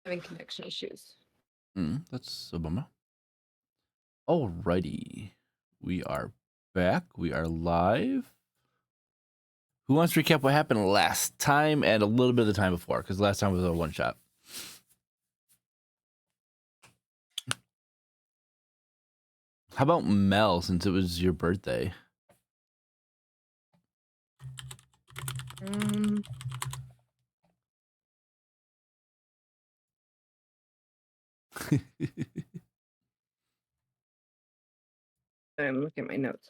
Having connection issues. That's a bummer. Alrighty. We are back. We are live. Who wants to recap what happened last time and a little bit of the time before? Because last time was a one shot. How about Mel, since it was your birthday? I'm looking at my notes.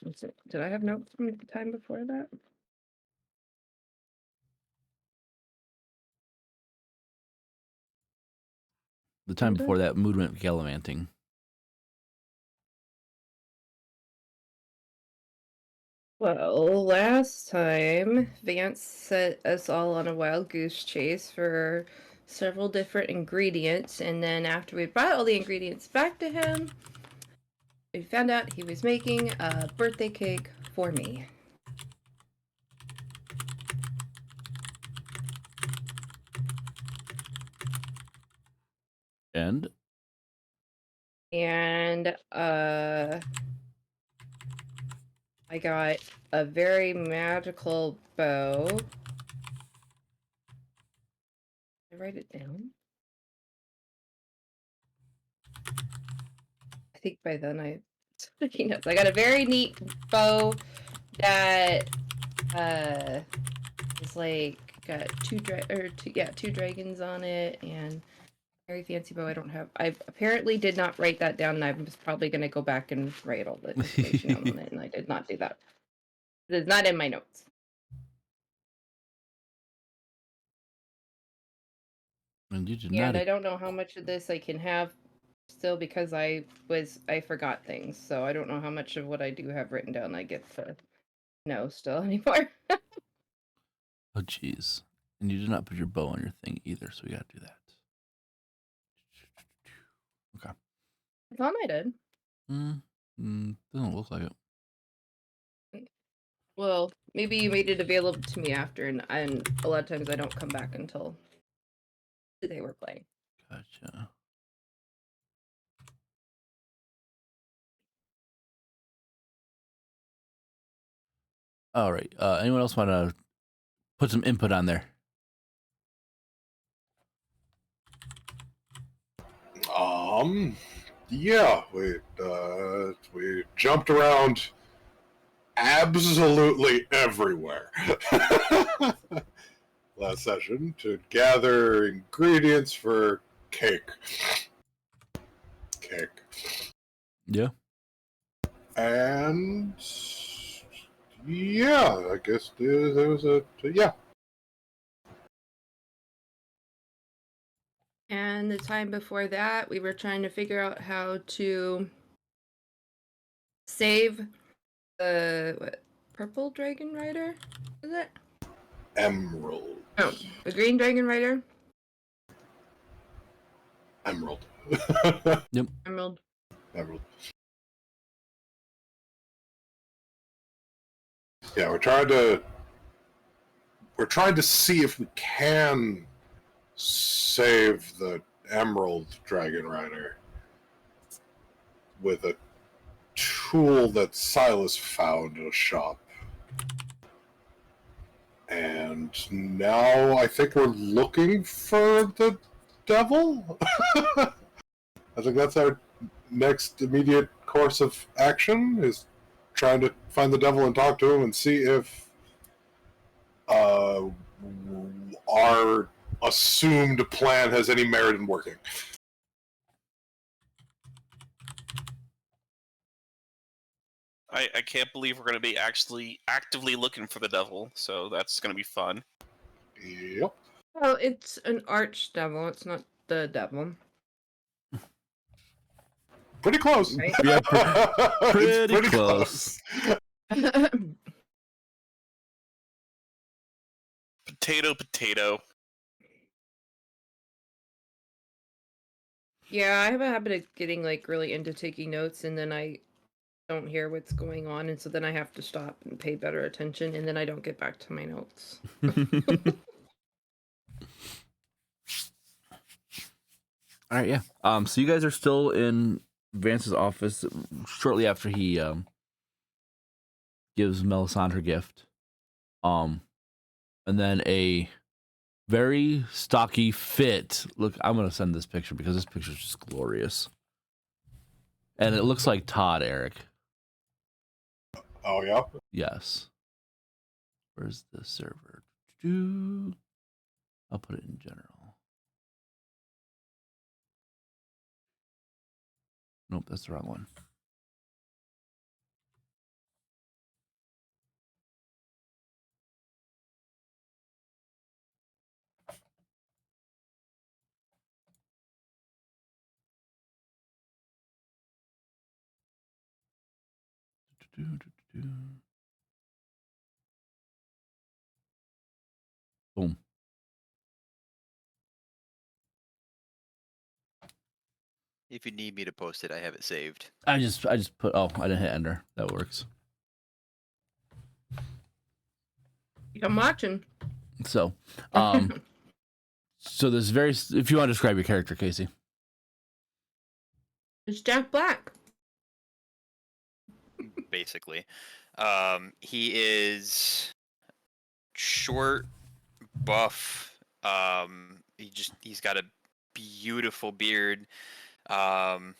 Did I have notes from the time before that? The time before that, Mood went gallivanting. Well, last time, Vance set us all on a wild goose chase for several different ingredients, and then after we brought all the ingredients back to him, we found out he was making a birthday cake for me. And I got a very magical bow. Did I write it down? I think by then I got a very neat bow that is like got two dragons on it, and very fancy bow. I apparently did not write that down, and I was probably going to go back and write all the information down on it, and I did not do that. It's not in my notes. you did And not. I don't know how much of this I can have still because I forgot things, so I don't know how much of what I do have written down I get to know still anymore. Oh, jeez. And you did not put your bow on your thing either, so we got to do that. Okay. I thought I did. Doesn't look like it. Well, maybe you made it available to me after, and a lot of times I don't come back until they were playing. Gotcha. All right. Anyone else want to put some input on there? Yeah, we jumped around absolutely everywhere last session to gather ingredients for cake. Yeah. And yeah, I guess there was yeah. And the time before that, we were trying to figure out how to save the purple dragon rider. Is it? Emerald. Oh, the green dragon rider. Emerald. Yep. Emerald. Yeah, we're trying to see if we can save the Emerald Dragon Rider with a tool that Silas found in a shop. And now I think we're looking for the devil. I think that's our next immediate course of action, is trying to find the devil and talk to him and see if our assumed plan has any merit in working. I can't believe we're going to be actually actively looking for the devil, so that's going to be fun. Yep. Well, it's an archdevil. It's not the devil. Pretty close. Right? Yeah, pretty close. Potato. Yeah, I have a habit of getting like really into taking notes, and then I don't hear what's going on, and so then I have to stop and pay better attention, and then I don't get back to my notes. All right, yeah. So you guys are still in Vance's office shortly after he gives Melisande her gift. And then a very stocky fit. Look, I'm gonna send this picture because this picture is just glorious, and it looks like Todd, Eric. Oh yeah. Yes. Where's the server? I'll put it in general. Nope, that's the wrong one. Boom. If you need me to post it, I have it saved. I just put. Oh, I didn't hit enter. That works. I'm watching. So, so there's very. If you want to describe your character, Casey. It's Jack Black. Basically, he is short, buff. He's got a beautiful beard. Little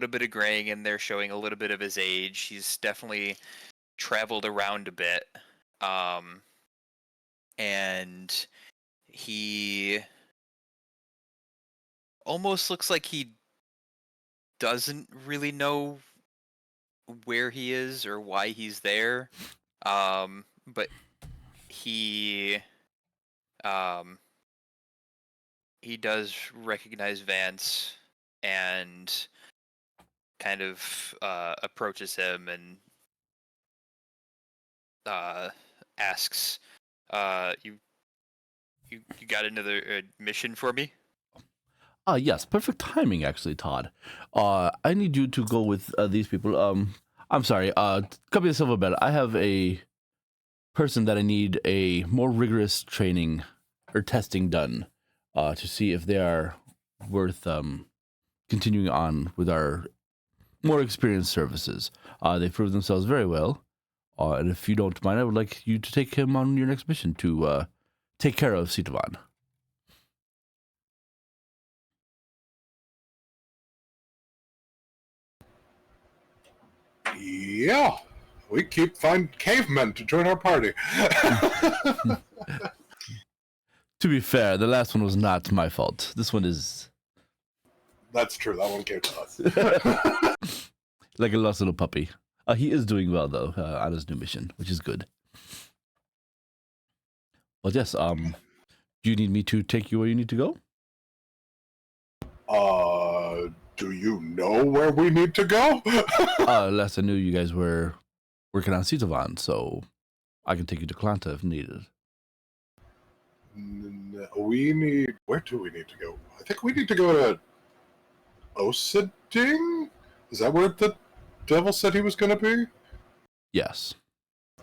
bit of graying in there, showing a little bit of his age. He's definitely traveled around a bit. And he almost looks like he doesn't really know where he is or why he's there. But he does recognize Vance and kind of approaches him and asks, "You got another mission for me?" Yes, perfect timing, actually, Todd. I need you to go with these people. I'm sorry. Copy the silver bed. I have a person that I need a more rigorous training or testing done to see if they are worth continuing on with our more experienced services. They proved themselves very well. And if you don't mind, I would like you to take him on your next mission to take care of Sitavan. Yeah. We keep finding cavemen to join our party. To be fair, the last one was not my fault. This one is That's true. That one came to us. like a lost little puppy. He is doing well though on his new mission, which is good. But yes, do you need me to take you where you need to go? Do you know where we need to go? Last I knew, you guys were working on Sitavan, so I can take you to Klanta if needed. We need. Where do we need to go? I think we need to go to Osiding? Is that where the devil said he was going to be? Yes.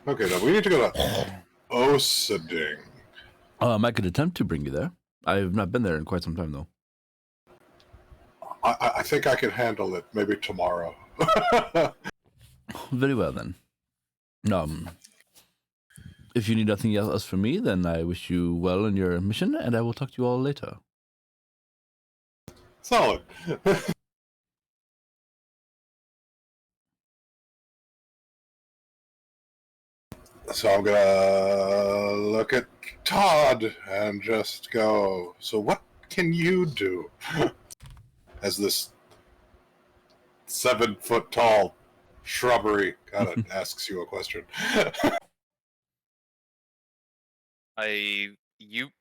Okay, then we need to go to Osiding. I could attempt to bring you there. I have not been there in quite some time though. I think I can handle it. Maybe tomorrow. Very well then. If you need nothing else from me, then I wish you well in your mission, and I will talk to you all later. Solid. So I'm gonna look at Todd and just go, so what can you do? As this 7-foot tall shrubbery kind of asks you a question. You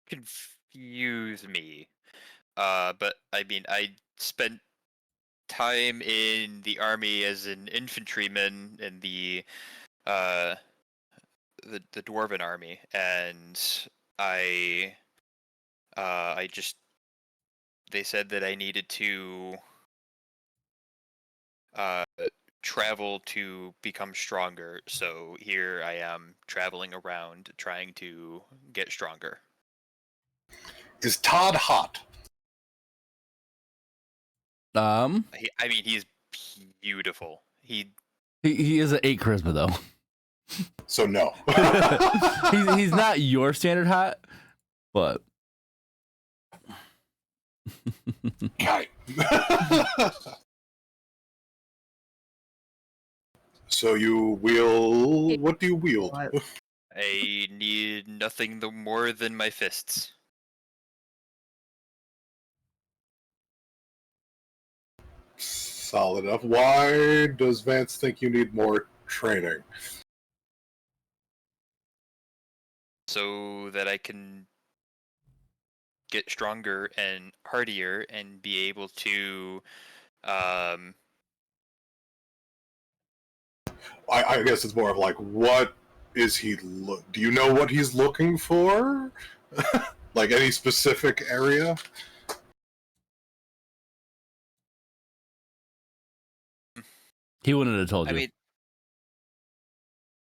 confuse me. But I mean, I spent time in the army as an infantryman in the dwarven army, and I just they said that I needed to travel to become stronger. So here I am traveling around trying to get stronger. Is Todd hot? I mean, he's beautiful. he is an 8 charisma though. So no. he's not your standard hot, but Okay. So you wield. What do you wield? What? I need nothing more than my fists. Solid enough. Why does Vance think you need more training? So that I can get stronger and hardier and be able to I guess it's more of like, what is he? Do you know what he's looking for? Like any specific area? he wouldn't have told I you. mean,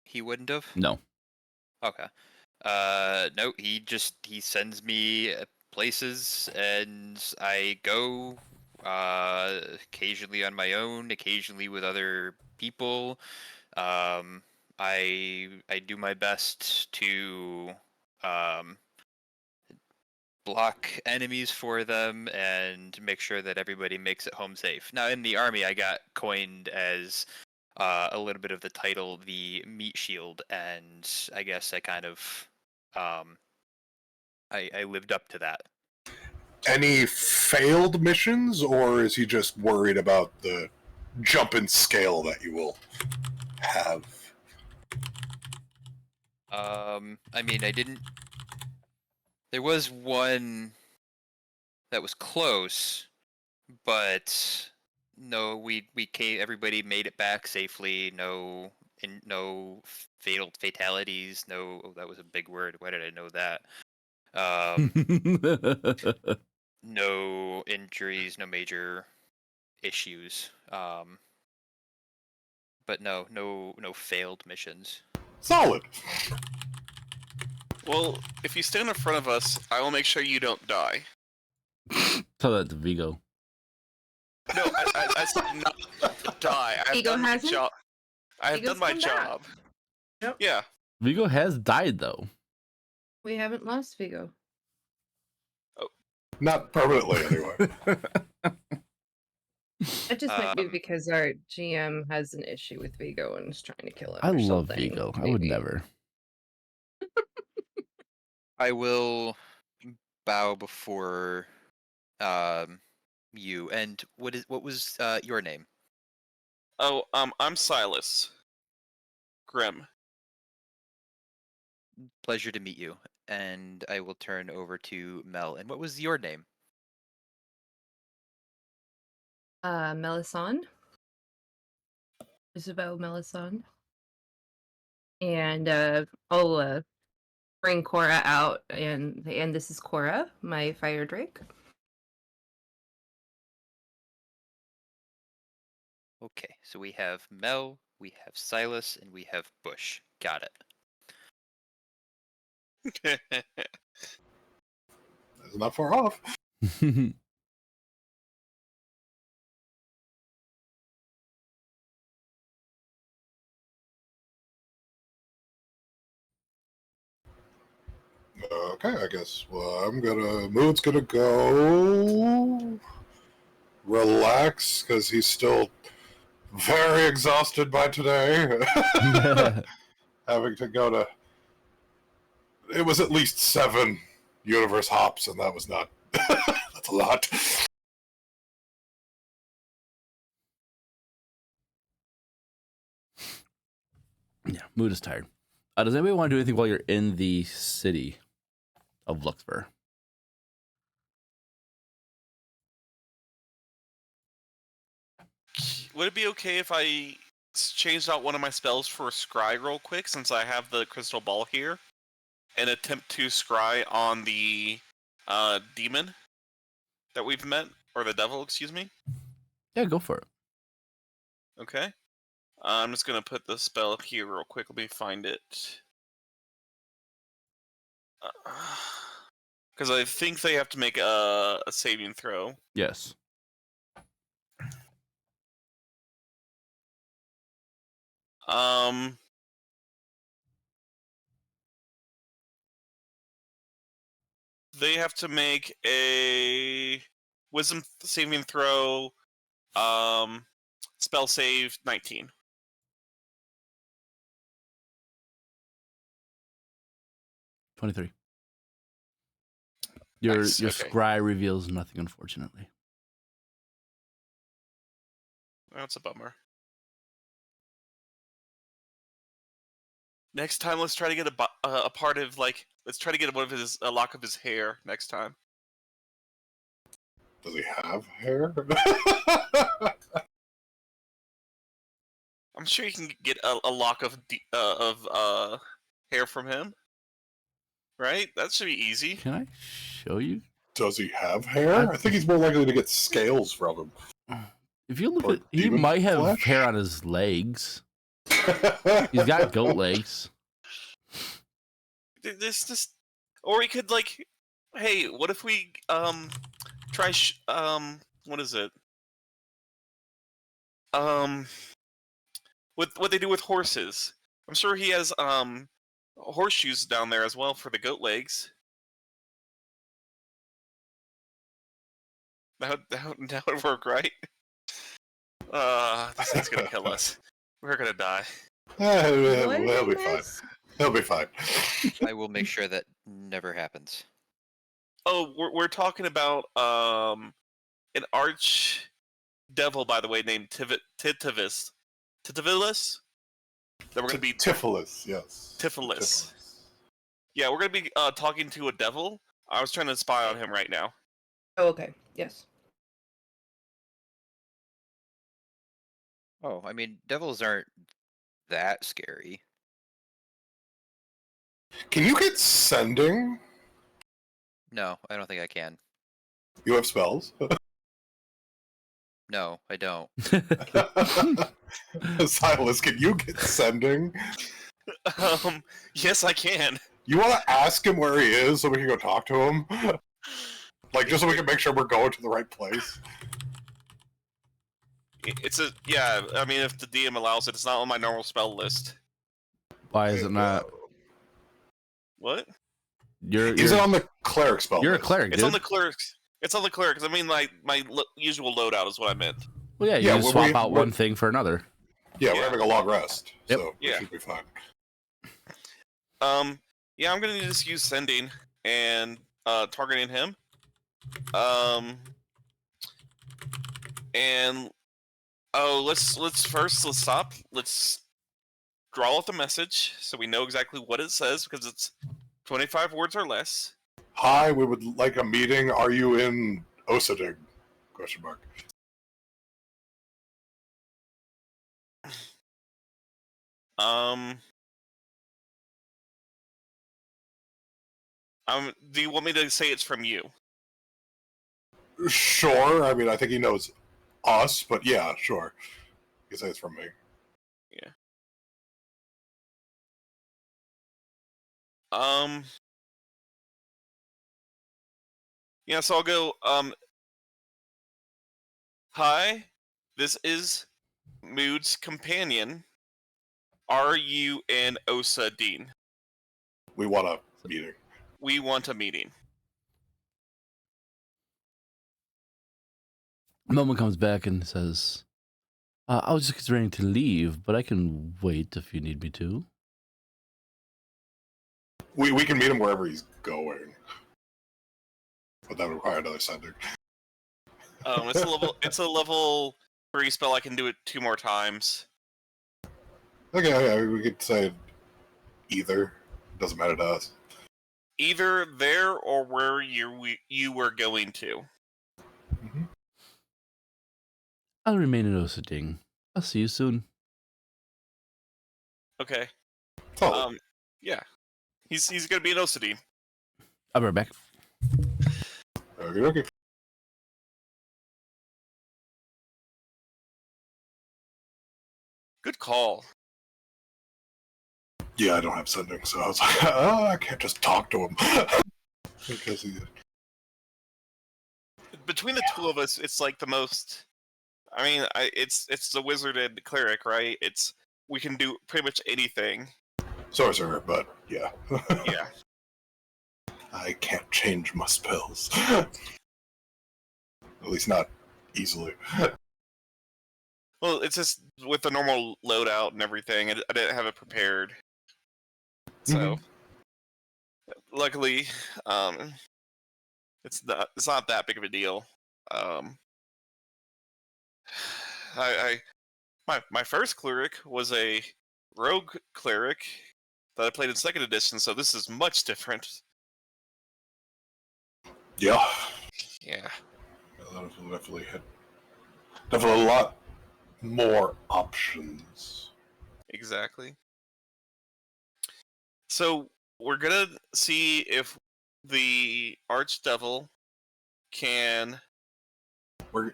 he wouldn't have. No. Okay. No, he sends me places and I go occasionally on my own, occasionally with other people. I do my best to block enemies for them and make sure that everybody makes it home safe. Now, in the army, I got coined as a little bit of the title, the meat shield, and I guess I kind of I lived up to that. Any failed missions, or is he just worried about the jump in scale that you will have? I mean, I didn't. There was one that was close, but no, we came. Everybody made it back safely. No fatal fatalities. No, oh, that was a big word. Why did I know that? No injuries, no major issues. But no failed missions. Solid. Well, if you stand in front of us, I will make sure you don't die. Tell that to Vigo. No, I said not die. I've Vigo done my hasn't? job. I have Vigo's done my come back. job. Yep. Yeah. Vigo has died though. We haven't lost Vigo. Not permanently, anyway. That just might be because our GM has an issue with Vigo and is trying to kill him. I or love something, Vigo. I would maybe. never. I will bow before you. And what was your name? Oh, I'm Silas. Grim. Pleasure to meet you. And I will turn over to Mel. And what was your name? Melisande. Isabel Melisande. And I'll bring Cora out, and this is Cora, my fire drake. Okay, so we have Mel, we have Silas, and we have Bush. Got it. It's not far off. Okay, I guess. Well, Mood's gonna go relax because he's still very exhausted by today. Having to go to. It was at least 7 universe hops, and that was not. That's a lot. Yeah, Mood is tired. Does anybody want to do anything while you're in the city of Luxfer? Would it be okay if I changed out one of my spells for scry real quick, since I have the crystal ball here, and attempt to scry on the demon that we've met, or the devil, excuse me? Yeah, go for it. Okay. I'm just gonna put the spell here real quick. Let me find it. Because I think they have to make a saving throw. Yes. They have to make a wisdom saving throw. Spell save 19. 23. Your Nice, okay. scry reveals nothing, unfortunately. That's a bummer. Next time, let's try to get a part of let's try to get a lock of his hair next time. Does he have hair? I'm sure you can get a lock of hair from him. Right? That should be easy. Can I show you? Does he have hair? I think he's more likely to get scales from him. If you look Or at, he demon might have flesh? hair on his legs. He's got goat legs. This just, or we could hey, what if we try what is it? With what they do with horses. I'm sure he has horseshoes down there as well for the goat legs. That would work, right? This thing's gonna kill us. We're gonna die. He'll be fine. He'll be fine. I will make sure that never happens. Oh, we're talking about an arch devil, by the way, named Titivis. Titivilus? That we're gonna be Tifilus, yes. Tifilus. Yeah, we're gonna be talking to a devil. I was trying to spy on him right now. Oh, okay. Yes. Oh, I mean, devils aren't that scary. Can you get sending? No, I don't think I can. You have spells? No, I don't. Silas, can you get sending? Yes, I can. You want to ask him where he is so we can go talk to him? Just so we can make sure we're going to the right place? Yeah, I mean, if the DM allows it, it's not on my normal spell list. Why is it not? What? Is it on the cleric spell You're list? a cleric, It's dude. on the clerics. It's on the clerics. I mean, my usual loadout is what I meant. Well, yeah, you Yeah, just well, swap out one thing for another. Yeah, we're Yeah. having a long rest, Yep. so we Yeah. should be fine. Yeah, I'm gonna just use sending and targeting him. And let's stop. Let's draw out the message so we know exactly what it says because it's 25 words or less. Hi, we would like a meeting. Are you in Osadig? Question mark. Do you want me to say it's from you? Sure. I mean, I think he knows us, but yeah, sure. You can say it's from me. Yeah. Yeah, so I'll go, hi, this is Mood's companion. Are you in Osa Dean? We want a meeting. We want a meeting. Momo comes back and says, I was just ready to leave, but I can wait if you need me to. We can meet him wherever he's going. But that would require another sending. It's a level 3 spell. I can do it 2 more times. Okay, yeah, we could say either. Doesn't matter to us. Either there or where you were going to. Mm-hmm. I'll remain in Osading. I'll see you soon. Okay. Oh. Yeah. He's gonna be in Osadine. I'll be right back. Okay. Good call. Yeah, I don't have sending, so I was like, oh, I can't just talk to him. Because he... Between the two of us, it's like the most. I mean, it's the wizard and cleric, right? We can do pretty much anything. Sorcerer, but yeah. Yeah. I can't change my spells. At least not easily. Well, it's just with the normal loadout and everything, I didn't have it prepared. So, luckily, it's not that big of a deal. My first cleric was a rogue cleric that I played in 2nd edition, so this is much different. Yeah. Yeah. Definitely a lot more options. Exactly. So we're gonna see if the archdevil can. We're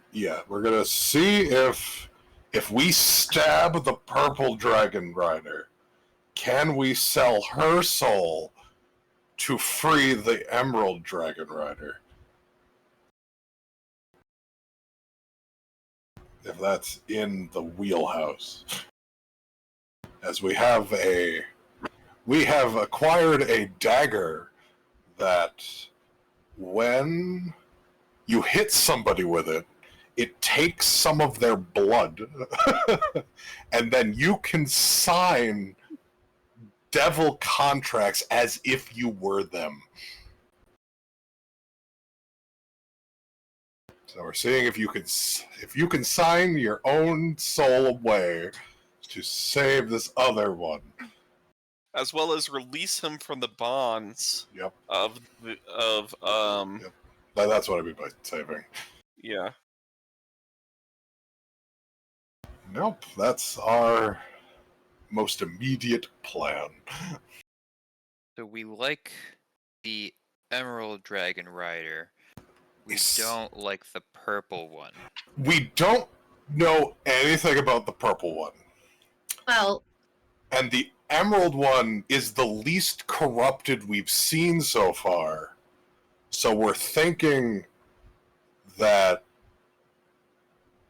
gonna see if we stab the purple dragon rider, can we sell her soul to free the emerald dragon rider? If that's in the wheelhouse. As we have acquired a dagger that when you hit somebody with it, it takes some of their blood, and then you can sign devil contracts as if you were them. So we're seeing if you can sign your own soul away to save this other one, as well as release him from the bonds. Yep. Yep. That's what I mean by saving. Yeah. Nope, that's our most immediate plan. So we like the Emerald Dragon Rider. We Yes. don't like the purple one. We don't know anything about the purple one. Well, And the emerald one is the least corrupted we've seen so far. So we're thinking that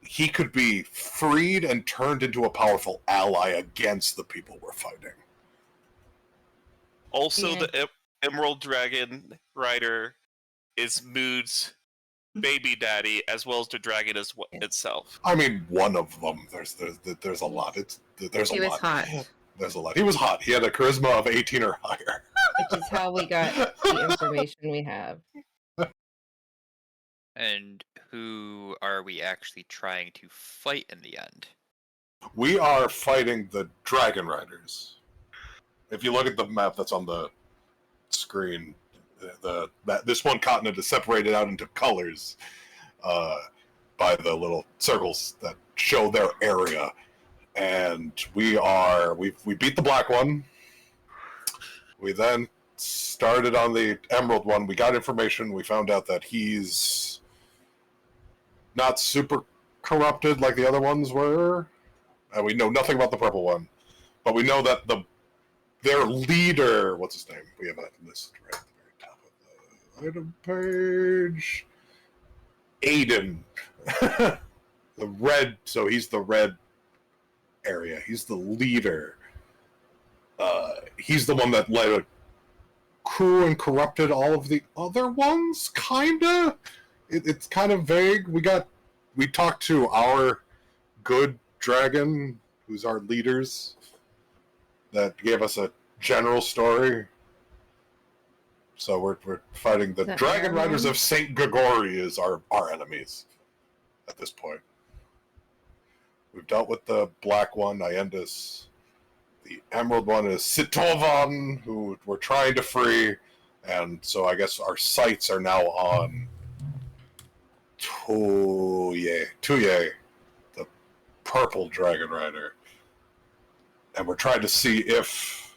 he could be freed and turned into a powerful ally against the people we're fighting. Also, Yeah. the Emerald Dragon Rider is Mood's baby daddy, as well as the dragon itself. I mean, one of them. There's a lot. There's he a was lot. hot, There's a lot. He was hot. He had a charisma of 18 or higher. which is how we got the information we have. And who are we actually trying to fight in the end? We are fighting the Dragon Riders. If you look at the map that's on the screen, this one continent is separated out into colors by the little circles that show their area, and we beat the black one. We then started on the emerald one. We got information. We found out that he's not super corrupted like the other ones were. We know nothing about the purple one, but we know that their leader, what's his name? We have a list right at the very top of the item page. Aiden. The red, so he's the red area. He's the leader. He's the one that led a crew and corrupted all of the other ones, kinda? It's kind of vague. We talked to our good dragon, who's our leaders, that gave us a general story. So we're fighting the Dragon Riders of Saint Gregorie is our enemies at this point. We've dealt with the black one, Iendis. The emerald one is Sitovan, who we're trying to free. And so I guess our sights are now on Tuye, the purple Dragon Rider. And we're trying to see if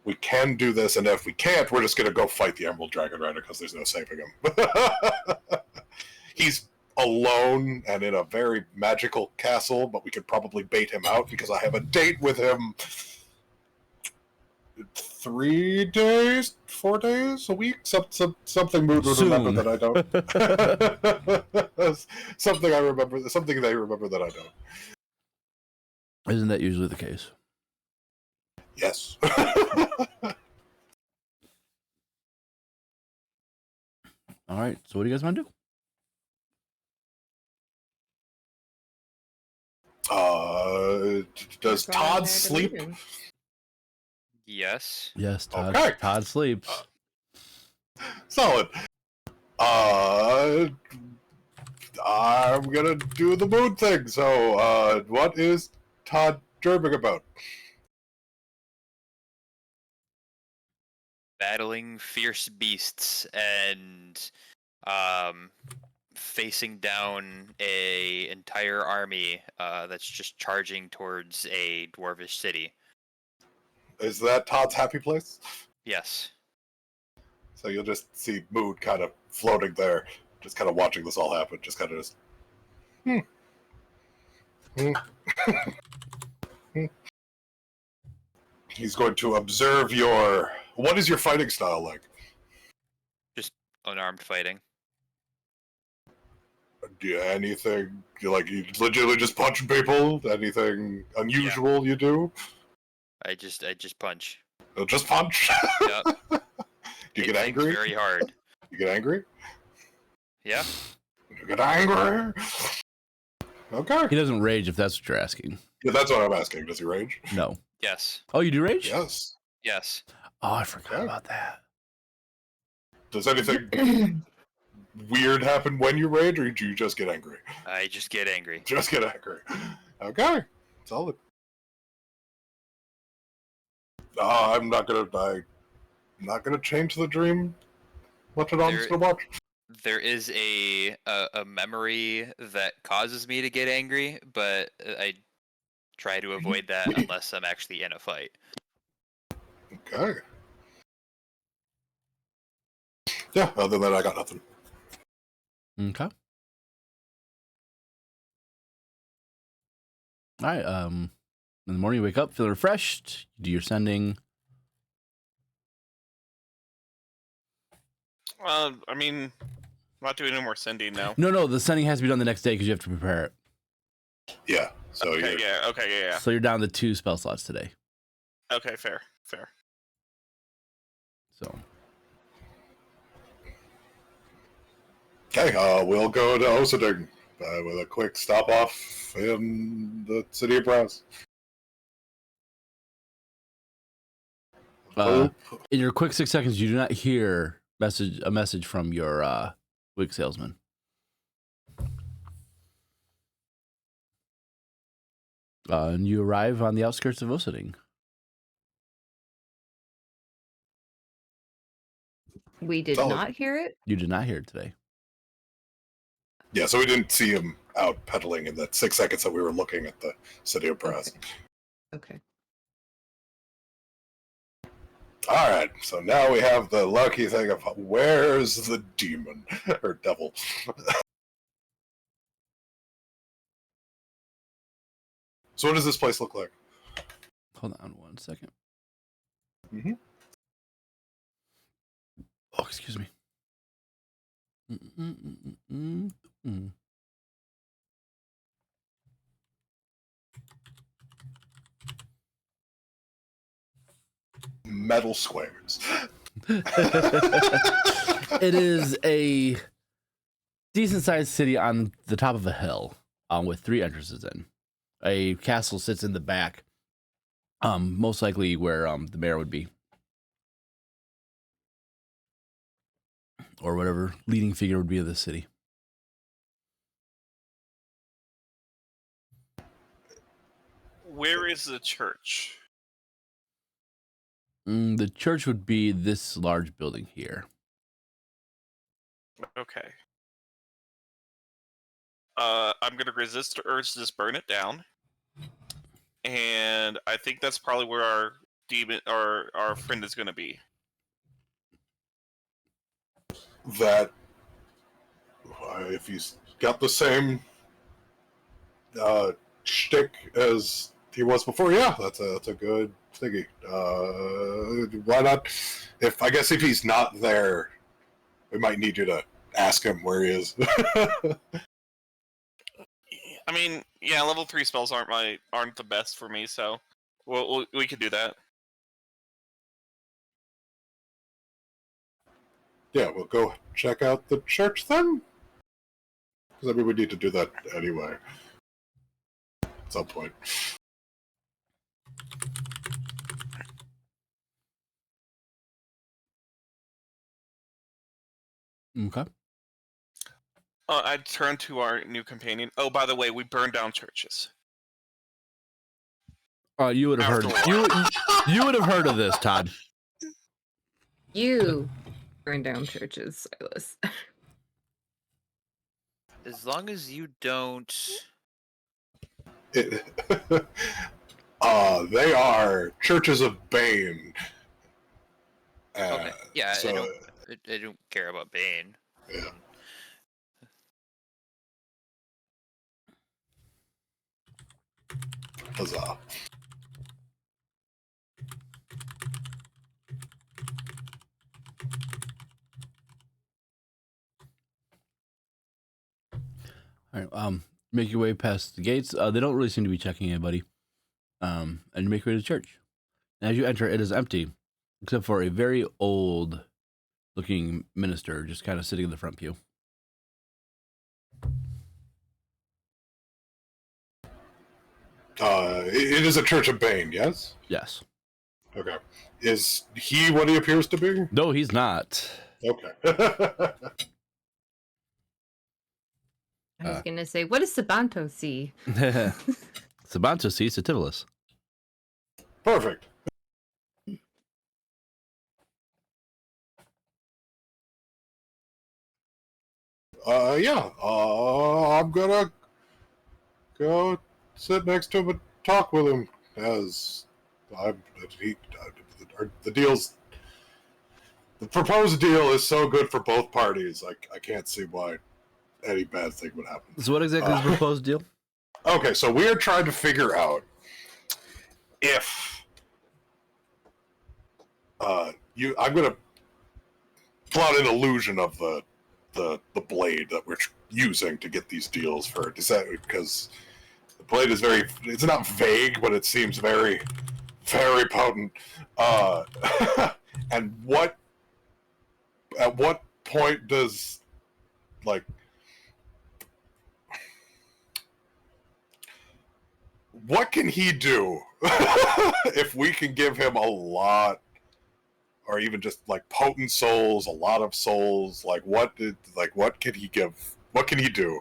we can do this, and if we can't, we're just going to go fight the Emerald Dragon Rider because there's no saving him. He's alone and in a very magical castle, but we could probably bait him out because I have a date with him 3 days, 4 days, a week, something Mood would remember Soon. that I don't. Something I remember, something they remember that I don't. Isn't that usually the case? Yes. All right. So what do you guys want to do? Does We're going Todd there to sleep? meet him. Yes. Yes, Todd. Okay. Todd sleeps. Solid. I'm gonna do the mood thing. So, what is Todd dreaming about? Battling fierce beasts and facing down a entire army that's just charging towards a dwarvish city. Is that Todd's happy place? Yes. So you'll just see Mood kind of floating there, just kind of watching this all happen, just kind of just. He's going to observe your. What is your fighting style like? Just unarmed fighting. Do you, anything you legitimately just punching people? Anything unusual you do? I just punch. You'll just punch. Yep. Do you get angry? Very hard. You get angry? Yeah. You get angry? Okay. He doesn't rage if that's what you're asking. Yeah, that's what I'm asking. Does he rage? No. Yes. Oh, you do rage? Yes. Yes. Oh, I forgot Okay. about that. Does anything weird happen when you rage, or do you just get angry? I just get angry. Just get angry. Okay. Solid. I'm not gonna change the dream. What it on There- to watch? There is a memory that causes me to get angry, but I try to avoid that unless I'm actually in a fight. Okay. Yeah. Other than that, I got nothing. Okay. All right. In the morning, you wake up, feel refreshed. You do your sending. I mean, I'm not doing any more sending now. No, the sending has to be done the next day because you have to prepare it. Yeah. So Okay, you're, yeah, okay, yeah. So you're down to 2 spell slots today. Okay, fair. So okay. We'll go to Osading with a quick stop off in the city of Brass. in your quick 6 seconds, you do not hear a message from your wig salesman. And you arrive on the outskirts of Osading. We did Solid. not hear it. You did not hear it today. Yeah, so we didn't see him out pedaling in the 6 seconds that we were looking at the city of Brass. Okay. All right, so now we have the lucky thing of where's the demon or devil? So what does this place look like? Hold on 1 second. Mhm. Oh, excuse me. Metal squares. It is a decent-sized city on the top of a hill, with 3 entrances in. A castle sits in the back, most likely where the mayor would be, or whatever leading figure would be of the city. Where is the church? The church would be this large building here. Okay. I'm gonna resist the urge to just burn it down. And I think that's probably where our demon or our friend is gonna be. That if he's got the same shtick as he was before. Yeah, that's a good thingy. Why not? I guess if he's not there, we might need you to ask him where he is. I mean, yeah, level 3 spells aren't the best for me, so we could do that. Yeah, we'll go check out the church then. Because I mean, we need to do that anyway. At some point. Okay. I'd turn to our new companion. Oh, by the way, we burned down churches. You would have heard. You would have heard of this, Todd. You burn down churches, Silas. As long as you don't. They are churches of Bane. Okay. Yeah, so, I don't care about Bane. Yeah. Huzzah. All right. Make your way past the gates. They don't really seem to be checking anybody. And you make your way to the church. And as you enter, it is empty, except for a very old-looking minister just kind of sitting in the front pew. It is a church of Bane, yes? Yes. Okay. Is he what he appears to be? No, he's not. Okay. I was gonna say, what does Sabanto see? Sabanto sees Sativilis. Perfect. Yeah. I'm gonna go sit next to him and talk with him as the proposed deal is so good for both parties. I can't see why any bad thing would happen. So what exactly is the proposed deal? Okay, so we are trying to figure out if I'm going to plot an illusion of the blade that we're using to get these deals for. Is that because the blade is it's not vague, but it seems very, very potent. And at what point does, like, what can he do if we can give him a lot, or even just like potent souls, a lot of souls? What can he give? What can he do?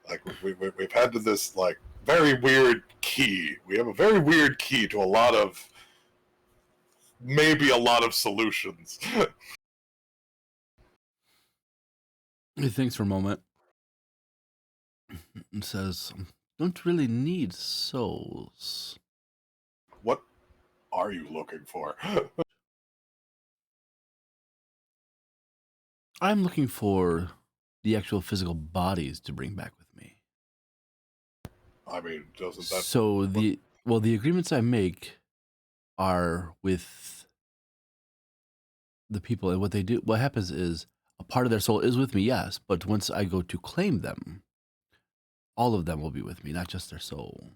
Like we've had to this like very weird key. We have a very weird key to maybe a lot of solutions. He thinks for a moment and says, "Don't really need souls." What are you looking for? I'm looking for the actual physical bodies to bring back with me. I mean, doesn't that... So the agreements I make are with the people, and what they do. What happens is a part of their soul is with me, yes, but once I go to claim them, all of them will be with me, not just their soul.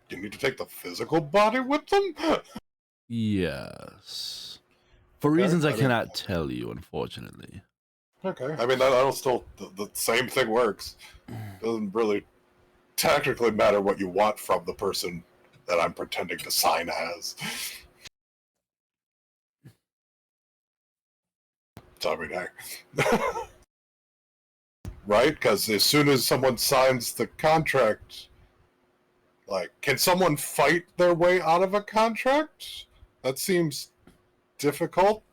You need to take the physical body with them? Yes. For Okay, reasons I I mean- cannot tell you, unfortunately. Okay. I mean, that'll still... The same thing works. Doesn't really technically matter what you want from the person that I'm pretending to sign as. So, I mean, right? Because as soon as someone signs the contract, like, can someone fight their way out of a contract? That seems difficult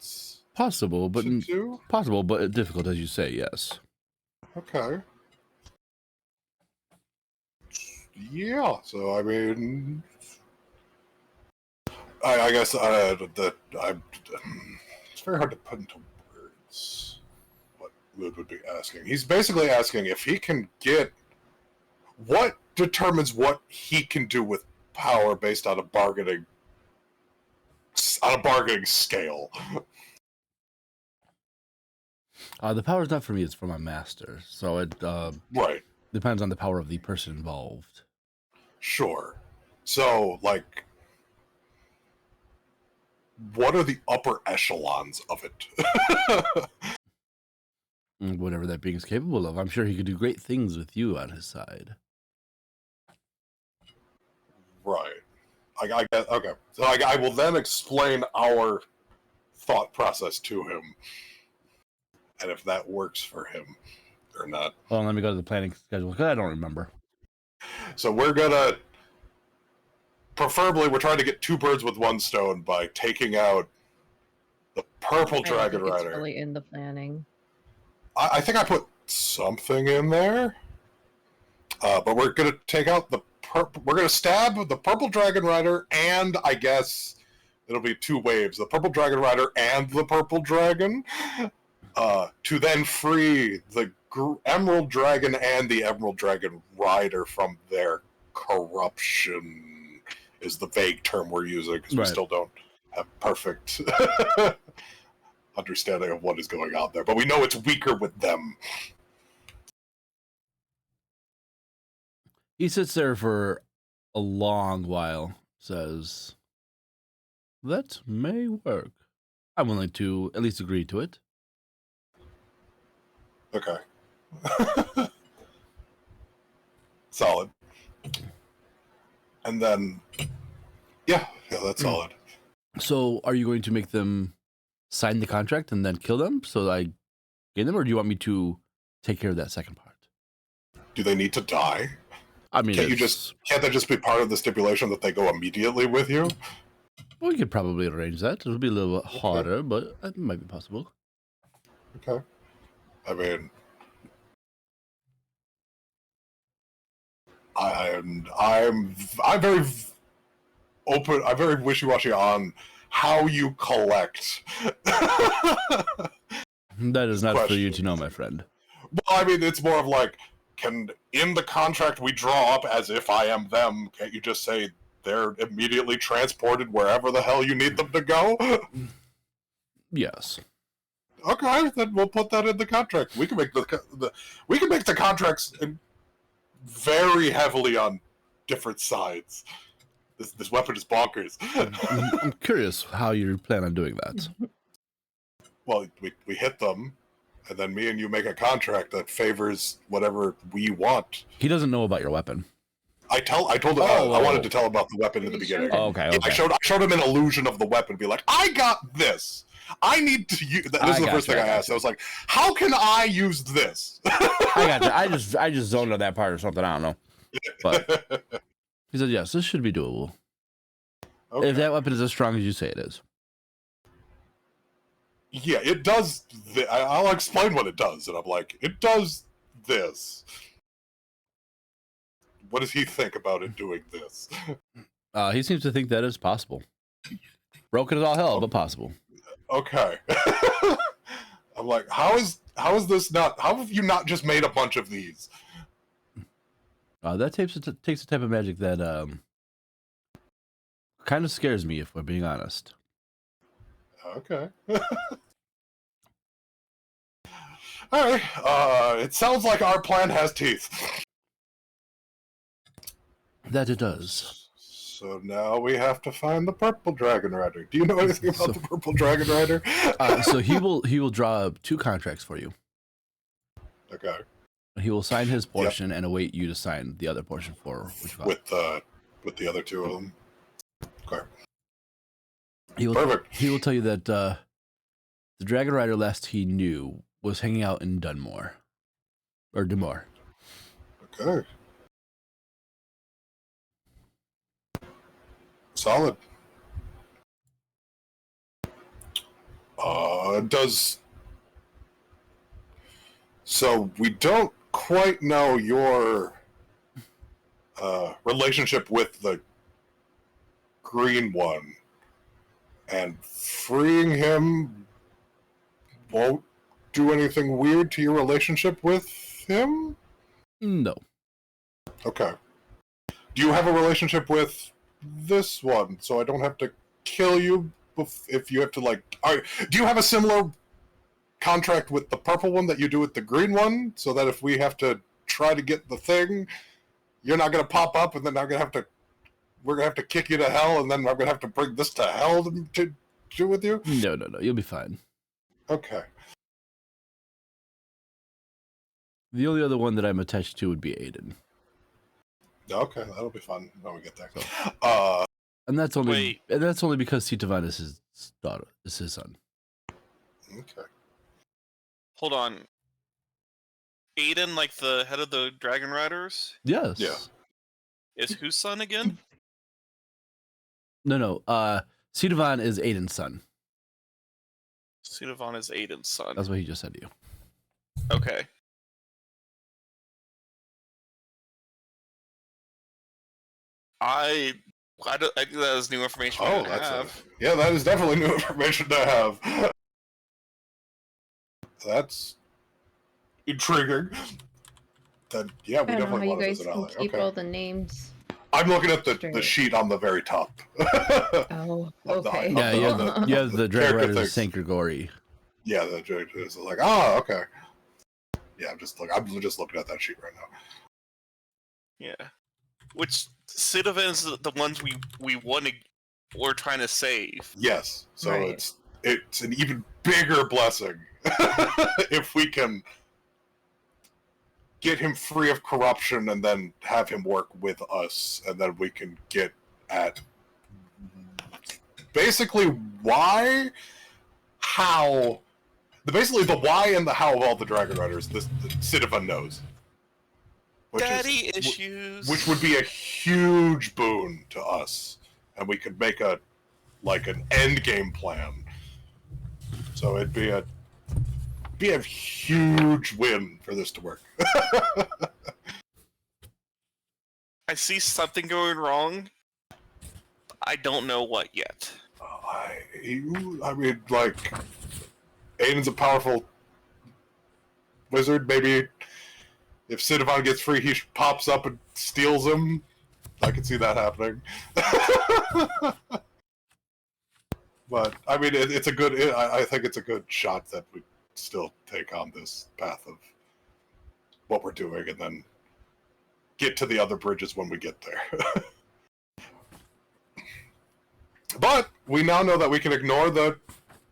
Possible, but to do. possible, but difficult, as you say. Yes. Okay. Yeah. So I mean, I guess it's very hard to put into words what would be asking. He's basically asking if he can get what determines what he can do with power based on a bargaining scale. The power is not for me; it's for my master. So it Right. depends on the power of the person involved. Sure. So, like, what are the upper echelons of it? Whatever that being is capable of, I'm sure he could do great things with you on his side. Right. I get, okay. So I will then explain our thought process to him, and if that works for him or not. Well, let me go to the planning schedule because I don't remember. So we're gonna, preferably, we're trying to get two birds with one stone by taking out the purple I don't dragon think it's rider. really in the planning. I think I put something in there, but we're gonna take out the we're gonna stab the purple dragon rider, and I guess it'll be two waves: the purple dragon rider and the purple dragon, to then free the emerald dragon and the emerald dragon rider from their corruption. Is the vague term we're using because we still don't have perfect understanding of what is going on there, but we know it's weaker with them. He sits there for a long while, says, "That may work. I'm willing to at least agree to it." Okay. Solid. And then, yeah, that's solid. So, are you going to make them sign the contract and then kill them so that I gain them, or do you want me to take care of that second part? Do they need to die? I mean, can't that just be part of the stipulation that they go immediately with you? We could probably arrange that. It'll be a little bit harder, but it might be possible. Okay. I mean, I'm very open. I'm very wishy-washy on how you collect. That is not for you to know, my friend. Well, I mean, it's more of like, in the contract we draw up as if I am them, can't you just say they're immediately transported wherever the hell you need them to go? Yes. Okay, then we'll put that in the contract. We can make the contracts very heavily on different sides. This weapon is bonkers. I'm curious how you plan on doing that. Well, we hit them, and then me and you make a contract that favors whatever we want. He doesn't know about your weapon. I told him I wanted to tell about the weapon in the beginning. Oh, okay. I showed him an illusion of the weapon. Be like, I got this. I need to use. This is the first thing I asked. I was like, how can I use this? I got you. I just zoned on that part or something. I don't know. But he said, yes, this should be doable. Okay. If that weapon is as strong as you say it is. Yeah, it does. I'll explain what it does, and I'm like, it does this. What does he think about it doing this? He seems to think that is possible. Broken as all hell, but possible. Okay. I'm like, how is this not? How have you not just made a bunch of these? That takes a type of magic that kind of scares me, if we're being honest. Okay. All right. It sounds like our plan has teeth. That it does. So now we have to find the purple dragon rider. Do you know anything about the purple dragon rider? So he will draw up 2 contracts for you. Okay. He will sign his portion and await you to sign the other portion for with the other 2 of them. Okay. Perfect. He will tell you that the dragon rider last he knew was hanging out in Dunmore. Or Dunmore. Okay. Solid. So we don't quite know your relationship with the green one, and freeing him won't do anything weird to your relationship with him? No. Okay. Do you have a relationship with this one, so I don't have to kill you if you have to, like... do you have a similar contract with the purple one that you do with the green one, so that if we have to try to get the thing, you're not going to pop up, and then we're going to have to kick you to hell, and then I'm going to have to bring this to hell to do with you? No. You'll be fine. Okay. The only other one that I'm attached to would be Aiden. Okay, that'll be fun when we get there. And that's only Wait. because Citavan is his daughter, is his son. Okay. Hold on. Aiden, like the head of the Dragon Riders, Yes. Yeah. is whose son again? No. Citavan is Aiden's son. Sudavon is Aiden's son. That's what he just said to you. Okay. I think that is new information. Oh, that is definitely new information to have. That's intriguing. Then, yeah, we I don't know how definitely you want to guys visit can Ally. keep Okay. all the names. I'm looking at the straight. sheet on the very top. Oh, Of the- okay. of Yeah, you have the Dragon character Riders of things. Saint Gregorie. Yeah, the is like, oh, okay. Yeah, I'm just looking at that sheet right now. Yeah. Which Citavans is the ones we're trying to save. Yes, so Right. it's an even bigger blessing if we can get him free of corruption and then have him work with us, and then we can get at basically the why and the how of all the Dragon Riders. The Citavan knows. Daddy issues. Which would be a huge boon to us, and we could make an end game plan. So it'd be a huge win for this to work. I see something going wrong. I don't know what yet. I mean, like, Aiden's a powerful wizard. Maybe if Citavan gets free, he pops up and steals him. I can see that happening. But I mean, it's a good. I think it's a good shot that we still take on this path of what we're doing, and then get to the other bridges when we get there. But we now know that we can ignore the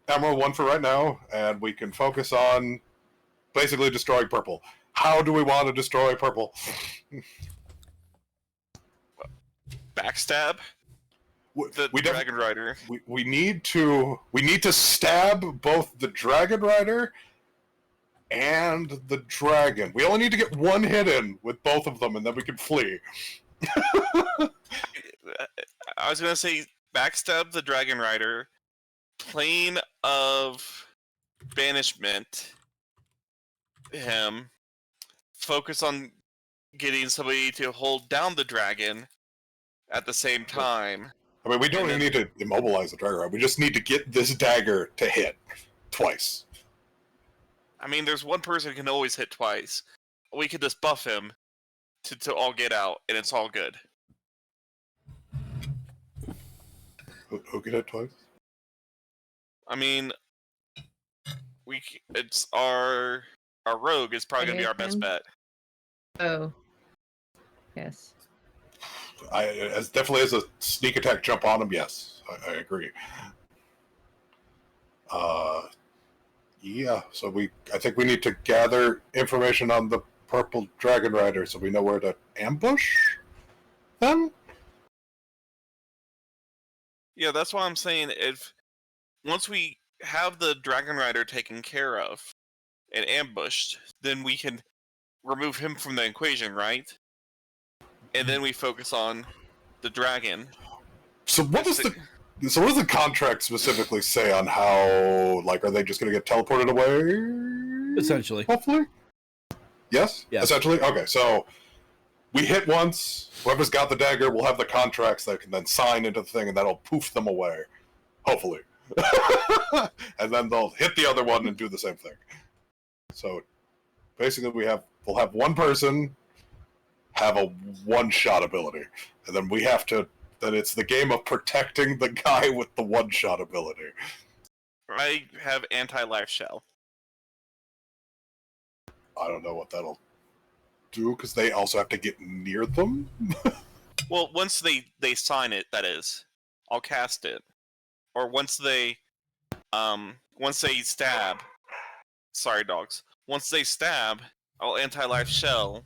Emerald one for right now, and we can focus on basically destroying Purple. How do we want to destroy Purple? Backstab the Dragon Rider. We need to stab both the Dragon Rider and the dragon. We only need to get one hit in with both of them, and then we can flee. I was gonna say backstab the Dragon Rider, plane of banishment him, focus on getting somebody to hold down the dragon at the same time. I mean, we don't even need to immobilize the Dragon Rider. We just need to get this dagger to hit twice. I mean, there's one person who can always hit twice. We could just buff him to all get out, and it's all good. Who can hit twice? I mean, it's our rogue is probably gonna be our best bet. Oh. Yes. As definitely as a sneak attack jump on him, yes, I agree. Yeah, so I think we need to gather information on the Purple Dragon Rider so we know where to ambush them. Yeah, that's why I'm saying once we have the Dragon Rider taken care of and ambushed, then we can remove him from the equation, right? And then we focus on the dragon. So what does the contract specifically say on how, like, are they just going to get teleported away? Essentially. Hopefully? Yes? Yeah. Essentially? Okay, so we hit once, whoever's got the dagger will have the contracts that can then sign into the thing, and that'll poof them away. Hopefully. And then they'll hit the other one and do the same thing. So basically, we'll have one person have a one-shot ability, and then we have to. Then it's the game of protecting the guy with the one-shot ability. I have anti-life shell. I don't know what that'll do because they also have to get near them. Well, once they sign it, that is, I'll cast it. Or once they stab. Sorry, dogs. Once they stab, I'll anti-life shell,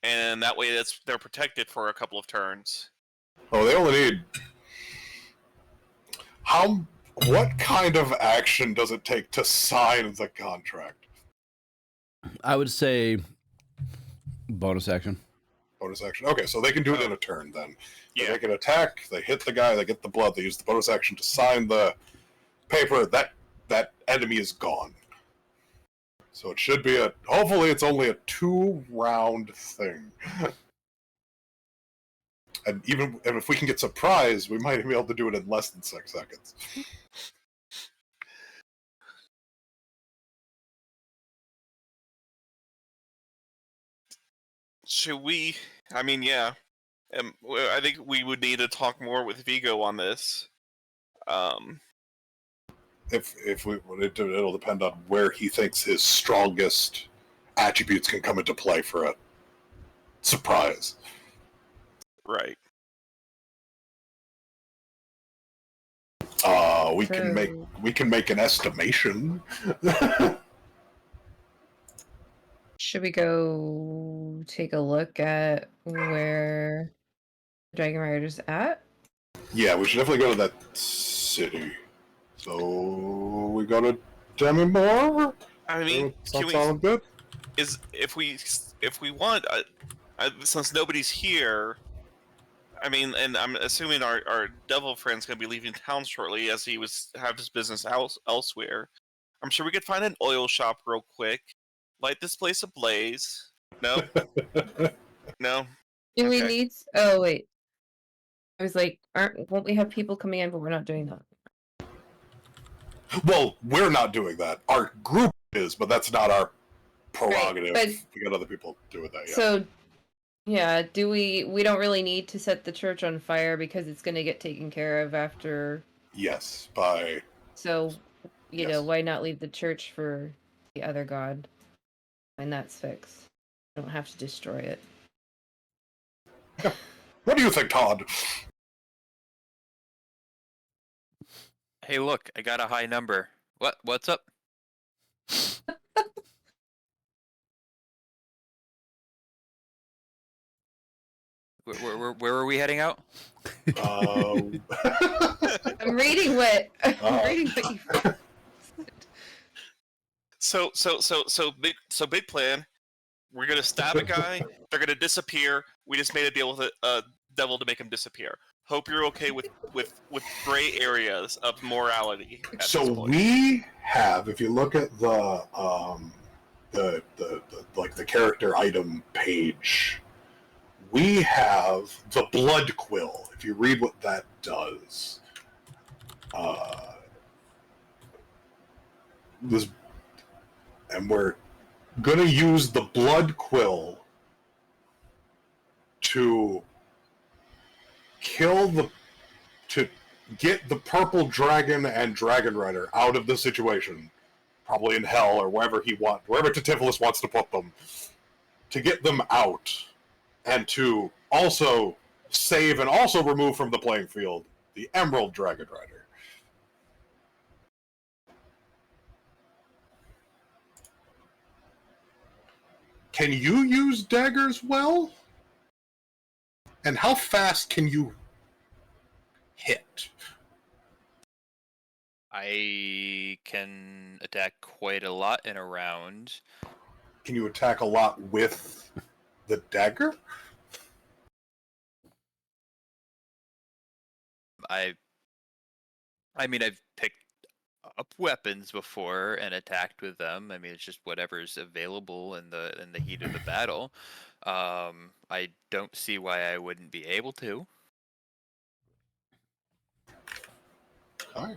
and that way they're protected for a couple of turns. Oh, they only need what kind of action does it take to sign the contract? I would say bonus action. Bonus action. Okay, so they can do it in a turn then. Yeah. They can attack, they hit the guy, they get the blood, they use the bonus action to sign the paper, that enemy is gone. So it should be hopefully it's only a 2-round thing. And if we can get surprised, we might be able to do it in less than 6 seconds. Should we? I mean, yeah. I think we would need to talk more with Vigo on this. It'll depend on where he thinks his strongest attributes can come into play for a surprise. Right. We can make an estimation. Should we go take a look at where Dragon Rider's at? Yeah, we should definitely go to that city. So we go to Demimore. I mean, That sound good? if we want, since nobody's here, I mean, and I'm assuming our devil friend's gonna be leaving town shortly, as he have his business elsewhere. I'm sure we could find an oil shop real quick, light this place ablaze. No, no. Do we Okay. need? Oh wait, I was like, won't we have people coming in? But we're not doing that. Well, we're not doing that. Our group is, but that's not our prerogative. Right, we got other people doing that. Yeah. So, yeah, do we don't really need to set the church on fire because it's going to get taken care of after. Yes, by. So, you know, Yes. why not leave the church for the other god? And that's fixed. You don't have to destroy it. What do you think, Todd? Hey, look, I got a high number. What's up? Where are we heading out? I'm reading what you. So big plan. We're gonna stab a guy. They're gonna disappear. We just made a deal with a devil to make him disappear. Hope you're okay with gray areas of morality. So we have, if you look at the character item page, we have the blood quill. If you read what that does, and we're gonna use the blood quill to get the purple dragon and dragon rider out of the situation, probably in hell or wherever Tativolis wants to put them, to get them out, and to also save and also remove from the playing field the emerald dragon rider. Can you use daggers well? And how fast can you hit? I can attack quite a lot in a round. Can you attack a lot with the dagger? I mean, I've picked up weapons before and attacked with them. I mean, it's just whatever's available in the heat of the battle. I don't see why I wouldn't be able to. All right.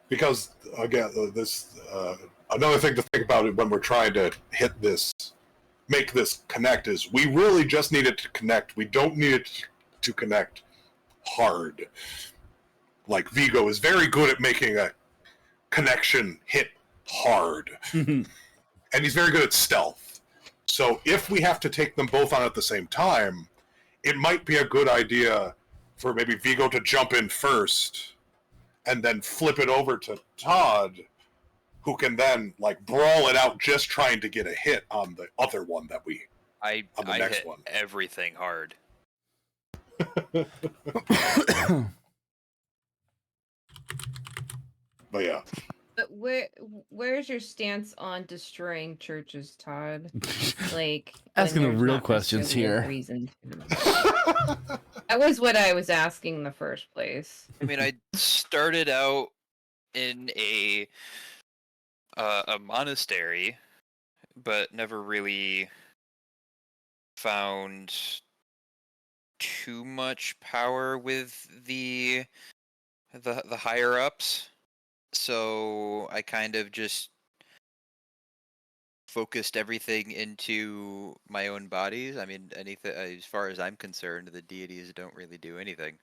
Because again, this another thing to think about when we're trying to hit this, make this connect, is we really just need it to connect. We don't need it to connect hard. Like, Vigo is very good at making a connection hit hard. And he's very good at stealth. So if we have to take them both on at the same time, it might be a good idea for maybe Vigo to jump in first and then flip it over to Todd, who can then like brawl it out just trying to get a hit on the other one that we I next hit one. everything hard. But yeah. But where's your stance on destroying churches, Todd? Like Asking the when there's real not questions necessarily a here. reason to. That was what I was asking in the first place. I mean, I started out in a monastery, but never really found too much power with the higher ups. So I kind of just focused everything into my own bodies. I mean, anything as far as I'm concerned, the deities don't really do anything.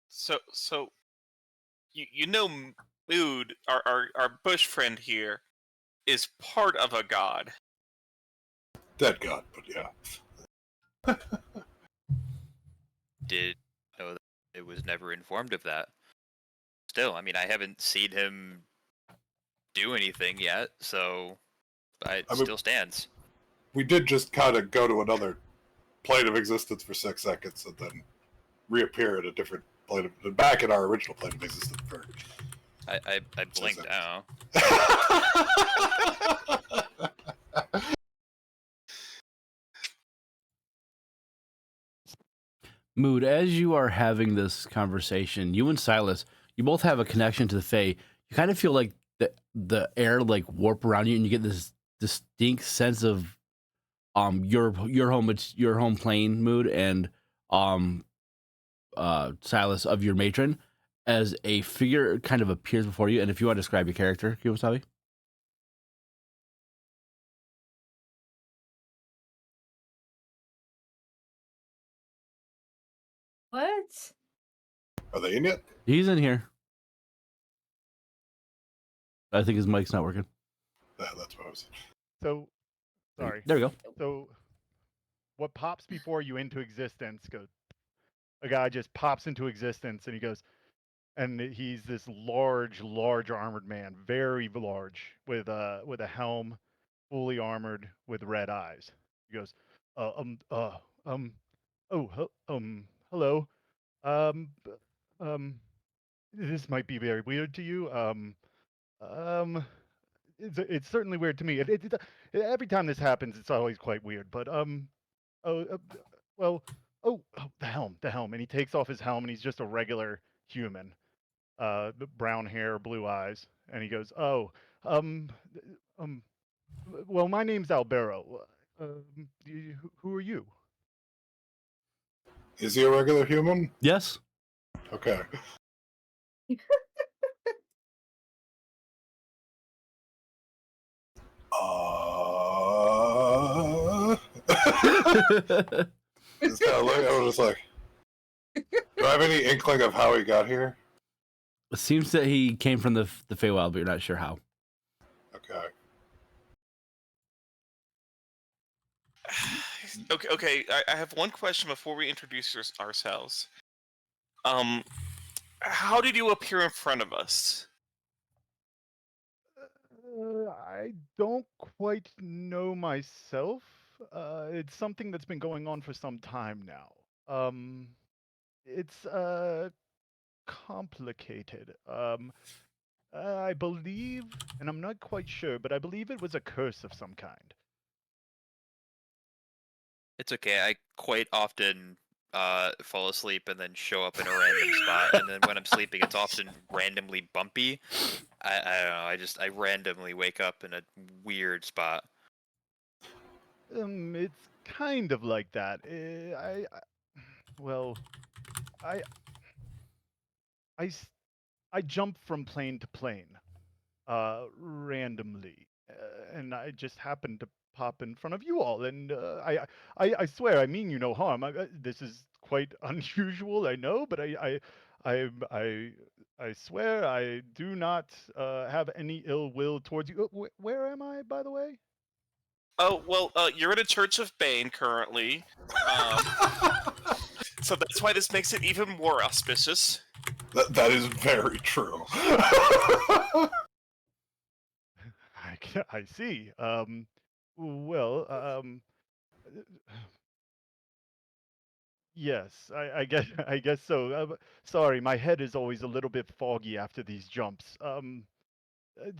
So you know, Mood, our bush friend here, is part of a god. Dead god, but yeah. Did know that it was never informed of that. Still, I mean, I haven't seen him do anything yet, so it still stands. We did just kind of go to another plane of existence for 6 seconds and then reappear at a different plane of, back in our original plane of existence for I blinked. I don't know. Mood, as you are having this conversation, you and Silas, you both have a connection to the Fae. You kind of feel like the air like warp around you, and you get this distinct sense of your home plane, Mood, and Silas, of your matron, as a figure kind of appears before you. And if you want to describe your character, Kiyosabi. What? Are they in yet? He's in here. I think his mic's not working. Yeah, that's what I was. So, sorry. There we go. So, what pops before you into existence goes. A guy just pops into existence, and he goes, and he's this large armored man, very large, with a helm, fully armored, with red eyes. He goes, hello, um, this might be very weird to you, it's certainly weird to me. Every time this happens, it's always quite weird. But well, the helm, and he takes off his helm, and he's just a regular human, brown hair, blue eyes, and he goes, well, my name's Albero. Who are you? Is he a regular human? Yes. Okay. Just kind of look. I was just like, do I have any inkling of how he got here? It seems that he came from the Feywild, but you're not sure how. Okay. Okay. I have one question before we introduce ourselves. How did you appear in front of us? I don't quite know myself. It's something that's been going on for some time now. It's complicated. I believe, and I'm not quite sure, but I believe it was a curse of some kind. It's okay. I quite often fall asleep and then show up in a random spot, and then when I'm sleeping, it's often randomly bumpy. I don't know. I randomly wake up in a weird spot. It's kind of like that. Well, I I jump from plane to plane, randomly, and I just happened to pop in front of you all. And I swear, I mean you no harm. This is quite unusual, I know, but I swear I do not have any ill will towards you. Where am I, by the way? Oh, well, you're in a Church of Bane currently. So that's why this makes it even more auspicious. That is very true. I see. Well, yes, I guess I guess so. Sorry, my head is always a little bit foggy after these jumps. Do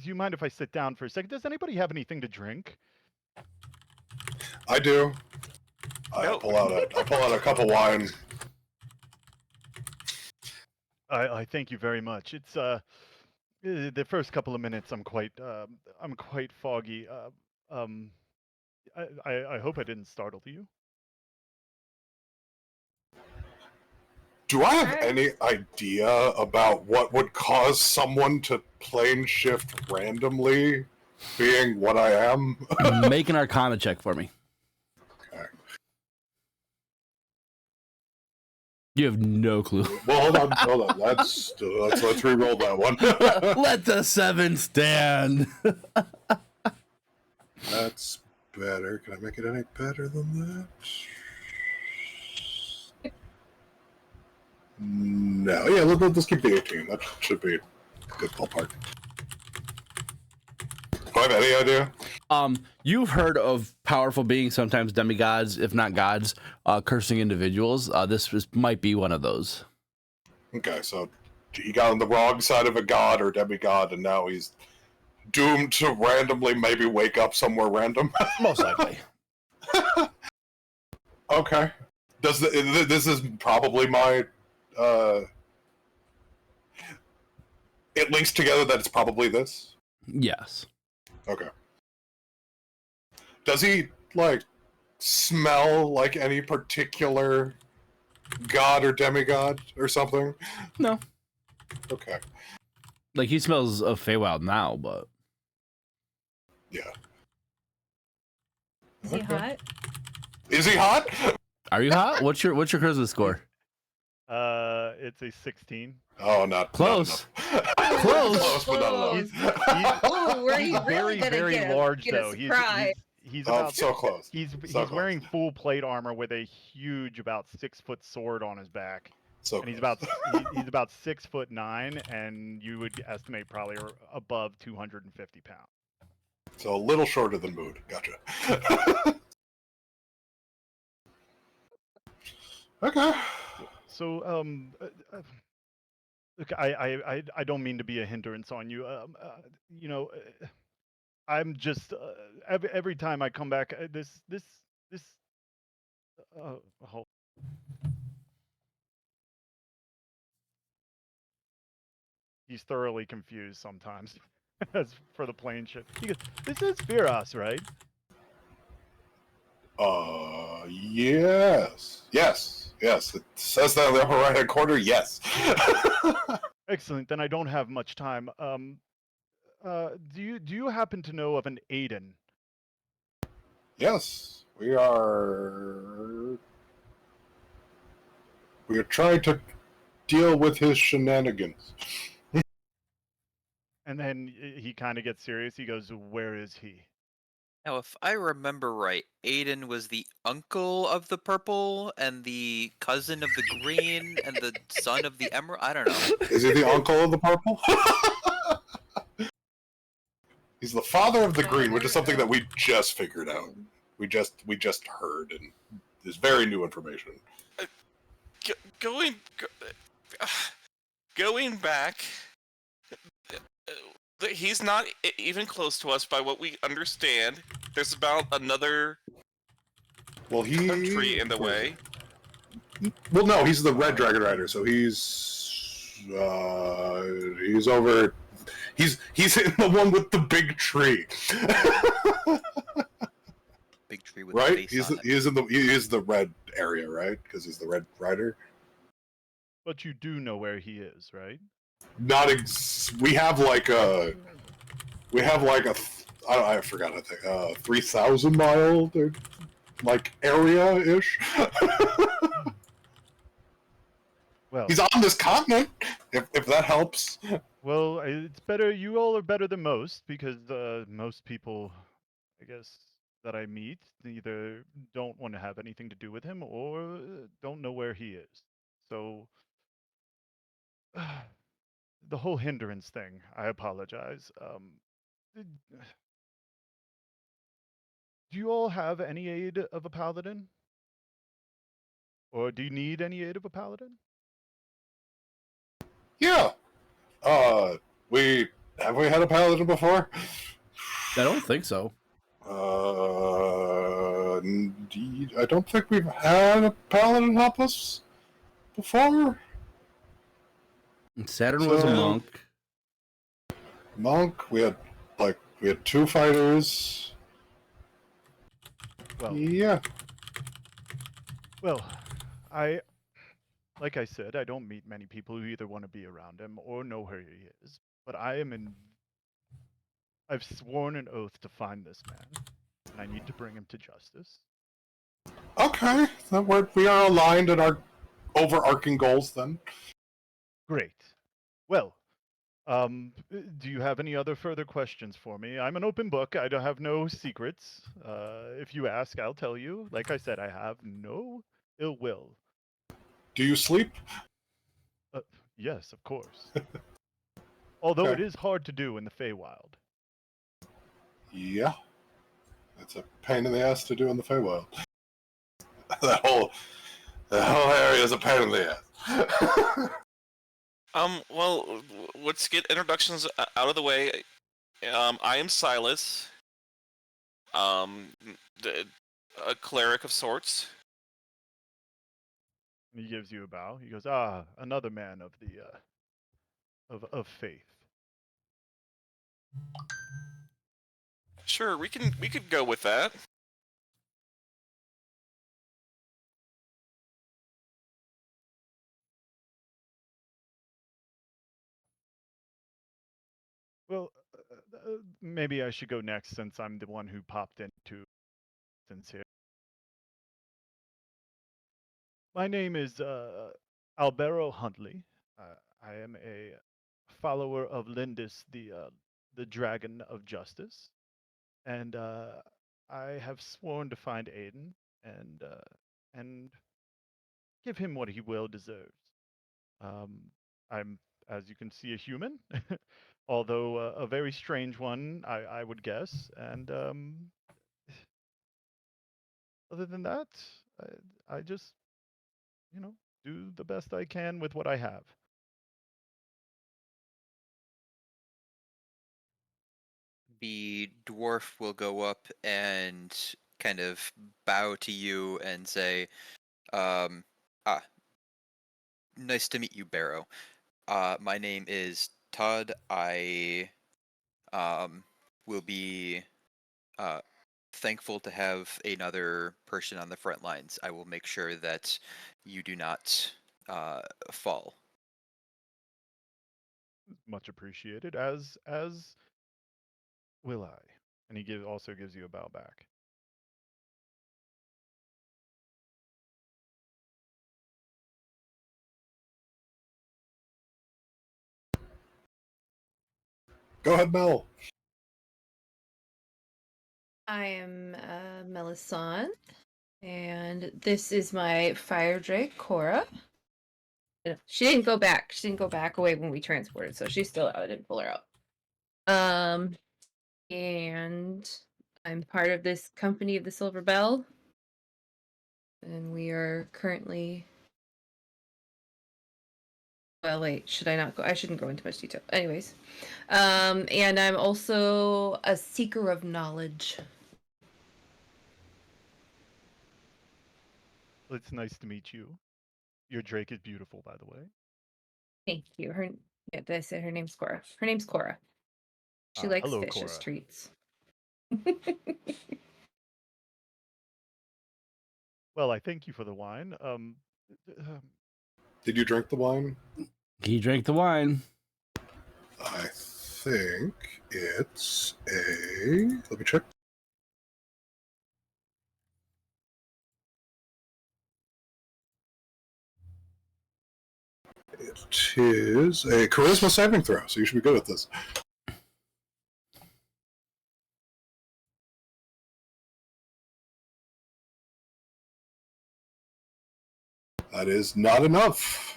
you mind if I sit down for a second? Does anybody have anything to drink? I do. No. I pull out a cup of wine. I thank you very much. It's the first couple of minutes I'm quite foggy. I hope I didn't startle you. Do I have Alright. any idea about what would cause someone to plane shift randomly, being what I am? Make an Arcana check for me. Okay. You have no clue. Well, hold on. Let's re-roll that one. Let the 7 stand. That's better. Can I make it any better than that? No. Yeah, let's keep the 18. That should be a good ballpark. Do I have any idea? You've heard of powerful beings, sometimes demigods, if not gods, cursing individuals. Might be one of those. Okay, so he got on the wrong side of a god or demigod, and now he's doomed to randomly maybe wake up somewhere random. Most likely. Okay. This is probably my it links together that it's probably this. Yes. Okay. Does he like smell like any particular god or demigod or something? No. Okay. Like he smells of Feywild now, but Yeah. Is he Okay. hot? Is he hot? are you hot? What's your charisma score? It's a 16. Oh, not Close. Not Close. Close, but not enough. Oh, we're He's really gonna very get a, large get a though. surprise. He's Oh, about so close. he's So close. wearing full plate armor with a huge, about 6-foot sword on his back, So and he's close. he's about 6'9", and you would estimate probably above 250 pounds. So a little shorter than Mood. Gotcha. Okay. So look, I don't mean to be a hindrance on you. You know, I'm just every time I come back, this. Hold. He's thoroughly confused sometimes. As for the plane shit, he goes, "This is Firas, right?" Yes. It says that in the upper right-hand corner. Yes. Excellent. Then I don't have much time. Do you happen to know of an Aiden? Yes. We are trying to deal with his shenanigans. And then he kind of gets serious. He goes, "Where is he?" Now, if I remember right, Aiden was the uncle of the purple and the cousin of the green and the son of the emerald. I don't know. Is he the uncle of the purple? He's the father of the green, which is something that we just figured out. We just heard, and there's very new information. Going back, he's not even close to us by what we understand. There's about another country in the way. Well, no, he's the Red Dragon Rider, so he's over. He's in the one with the big tree. Big tree with Right? the face on it. He is the red area, right? Because he's the Red Rider. But you do know where he is, right? We have like a. I forgot. I think 3,000 mile like area ish. Well, He's on this continent. If that helps. well, it's better. You all are better than most because most people, I guess, that I meet either don't want to have anything to do with him or don't know where he is. So, the whole hindrance thing, I apologize. Do you all have any aid of a paladin? Or do you need any aid of a paladin? Yeah. We had a paladin before? I don't think so. Indeed. I don't think we've had a paladin help us before. Saturn was a So- monk. Monk. We had 2 fighters. Well, Yeah. well, like I said, I don't meet many people who either want to be around him or know where he is. But I've sworn an oath to find this man, and I need to bring him to justice. Okay. Then we are aligned in our overarching goals then. Great. Well, do you have any other further questions for me? I'm an open book. I don't have no secrets. If you ask, I'll tell you. Like I said, I have no ill will. Do you sleep? Yes, of course. Although Okay. it is hard to do in the Feywild. Yeah. It's a pain in the ass to do in the Feywild. that whole area is a pain in the ass. Well, let's get introductions out of the way. I am Silas. A cleric of sorts. And he gives you a bow. He goes, another man of the of faith. Sure, we could go with that. Well, maybe I should go next since I'm the one who popped into since here. My name is Albero Huntley. I am a follower of Lindis, the Dragon of Justice, and I have sworn to find Aiden and give him what he well deserves. I'm, as you can see, a human, although a very strange one, I would guess. And other than that, I just, do the best I can with what I have. The dwarf will go up and kind of bow to you and say, nice to meet you, Barrow. My name is Todd. I will be thankful to have another person on the front lines. I will make sure that you do not fall. Much appreciated, as will I. And he also gives you a bow back. Go ahead, Mel. I am Melisande, and this is my fire drake, Cora. She didn't go back. She didn't go back away when we transported, so she's still out. I didn't pull her out. And I'm part of this company of the Silver Bell, and we are currently. Well, wait, should I not go? I shouldn't go into much detail. Anyways, and I'm also a seeker of knowledge. It's nice to meet you. Your drake is beautiful, by the way. Thank you. Did I say her name's Cora? Her name's Cora. She likes hello, fish Cora. as treats. Well, I thank you for the wine. Did you drink the wine? He drank the wine. I think it's a... Let me check. It is a charisma saving throw, so you should be good at this. That is not enough.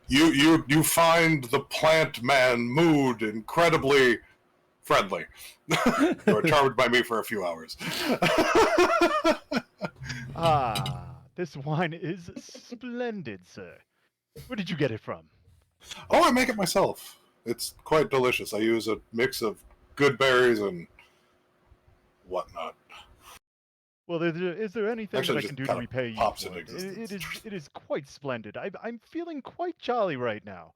You find the plant man mood incredibly friendly. You are charmed by me for a few hours. This wine is splendid, sir. Where did you get it from? Oh, I make it myself. It's quite delicious. I use a mix of good berries and whatnot. Well, is there anything Actually, that I just can do to kinda repay you pops for into it? existence. It is quite splendid. I'm feeling quite jolly right now.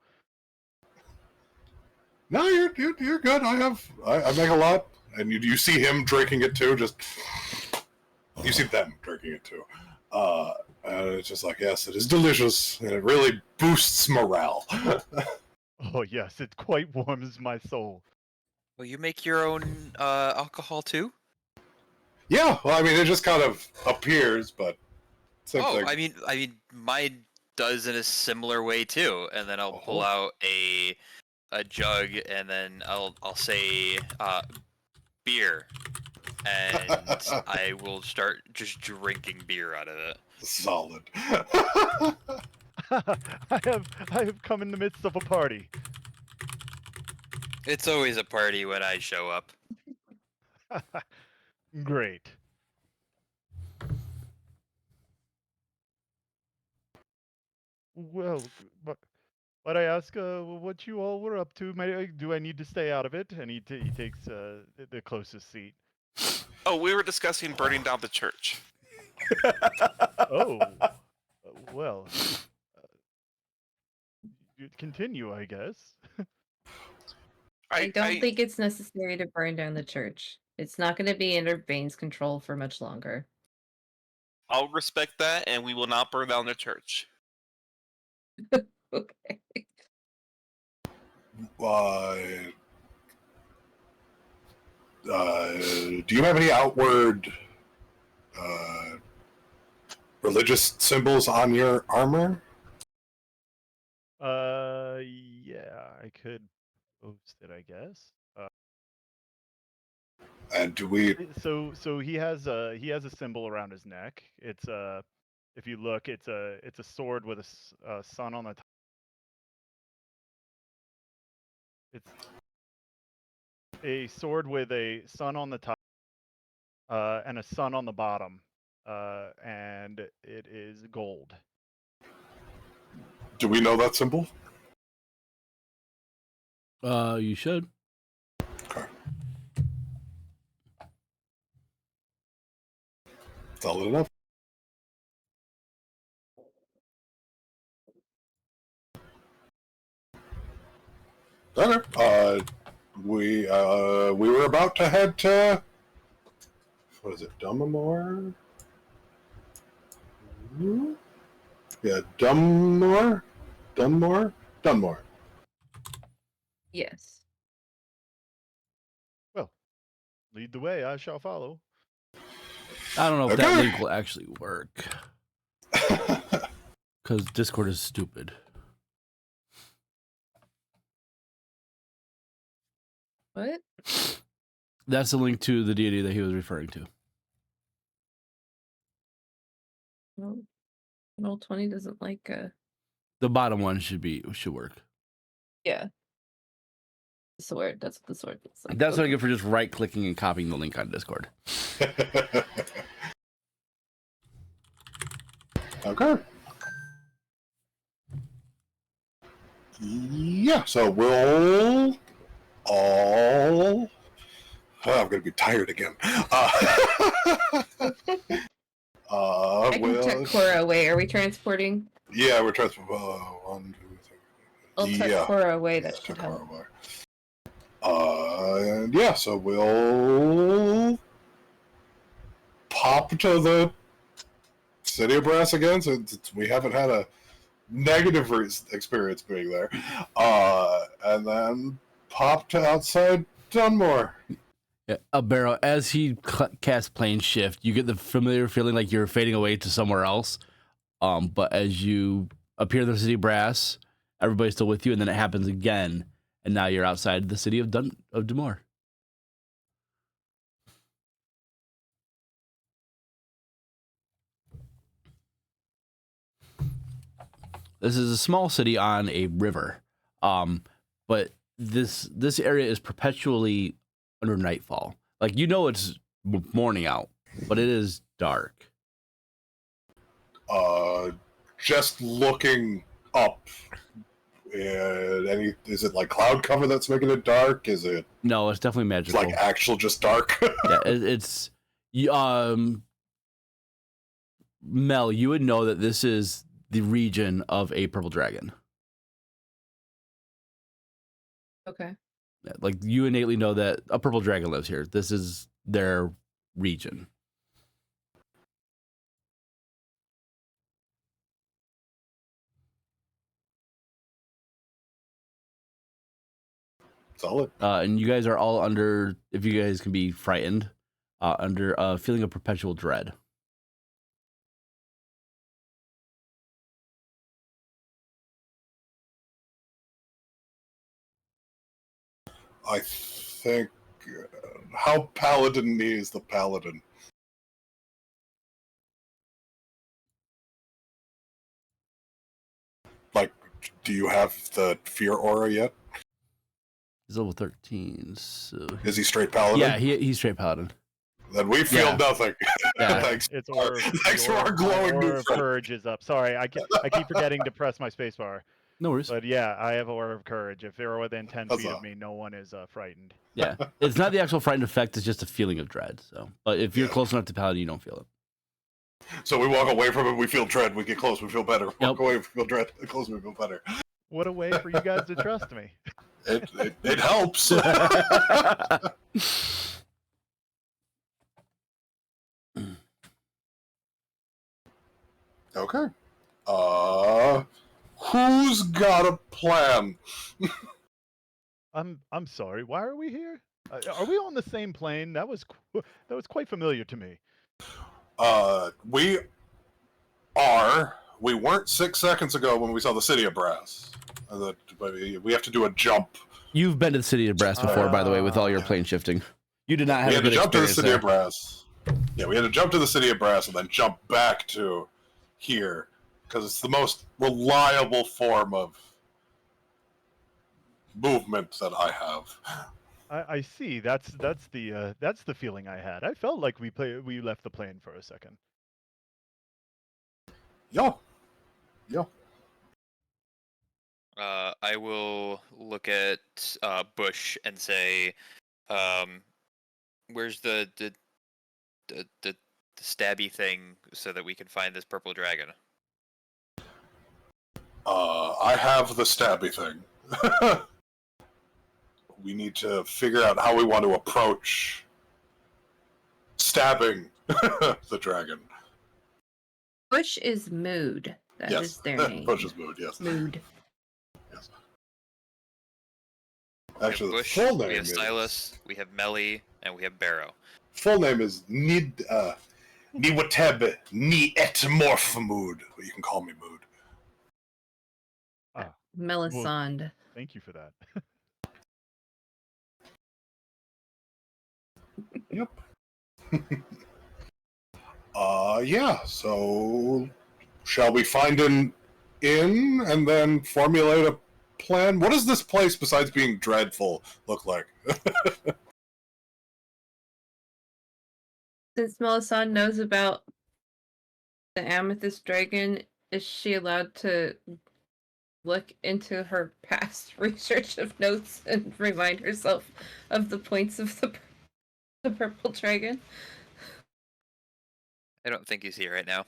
No, you're good. I make a lot, and you see him drinking it too. Just you see them drinking it too, and it's just like, yes, it is delicious, and it really boosts morale. Oh yes, it quite warms my soul. Well, you make your own alcohol too? Yeah, well, I mean, it just kind of appears, but same thing. I mean, mine does in a similar way too. And then I'll pull out a jug, and then I'll say beer, and I will start just drinking beer out of it. Solid. I have come in the midst of a party. It's always a party when I show up. Great. Well, but I ask what you all were up to. Do I need to stay out of it? And he takes the closest seat. Oh, we were discussing burning down the church. Oh, well, continue, I guess. I don't think it's necessary to burn down the church. It's not going to be under Vane's control for much longer. I'll respect that, and we will not burn down the church. Okay. Do you have any outward religious symbols on your armor? Yeah, I could post it, I guess. And do we? So he has a symbol around his neck. It's if you look, it's a sword with a sun on the top. It's a sword with a sun on the top, and a sun on the bottom, and it is gold. Do we know that symbol? You should. Okay. Solid enough. Okay. We were about to head to, what is it, Dunmore? Yeah, Dunmore. Yes. Well, lead the way. I shall follow. I don't know if Okay. that link will actually work. Because Discord is stupid. What? That's the link to the deity that he was referring to. Well, Roll20 doesn't like The bottom one should work. yeah. The sword. That's what the sword looks like. That's what I get for just right clicking and copying the link on Discord. Okay. Yeah, so we'll all. Oh, I'm gonna be tired again. I can check Cora away. Are we transporting? Yeah, we're transporting. 1, 2, 3. I'll tuck Cora away. That should help. And yeah, so we'll pop to the City of Brass again. Since we haven't had a negative experience being there, and then pop to outside Dunmore. Yeah, Barrow, as he casts plane shift, you get the familiar feeling like you're fading away to somewhere else. But as you appear in the city brass, everybody's still with you, and then it happens again, and now you're outside the city of Dunmore. This is a small city on a river, but this area is perpetually under nightfall. Like, you know, it's morning out, but it is dark. Just looking up. Is it like cloud cover that's making it dark? Is it? No, it's definitely magical. It's like actual just dark. Yeah, it's Mel, you would know that this is the region of a purple dragon. Okay. Yeah, like, you innately know that a purple dragon lives here. This is their region. Solid. And you guys are all under, if you guys can be frightened, under a feeling of perpetual dread. I think. How paladin-y is the paladin? Like, do you have the fear aura yet? He's level 13, so... Is he straight paladin? Yeah, he's straight paladin. Then we feel nothing. Yeah. Thanks. It's Thanks for our glowing Aura new of friend. Courage is up. Sorry, I keep forgetting to press my spacebar. No worries. But yeah, I have Aura of Courage. If they're within 10 feet Huzzah. of me, no one is frightened. Yeah, it's not the actual frightened effect, it's just a feeling of dread. So, but if you're Yeah. close enough to paladin, you don't feel it. So we walk away from it, we feel dread. We get close, we feel better. Yep. Walk away, we feel dread. Get close, we feel better. What a way for you guys to trust me. It helps. Okay. Who's got a plan? I'm sorry. Why are we here? Are we on the same plane? That was quite familiar to me. We are. We weren't 6 seconds ago when we saw the city of brass. We have to do a jump. You've been to the city of brass before, by the way, with all your plane shifting. You did not have We a had to good jump to the experience city there. of brass. Yeah, we had to jump to the city of brass and then jump back to here because it's the most reliable form of movement that I have. I see. That's the feeling I had. I felt like we left the plane for a second. Yeah. I will look at Bush and say, "Where's the stabby thing so that we can find this purple dragon?" I have the stabby thing. We need to figure out how we want to approach stabbing the dragon. Bush is Mood. That is Yes, their name. Bush is Mood, yes. Mood. Yes. We Actually, have the Bush, full name we have is... Silas, we have Melly, and we have Barrow. Full name is Niwateb Ni Etmorph Mood. You can call me Mood. Melisande. Thank you for that. Yep. Yeah, so shall we find an inn and then formulate a plan? What does this place, besides being dreadful, look like? Since Melisande knows about the Amethyst Dragon, is she allowed to look into her past research of notes and remind herself of the points of the purple dragon? I don't think he's here right now.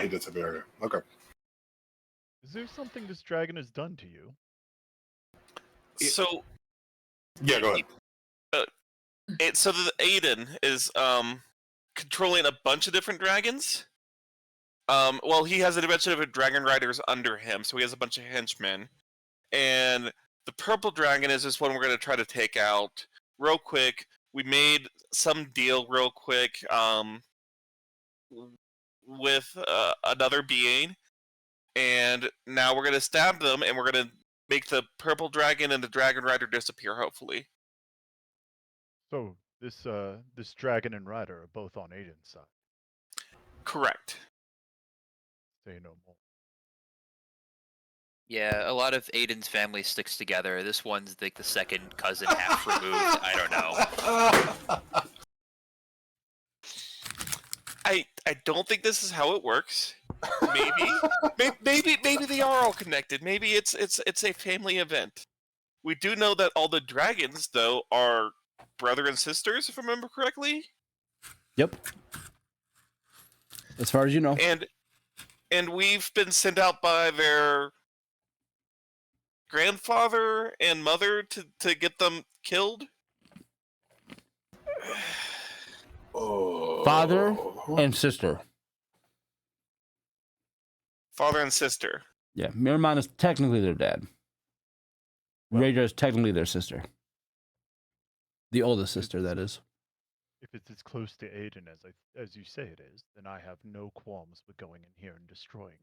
He did some area. Okay. Is there something this dragon has done to you? So Yeah, go ahead. so the Aiden is controlling a bunch of different dragons, Well, he has a bunch of dragon riders under him, so he has a bunch of henchmen. And the purple dragon is this one we're going to try to take out real quick. We made some deal real quick with another being, and now we're going to stab them, and we're going to make the purple dragon and the dragon rider disappear, hopefully. So this dragon and rider are both on Aiden's side. Correct. Say no more. Yeah, a lot of Aiden's family sticks together. This one's like the second cousin half removed. I don't know. I don't think this is how it works. Maybe they are all connected. Maybe it's a family event. We do know that all the dragons, though, are brother and sisters, if I remember correctly. Yep. As far as you know. And we've been sent out by their grandfather and mother to get them killed. Father and sister. Father and sister. Yeah, Miramon is technically their dad. Rhaegar is technically their sister. The oldest sister, that is. If it's as close to Aiden as you say it is, then I have no qualms with going in here and destroying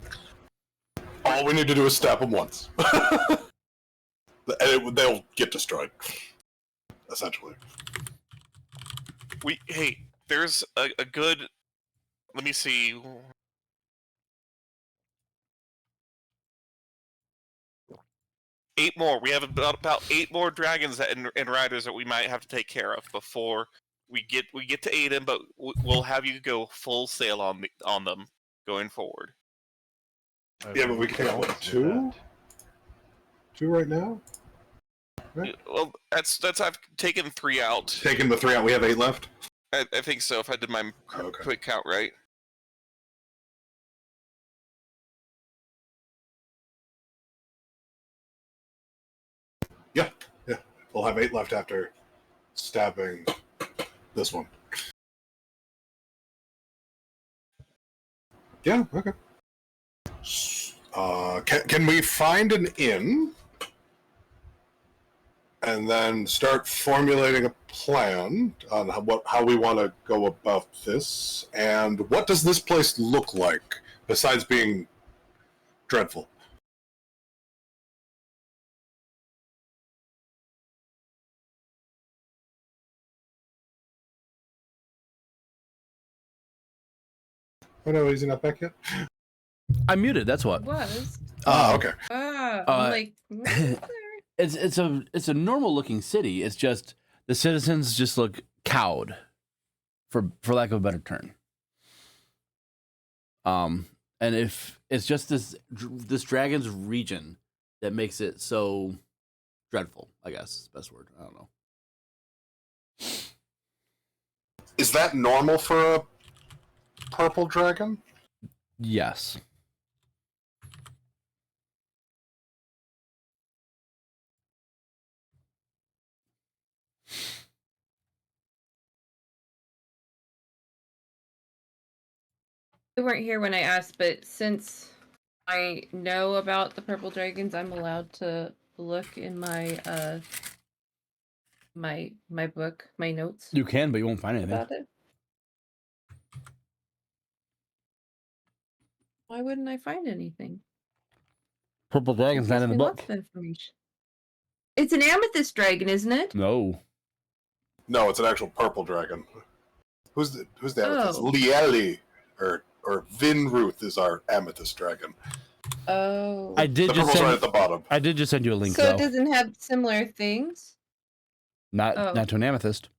it. All we need to do is stab them once. And they'll get destroyed. Essentially. Hey, there's a good... Let me see... 8 more. We have about 8 more dragons and riders that we might have to take care of before we get to Aiden, but we'll have you go full sail on them going forward. Yeah, but we can't, what, 2? 2 right now? Right? Well, that's I've taken 3 out. Taking the 3 out, we have 8 left? I think so, if I did my quick count right. Yeah. We'll have 8 left after stabbing this one. Yeah, okay. Can we find an inn and then start formulating a plan on how we want to go about this? And what does this place look like besides being dreadful? Oh no, is he not back yet? I'm muted, that's what. Was. Okay. I'm like, It's a normal looking city. It's just the citizens just look cowed, for lack of a better term. And if it's just this dragon's region that makes it so dreadful, I guess is the best word. I don't know. Is that normal for a purple dragon? Yes. you weren't here when I asked, but since I know about the purple dragons, I'm allowed to look in my my book, my notes You can, but you won't find anything. about it. Why wouldn't I find anything? Purple dragon's not in the Gives me lots book. of information. It's an amethyst dragon, isn't it? No. No, it's an actual purple dragon. Who's the amethyst? Oh. Lieli or Vinruth is our amethyst dragon. Oh. I did The just purple's send, right at the bottom. I did just send you a link So though. it doesn't have similar things? Not Oh. to an amethyst.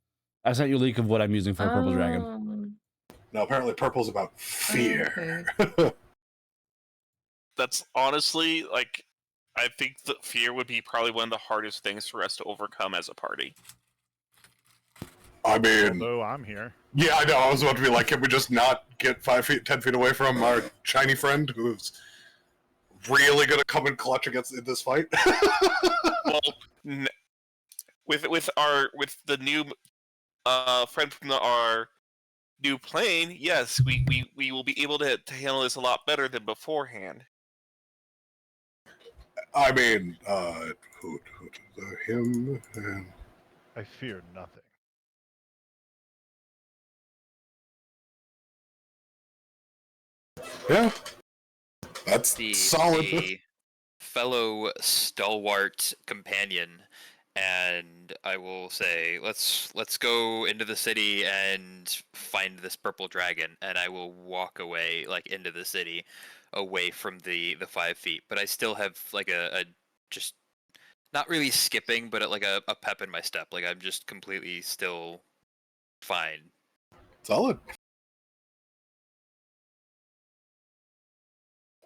I sent you a link of what I'm using for a purple dragon. dragon. No, apparently purple's about fear. Okay. That's honestly, like, I think that fear would be probably one of the hardest things for us to overcome as a party. I mean, Although I'm here. yeah, I know. I was about to be like, can we just not get 5 feet, 10 feet away from our shiny friend who's really gonna come and clutch in this fight? Well, with the new friend from our new plane, yes, we will be able to handle this a lot better than beforehand. I mean, him and I fear nothing. yeah, that's The solid. fellow stalwart companion, and I will say, let's go into the city and find this purple dragon, and I will walk away like into the city, away from the 5 feet. But I still have like a just not really skipping, but like a pep in my step. Like I'm just completely still fine. Solid.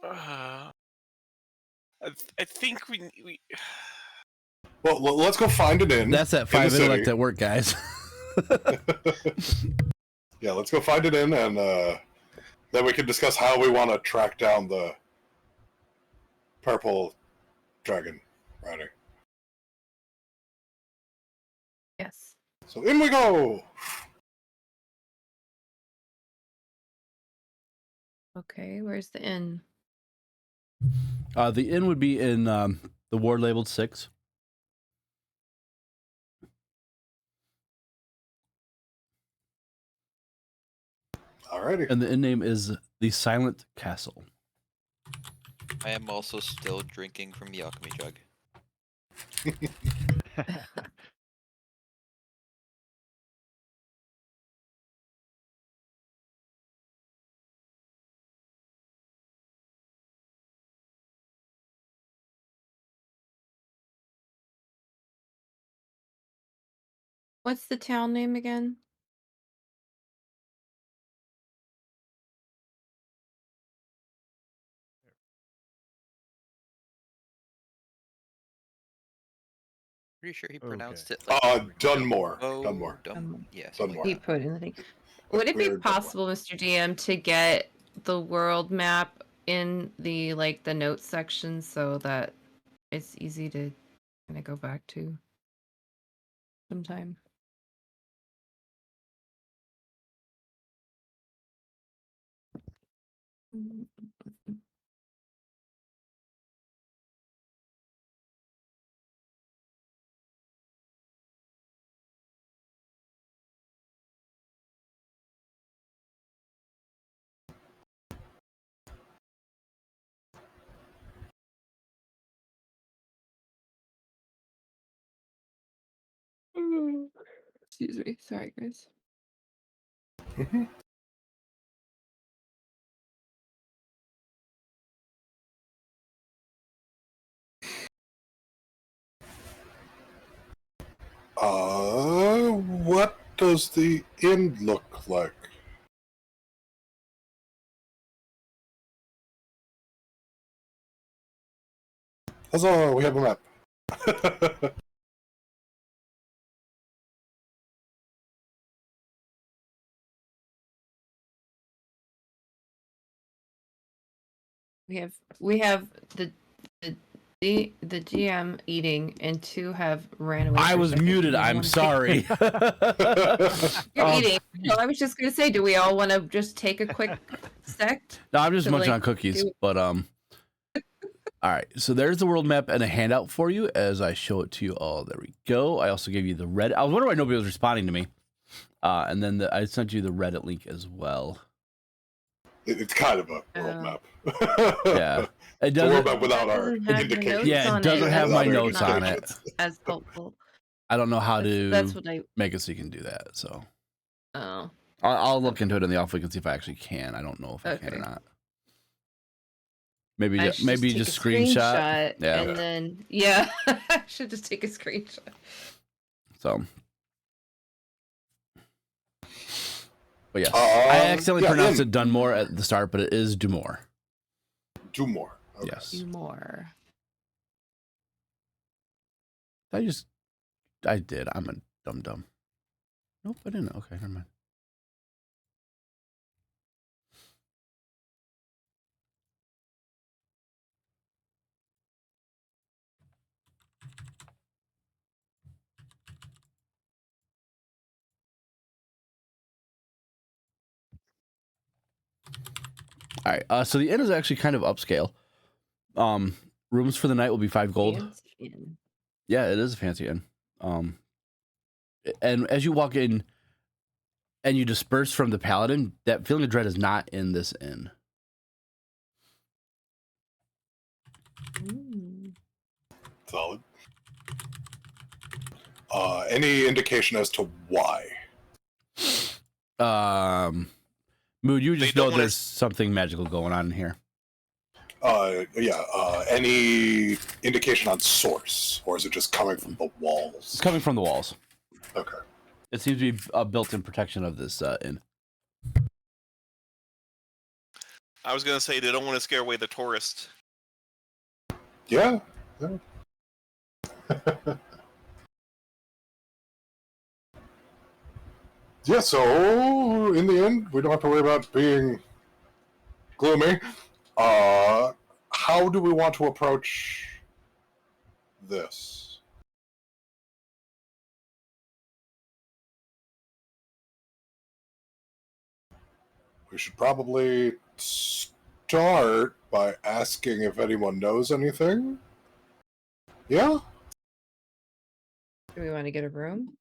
I think we Well, let's go find an inn. That's that in the 5 intellect city. at work, guys. Yeah, let's go find it in, and then we can discuss how we want to track down the purple dragon rider. Yes. So in we go. Okay, where's the inn? The inn would be in the ward labeled 6. Alrighty. And the inn name is the Silent Castle. I am also still drinking from the alchemy jug. What's the town name again? Pretty sure he Okay. pronounced it like Dunmore. Yeah, something Dunmore. like He that. put in the thing. Would it be Weird Dunmore. possible, Mr. DM, to get the world map in the the notes section so that it's easy to kind of go back to sometime? Excuse me. Sorry, guys. Mhm. What does the inn look like? Huzzah, we have a map. We have the GM eating and 2 have ran away. I for a was second. muted. Do we I'm wanna take- sorry. You're Um, eating. No, I was just gonna say, do we all want to just take a quick sec? No, I'm just to, munching like, on cookies. do- But all right. So there's the world map and a handout for you as I show it to you all. There we go. I also gave you the Reddit. I was wondering why nobody was responding to me. And then I sent you the Reddit link as well. It's kind of a world Oh. map. Yeah, it It's a world doesn't. map without That our doesn't have the indications. notes Yeah, it on doesn't have That's my Without our notes on it. indications. as helpful. I don't know how to That's what I. make it so you can do that. So Oh, I'll look into it in the off week and see if I actually can. I don't know if I can or Okay. not. Maybe I should maybe take just a screenshot. Yeah. and then I should just take a screenshot. So. But yes, I accidentally pronounced it Dunmore at the start, but it is Dumore. Dumore. Okay. Yes. Do more. I did. I'm a dumb. Nope, I didn't. Okay, never mind. All right. So the inn is actually kind of upscale. Rooms for the night will be 5 gold. Fancy inn. Yeah, it is a fancy inn. And as you walk in and you disperse from the paladin, that feeling of dread is not in this inn. Solid. Any indication as to why? Mood, you They just don't know wanna there's something magical going on in here. Any indication on source, or is it just coming from the It's walls? coming from the walls. Okay. It seems to be a built-in protection of this inn. I was gonna say they don't want to scare away the tourist. Yeah. Yeah, so in the end, we don't have to worry about being gloomy. How do we want to approach this? We should probably start by asking if anyone knows anything. Yeah? Do we want to get a room?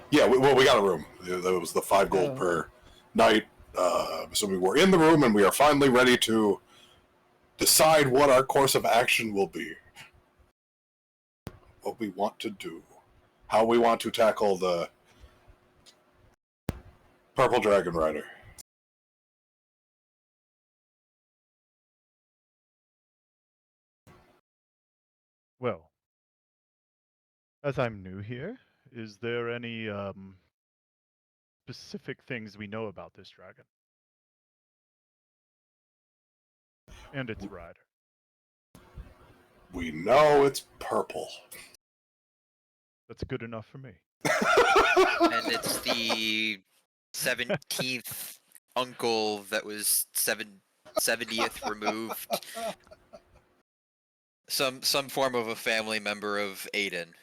Yeah, we got a room. That was the 5 gold Oh. per night. So we were in the room, and we are finally ready to decide what our course of action will be. What we want to do. How we want to tackle the Purple Dragon Rider. Well, as I'm new here, is there any specific things we know about this dragon? And its rider? We know it's purple. That's good enough for me. And it's the 17th uncle that was 70th removed. Some form of a family member of Aiden.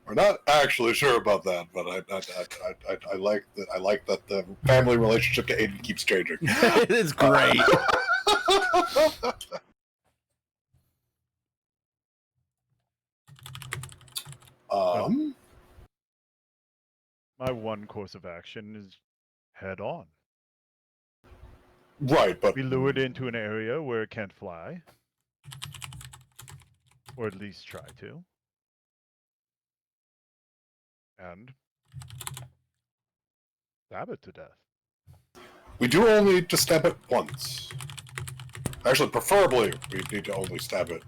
We're not actually sure about that, but I like that. I like that the family relationship to Aiden keeps changing. It is great. My one course of action is head on. Right, but We lure it into an area where it can't fly. Or at least try to. And stab it to death. we do only need to stab it once. Actually, preferably, we need to only stab it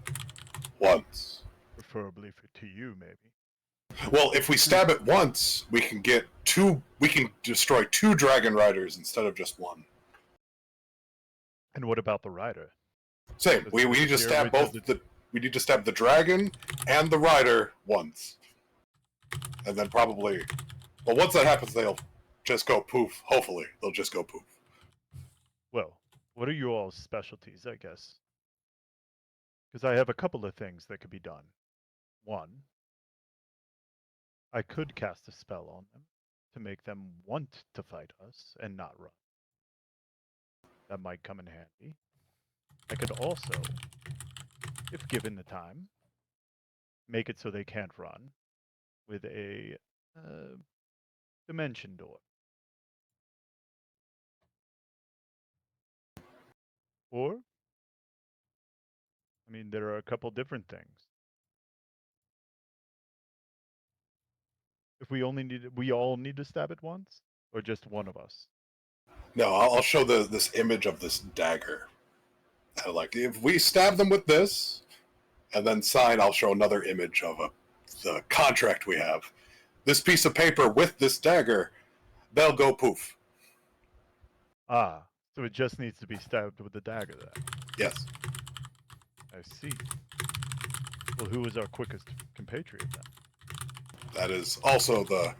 once. Preferably to you, maybe. Well, if we stab it once, we can get two. We can destroy 2 dragon riders instead of just one. And what about the rider? Same. Does We it need to interfere stab with both the. We need to stab the dragon and the rider once, and then probably. Well, once that happens, they'll just go poof. Hopefully, they'll just go poof. Well, what are your all's specialties, I guess? Because I have a couple of things that could be done. One, I could cast a spell on them to make them want to fight us and not run. That might come in handy. I could also, if given the time, make it so they can't run with a dimension door. Or, I mean, there are a couple different things. If we all need to stab it once, or just one of us? No, I'll show this image of this dagger. Like, if we stab them with this, and then sign, I'll show another image of the contract we have. This piece of paper with this dagger, they'll go poof. Ah, so it just needs to be stabbed with the dagger then. Yes. I see. Well, who is our quickest compatriot then? That is also a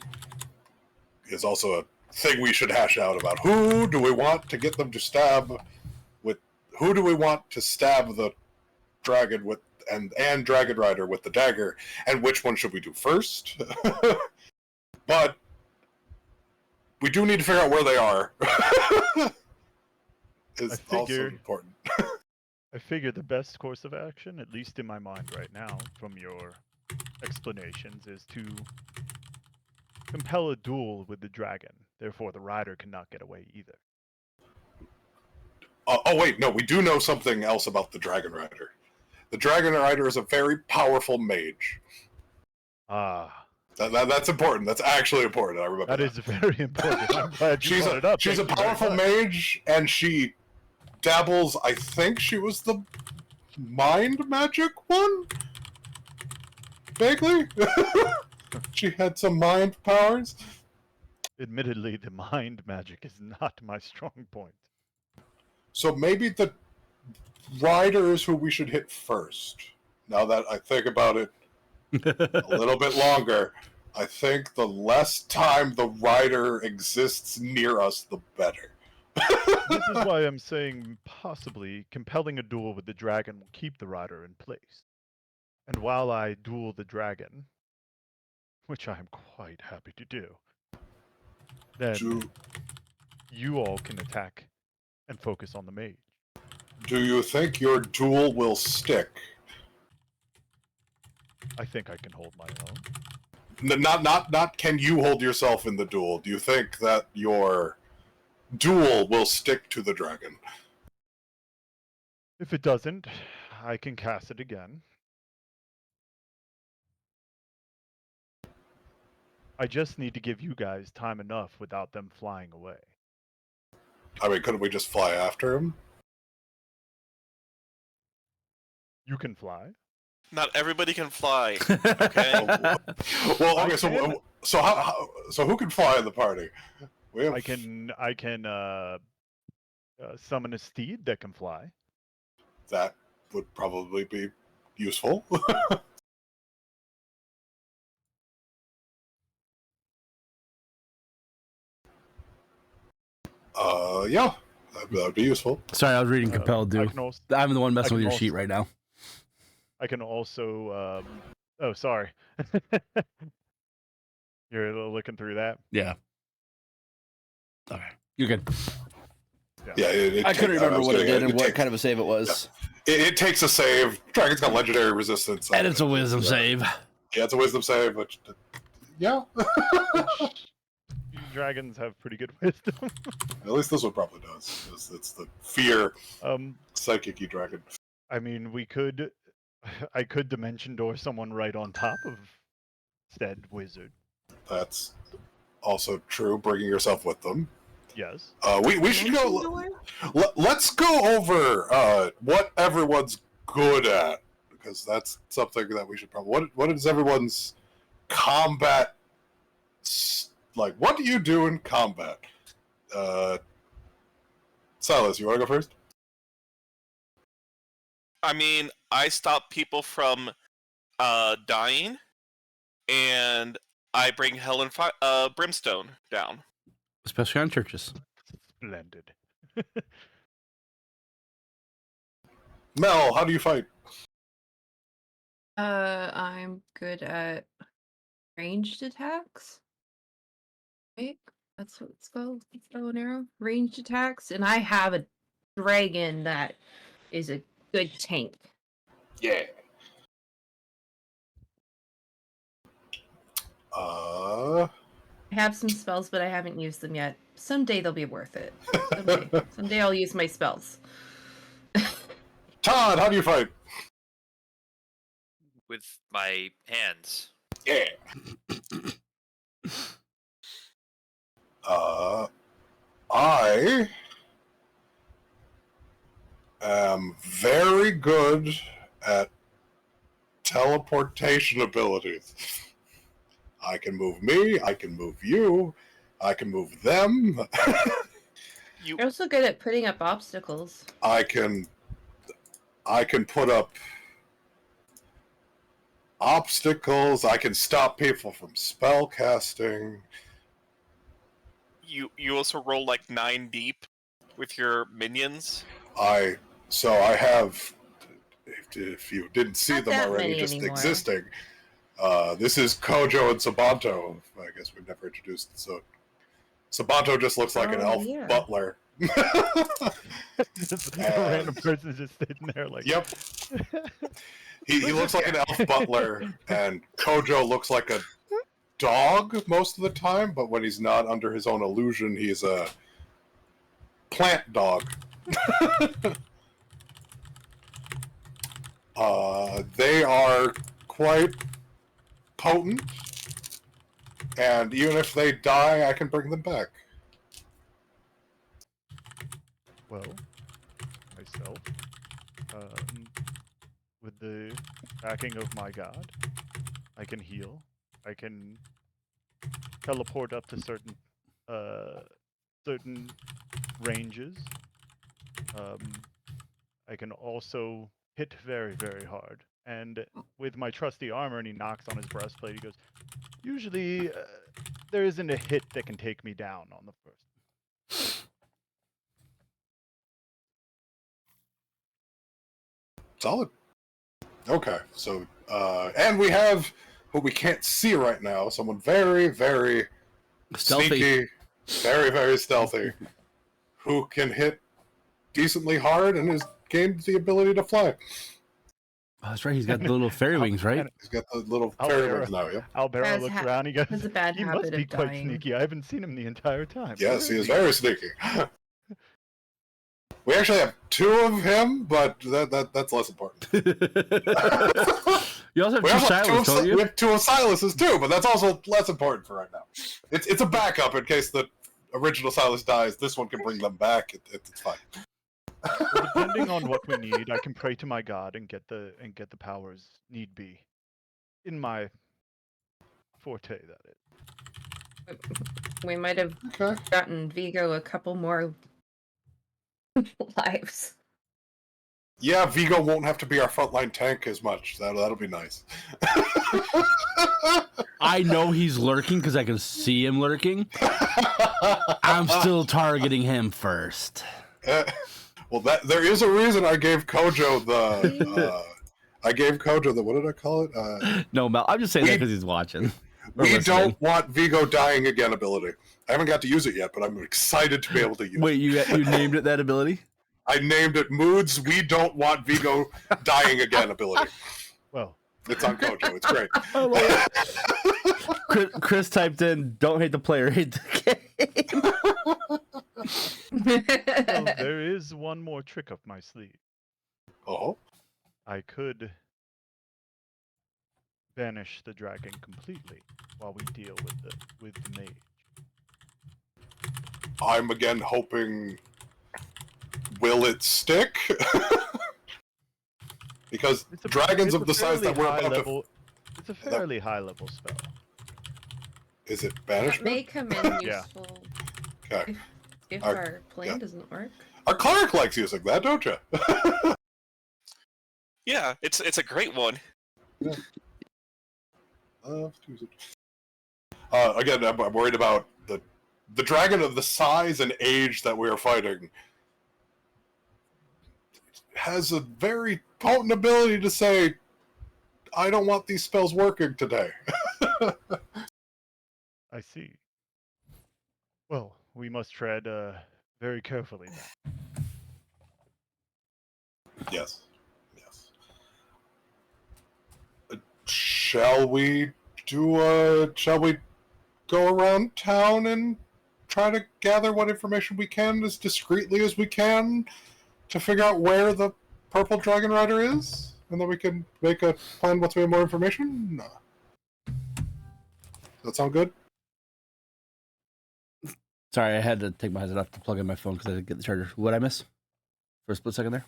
thing we should hash out about. Who do we want to get them to stab with? Who do we want to stab the dragon with and dragon rider with the dagger? And which one should we do first? But we do need to figure out where they are. Is also important. I figure the best course of action, at least in my mind right now, from your explanations, is to compel a duel with the dragon. Therefore, the rider cannot get away either. Oh wait, no, we do know something else about the Dragon Rider. The Dragon Rider is a very powerful mage. Ah, That's important. That's actually important. I remember that is very important. I'm glad you brought it up. She's a Thank you very powerful much. mage, and she dabbles. I think she was the mind magic one. Vaguely, she had some mind powers. Admittedly, the mind magic is not my strong point. So maybe the rider is who we should hit first. Now that I think about it a little bit longer, I think the less time the rider exists near us, the better. This is why I'm saying possibly compelling a duel with the dragon will keep the rider in place. And while I duel the dragon, which I am quite happy to do, then you all can attack and focus on the mage. Do you think your duel will stick? I think I can hold my own. Not can you hold yourself in the duel? Do you think that your duel will stick to the dragon? If it doesn't, I can cast it again. I just need to give you guys time enough without them flying away. I mean, couldn't we just fly after him? You can fly. Not everybody can fly. Okay. Well, okay. So who can fly in the party? We have... I can summon a steed that can fly. That would probably be useful. Yeah, that'd be useful. Sorry, I was reading compelled, dude. I'm the one messing with your sheet right now. I can also. Oh, sorry. You're looking through that? Yeah. Okay. You're good. Yeah, I couldn't remember what it did and what kind of a save it was. Yeah. It takes a save. Dragon's got legendary resistance. And it's a wisdom save. Yeah, it's a wisdom save, which... Yeah. Dragons have pretty good wisdom. At least this one probably does. It's the fear psychic-y dragon. I mean, I could dimension door someone right on top of said wizard. That's also true, bringing yourself with them. Yes. We should go... Let's go over what everyone's good at, because that's something that we should probably... What is everyone's combat... Like, what do you do in combat? Silas, you want to go first? I mean, I stop people from dying, and I bring hell and brimstone down. Especially on churches. Splendid. Mel, how do you fight? I'm good at ranged attacks. Right? That's what it's called. It's bow and arrow. Ranged attacks. And I have a dragon that is a good tank. Yeah. I have some spells, but I haven't used them yet. Someday they'll be worth it. Someday I'll use my spells. Todd, how do you fight? With my hands. Yeah. I am very good at teleportation abilities. I can move me, I can move you, I can move them. You're also good at putting up obstacles. I can put up obstacles, I can stop people from spell casting. You also roll like 9 deep with your minions. I have, if you didn't see Not them that already, many just anymore. existing. This is Kojo and Sabanto. I guess we've never introduced. So Sabato just looks like an Oh, elf yeah. butler. Just a random person just sitting there like. Yep. He looks like an elf butler, and Kojo looks like a dog most of the time, but when he's not under his own illusion, he's a plant dog. They are quite potent, and even if they die, I can bring them back. Well, myself, with the backing of my god, I can heal. I can teleport up to certain ranges. I can also hit very, very hard. And with my trusty armor, and he knocks on his breastplate, he goes, usually there isn't a hit that can take me down on the first. Solid. Okay, so and we have what we can't see right now. Someone very, very Stealthy. sneaky, very, very stealthy, who can hit decently hard and has gained the ability to fly. Oh, that's right. He's got the little fairy wings, right? He's got the little fairy wings now. Yeah. Albero looks around. He goes, has a bad he habit must be of quite dying. sneaky. I haven't seen him the entire time. Yes, Where he is is very sneaky. We actually have 2 of him, but that's less important. You also have We two also have Silas, don't we you? have 2 of Silas's too, but that's also less important for right now. It's a backup in case the original Silas dies. This one can bring them back. It's fine. Well, depending on what we need, I can pray to my god and get the powers need be. In my forte, that is. We might have Okay. gotten Vigo a couple more lives. Yeah, Vigo won't have to be our frontline tank as much. That'll be nice. I know he's lurking because I can see him lurking. I'm still targeting him first. Well, there is a reason I gave Kojo the. What did I call it? No, Mel, I'm just saying that because he's watching. Or We listening. don't want Vigo dying again ability. I haven't got to use it yet, but I'm excited to be able to use Wait, it. you named it that ability? I named it Moods We Don't Want Vigo Dying Again ability. Well, It's on Kojo. It's great. Chris typed in, "Don't hate the player, hate the game." well, there is one more trick up my sleeve. Oh, I could banish the dragon completely while we deal with the mage. I'm again hoping. Will it stick? Because dragons of the size that we're about to. It's a fairly high level spell. Is it That banishment? may come in Yeah. useful Okay. if Our- our plan yeah. doesn't work. Our cleric likes using that, don't you? Yeah, it's a great one. Again, I'm worried about the dragon of the size and age that we are fighting. Has a very potent ability to say, I don't want these spells working today. I see. Well, we must tread very carefully then. Yes. Shall we go around town and try to gather what information we can as discreetly as we can to figure out where the purple dragon rider is? And then we can make a plan once we have more information? No. Does that sound good? Sorry, I had to take my headset off to plug in my phone because I didn't get the charger. What'd I miss? For a split second there?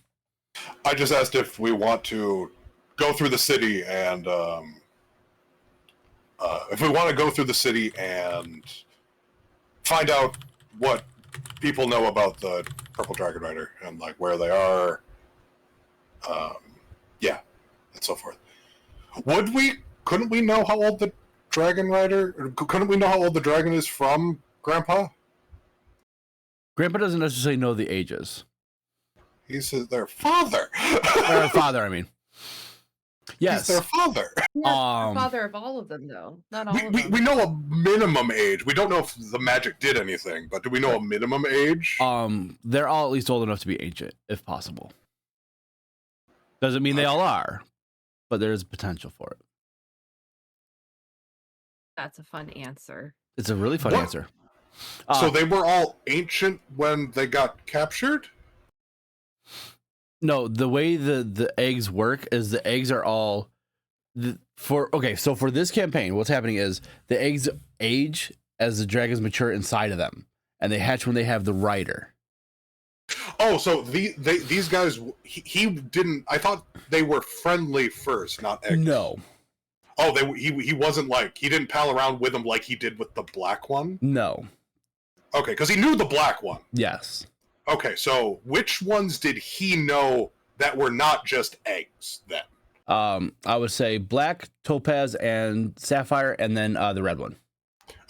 I just asked if we want to go through the city and if we want to go through the city and find out what people know about the Purple Dragon Rider and like where they are, and so forth. Couldn't we know how old the Dragon Rider? Or couldn't we know how old the dragon is from Grandpa? Grandpa doesn't necessarily know the ages. He says their father. Or father, I mean. He's their Yes. father. Yeah, the father of all of them, though. Not all of them. We know a minimum age. We don't know if the magic did anything, but do we know a minimum age? They're all at least old enough to be ancient, if possible. Doesn't mean they all are, but there is potential for it. That's a fun answer. It's a really fun What? answer. So they were all ancient when they got captured? No, the way the eggs work is the eggs are all for this campaign, what's happening is the eggs age as the dragons mature inside of them, and they hatch when they have the rider. Oh, so these guys, he didn't. I thought they were friendly first, not eggs. No. Oh, he wasn't like, he didn't pal around with them like he did with the black one? No. Okay, because he knew the black one. Yes. Okay, so which ones did he know that were not just eggs then? I would say black, topaz, and sapphire, and then the red one.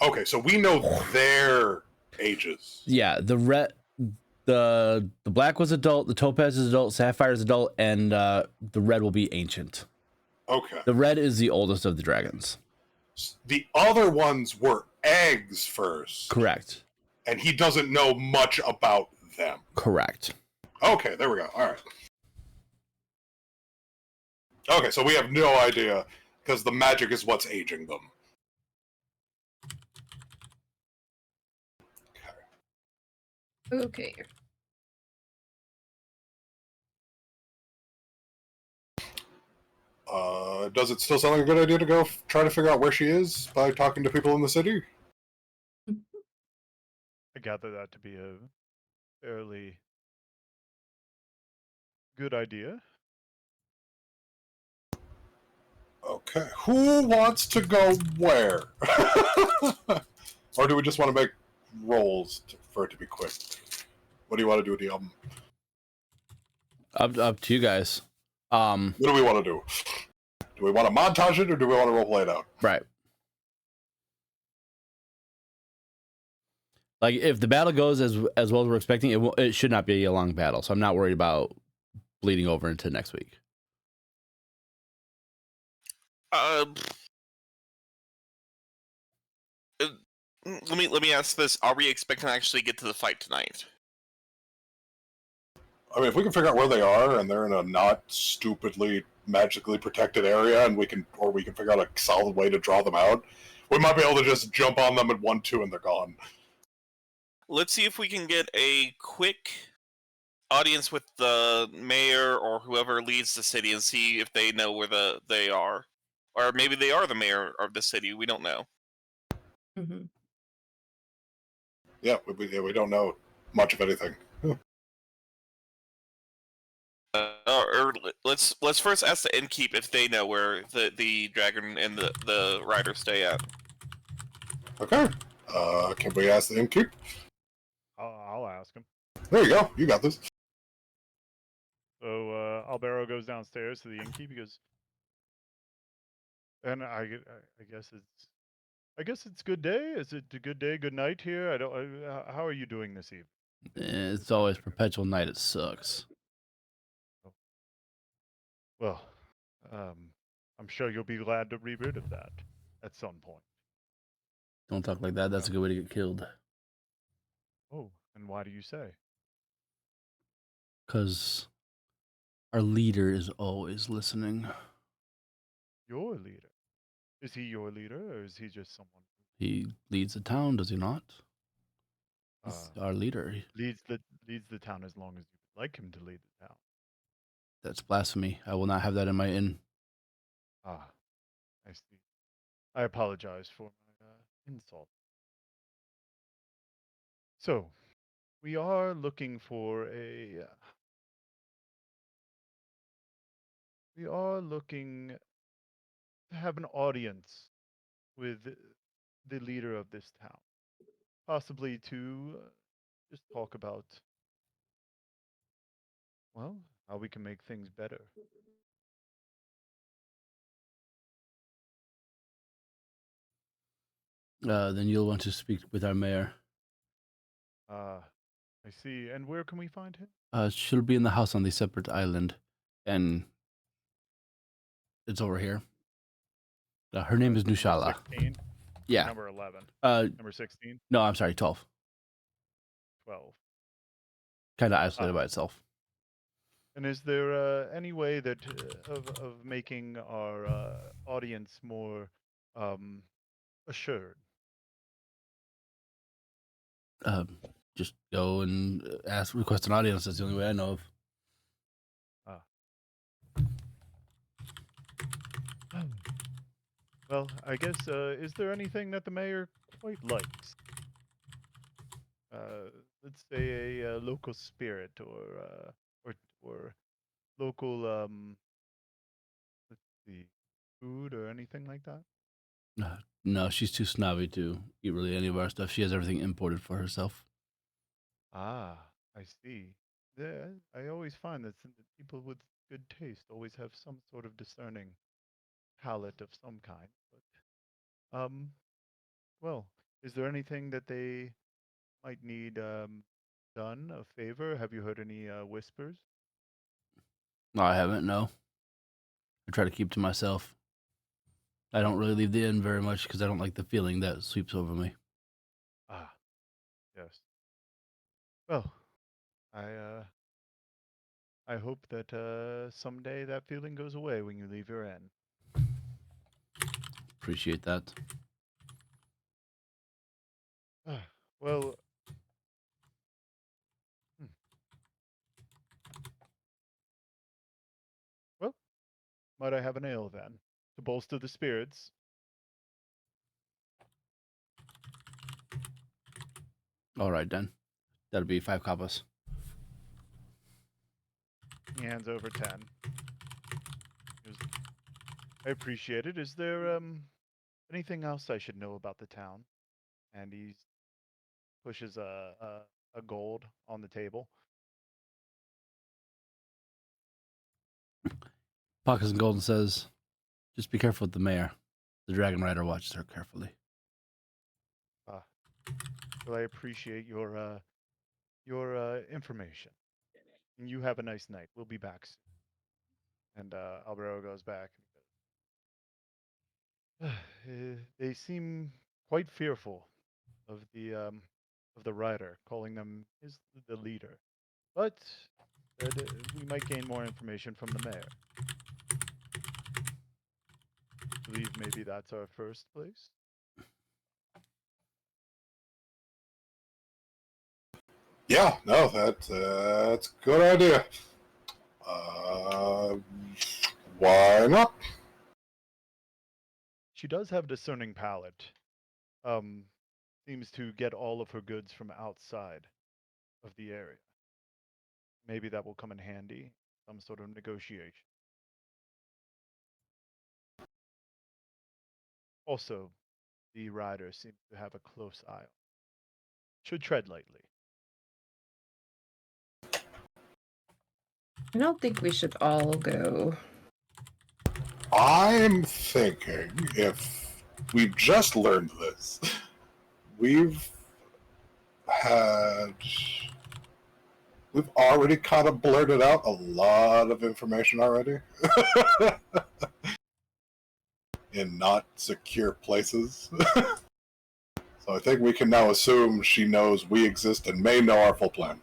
Okay, so we know their ages. Yeah, the black was adult, the topaz is adult, sapphire is adult, and the red will be ancient. Okay. The red is the oldest of the dragons. The other ones were eggs first. Correct. And he doesn't know much about them. Correct. Okay, there we go. All right. Okay, so we have no idea, because the magic is what's aging them. Okay. Does it still sound like a good idea to go try to figure out where she is by talking to people in the city? I gather that to be a fairly good idea. Okay, who wants to go where? Or do we just want to make rolls for it to be quick? What do you want to do with the album? Up to you guys. What do we want to do? Do we want to montage it, or do we want to roleplay it out? Right. Like, if the battle goes as well as we're expecting, it should not be a long battle. So I'm not worried about bleeding over into next week. Let me ask this: are we expecting to actually get to the fight tonight? I mean, if we can figure out where they are and they're in a not stupidly magically protected area, and we can figure out a solid way to draw them out, we might be able to just jump on them at 1-2 and they're gone. Let's see if we can get a quick audience with the mayor or whoever leads the city and see if they know where they are, or maybe they are the mayor of the city. We don't know. Mm-hmm. Yeah, we don't know much of anything. Or let's first ask the innkeep if they know where the dragon and the rider stay at. Okay. Can we ask the innkeep? I'll ask him. There you go. You got this. So Albero goes downstairs to the innkeep. He goes, and I guess it's good day. Is it a good day? Good night here. How are you doing this evening? It's always perpetual night. It sucks. Well, I'm sure you'll be glad to be rid of that at some point. Don't talk like that. That's a good way to get killed. Oh, and why do you say? Because our leader is always listening. Your leader? Is he your leader, or is he just someone? He leads the town, does he not? He's our leader. Leads the town as long as you would like him to lead the town. That's blasphemy. I will not have that in my inn. Ah, I see. I apologize for my insult. So, we are looking for we are looking to have an audience with the leader of this town, possibly to just talk about, well, how we can make things better. Then you'll want to speak with our mayor. I see. And where can we find him? She'll be in the house on the separate island, and It's over here. Her name is Nushala. 16? Yeah. Number 11. Uh, Number 16? no, I'm sorry, 12. 12. Kind of isolated by itself. And is there any way that of making our audience more assured? Just go and request an audience. That's the only way I know of. Well, I guess, is there anything that the mayor quite likes? Let's say a local spirit or local, let's see, food or anything like that? No, she's too snobby to eat really any of our stuff. She has everything imported for herself. Ah, I see. Yeah, I always find that people with good taste always have some sort of discerning palate of some kind. But, well, is there anything that they might need done, a favor? Have you heard any whispers? No, I haven't. No, I try to keep to myself. I don't really leave the inn very much because I don't like the feeling that sweeps over me. Ah, yes. Well, I I hope that someday that feeling goes away when you leave your inn. Appreciate that. Ah, well, hmm, well, might I have an ale then to bolster the spirits? All right, then. That'll be 5 kapas. He hands over 10. He goes, I appreciate it. Is there anything else I should know about the town? And he pushes a gold on the table. Pockets and Golden says, just be careful with the mayor. The Dragon Rider watches her carefully. Ah, well, I appreciate your information. And you have a nice night. We'll be back soon. And Alvaro goes back. They seem quite fearful of the rider, calling them the leader. But we might gain more information from the mayor. I believe maybe that's our first place. Yeah, no, that's a good idea. Uh, why not? She does have a discerning palate. Seems to get all of her goods from outside of the area. Maybe that will come in handy. Some sort of negotiation. Also, the rider seems to have a close eye. Should tread lightly. I don't think we should all go. I'm thinking if we've just learned this, we've already kind of blurted out a lot of information already in not secure places. So I think we can now assume she knows we exist and may know our full plan.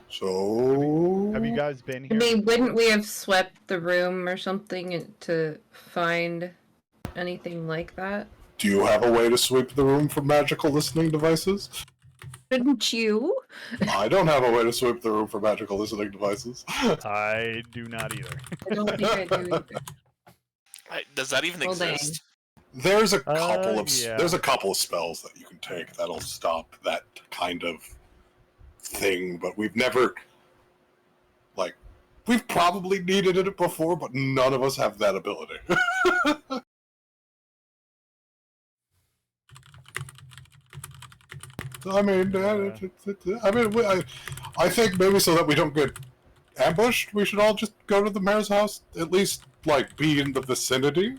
So Have you guys been I here? mean, before? wouldn't we have swept the room or something to find anything like that? do you have a way to sweep the room for magical listening devices? Shouldn't you? I don't have a way to sweep the room for magical listening devices. I do not either. I don't think I do either. Does that even Well, dang. exist? There's a couple of Yeah. there's a couple of spells that you can take that'll stop that kind of thing, but we've never we've probably needed it before, but none of us have that ability. I mean, I think maybe so that we don't get ambushed, we should all just go to the mayor's house. At least, be in the vicinity.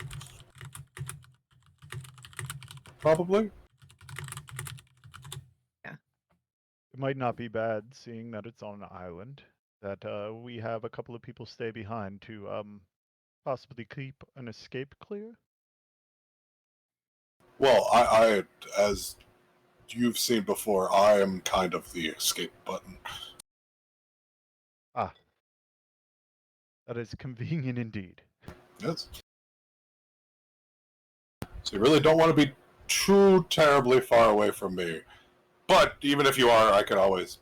Probably. It might not be bad, seeing that it's on an island. that we have a couple of people stay behind to possibly keep an escape clear. Well, I, as you've seen before, I am kind of the escape button. Ah, that is convenient indeed. Yes. So you really don't want to be too terribly far away from me. But even if you are, I can always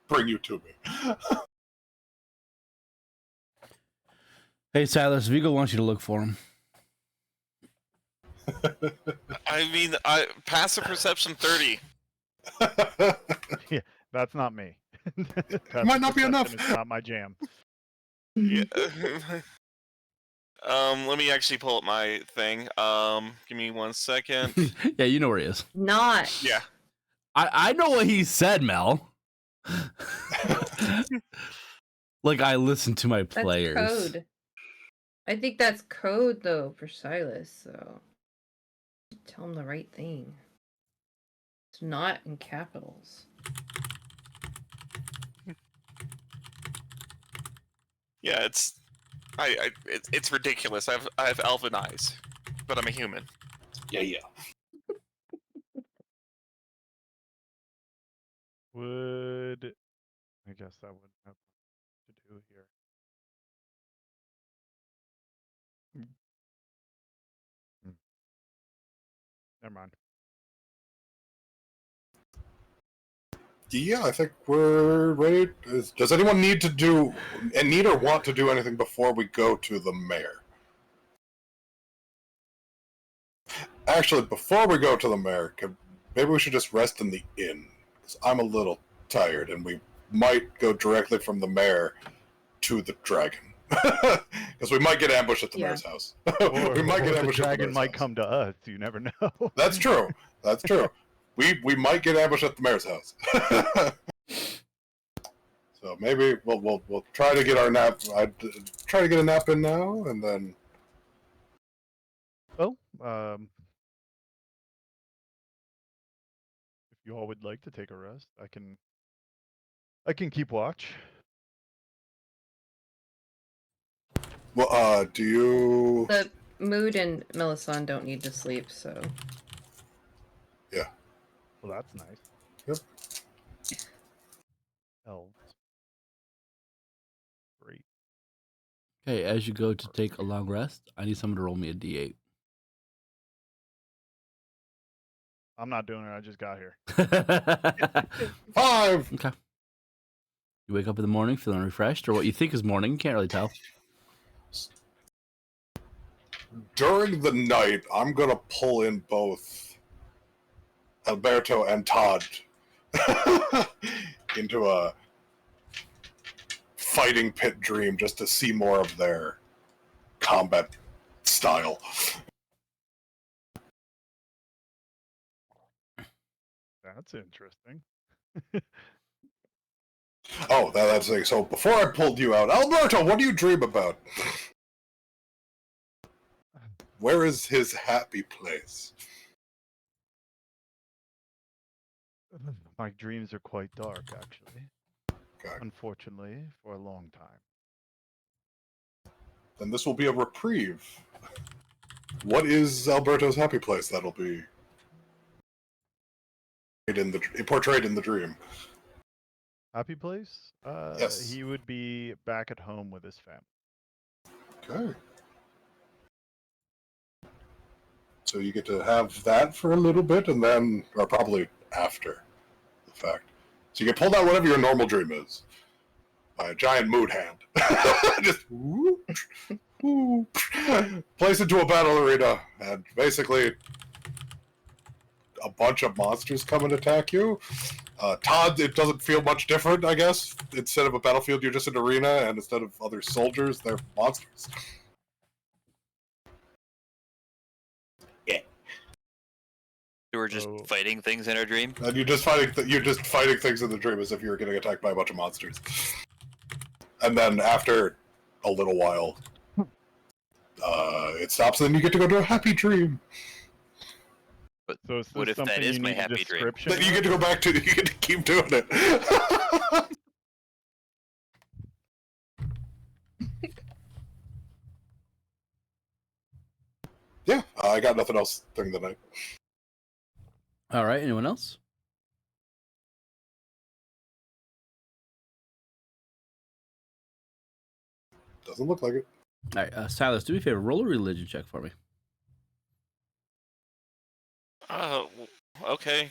bring you to me. Hey, Silas, Vigo wants you to look for him. I mean, passive perception 30. Yeah, that's not me. Might not be enough. It's not my jam. Yeah. Let me actually pull up my thing. Give me 1 second. Yeah, you know where he is. Not. Yeah. I know what he said, Mel. Like, I listen to my That's players. code. I think that's code though for Silas. So tell him the right thing. It's not in capitals. Yeah, it's it's ridiculous. I have elven eyes, but I'm a human. Yeah. I guess that would have to do here. Never mind. Yeah, I think we're ready. Does anyone need or want to do anything before we go to the mayor? Actually, before we go to the mayor, maybe we should just rest in the inn. Because I'm a little tired, and we might go directly from the mayor to the dragon. Because we might get ambushed at the mayor's house. We might get ambushed the at the dragon mayor's might house. come to us. You never know. That's true. That's true. We might get ambushed at the mayor's house. So maybe we'll try to get our nap. I'd try to get a nap in now, and then. Well, if you all would like to take a rest, I can keep watch. Well, do you? The Mood and Melisande don't need to sleep, so. Yeah. Well, that's nice. Yep. Elves. Great. Okay, as you go to take a long rest, I need someone to roll me a d8. I'm not doing it. I just got here. 5. Okay. You wake up in the morning feeling refreshed, or what you think is morning. You can't really tell. During the night, I'm gonna pull in both Alberto and Todd into a fighting pit dream just to see more of their combat style. That's interesting. Oh, that's it. So before I pulled you out, Alberto, what do you dream about? Where is his happy place? My dreams are quite dark, actually. Okay. Unfortunately, for a long time. Then this will be a reprieve. What is Alberto's happy place? That'll be portrayed in the dream. Happy place? Yes. He would be back at home with his family. Okay. So you get to have that for a little bit, and then, or probably after the fact. So you get pulled out whatever your normal dream is by a giant mood hand. Just whoop, whoop, place into a battle arena, and basically a bunch of monsters come and attack you. Todd, it doesn't feel much different, I guess. Instead of a battlefield, you're just an arena, and instead of other soldiers, they're monsters. Yeah. So we're just fighting things in our dream. And you're just fighting things in the dream as if you were getting attacked by a bunch of monsters. And then after a little while, it stops, and then you get to go to a happy dream. But So is what this if that something is you my need a happy dream? description Then you get to go back to, you get to keep doing it. Yeah, I got nothing else during the night. All right. Anyone else? Doesn't look like it. All right. Silas, do me a favor. Roll a religion check for me. Okay.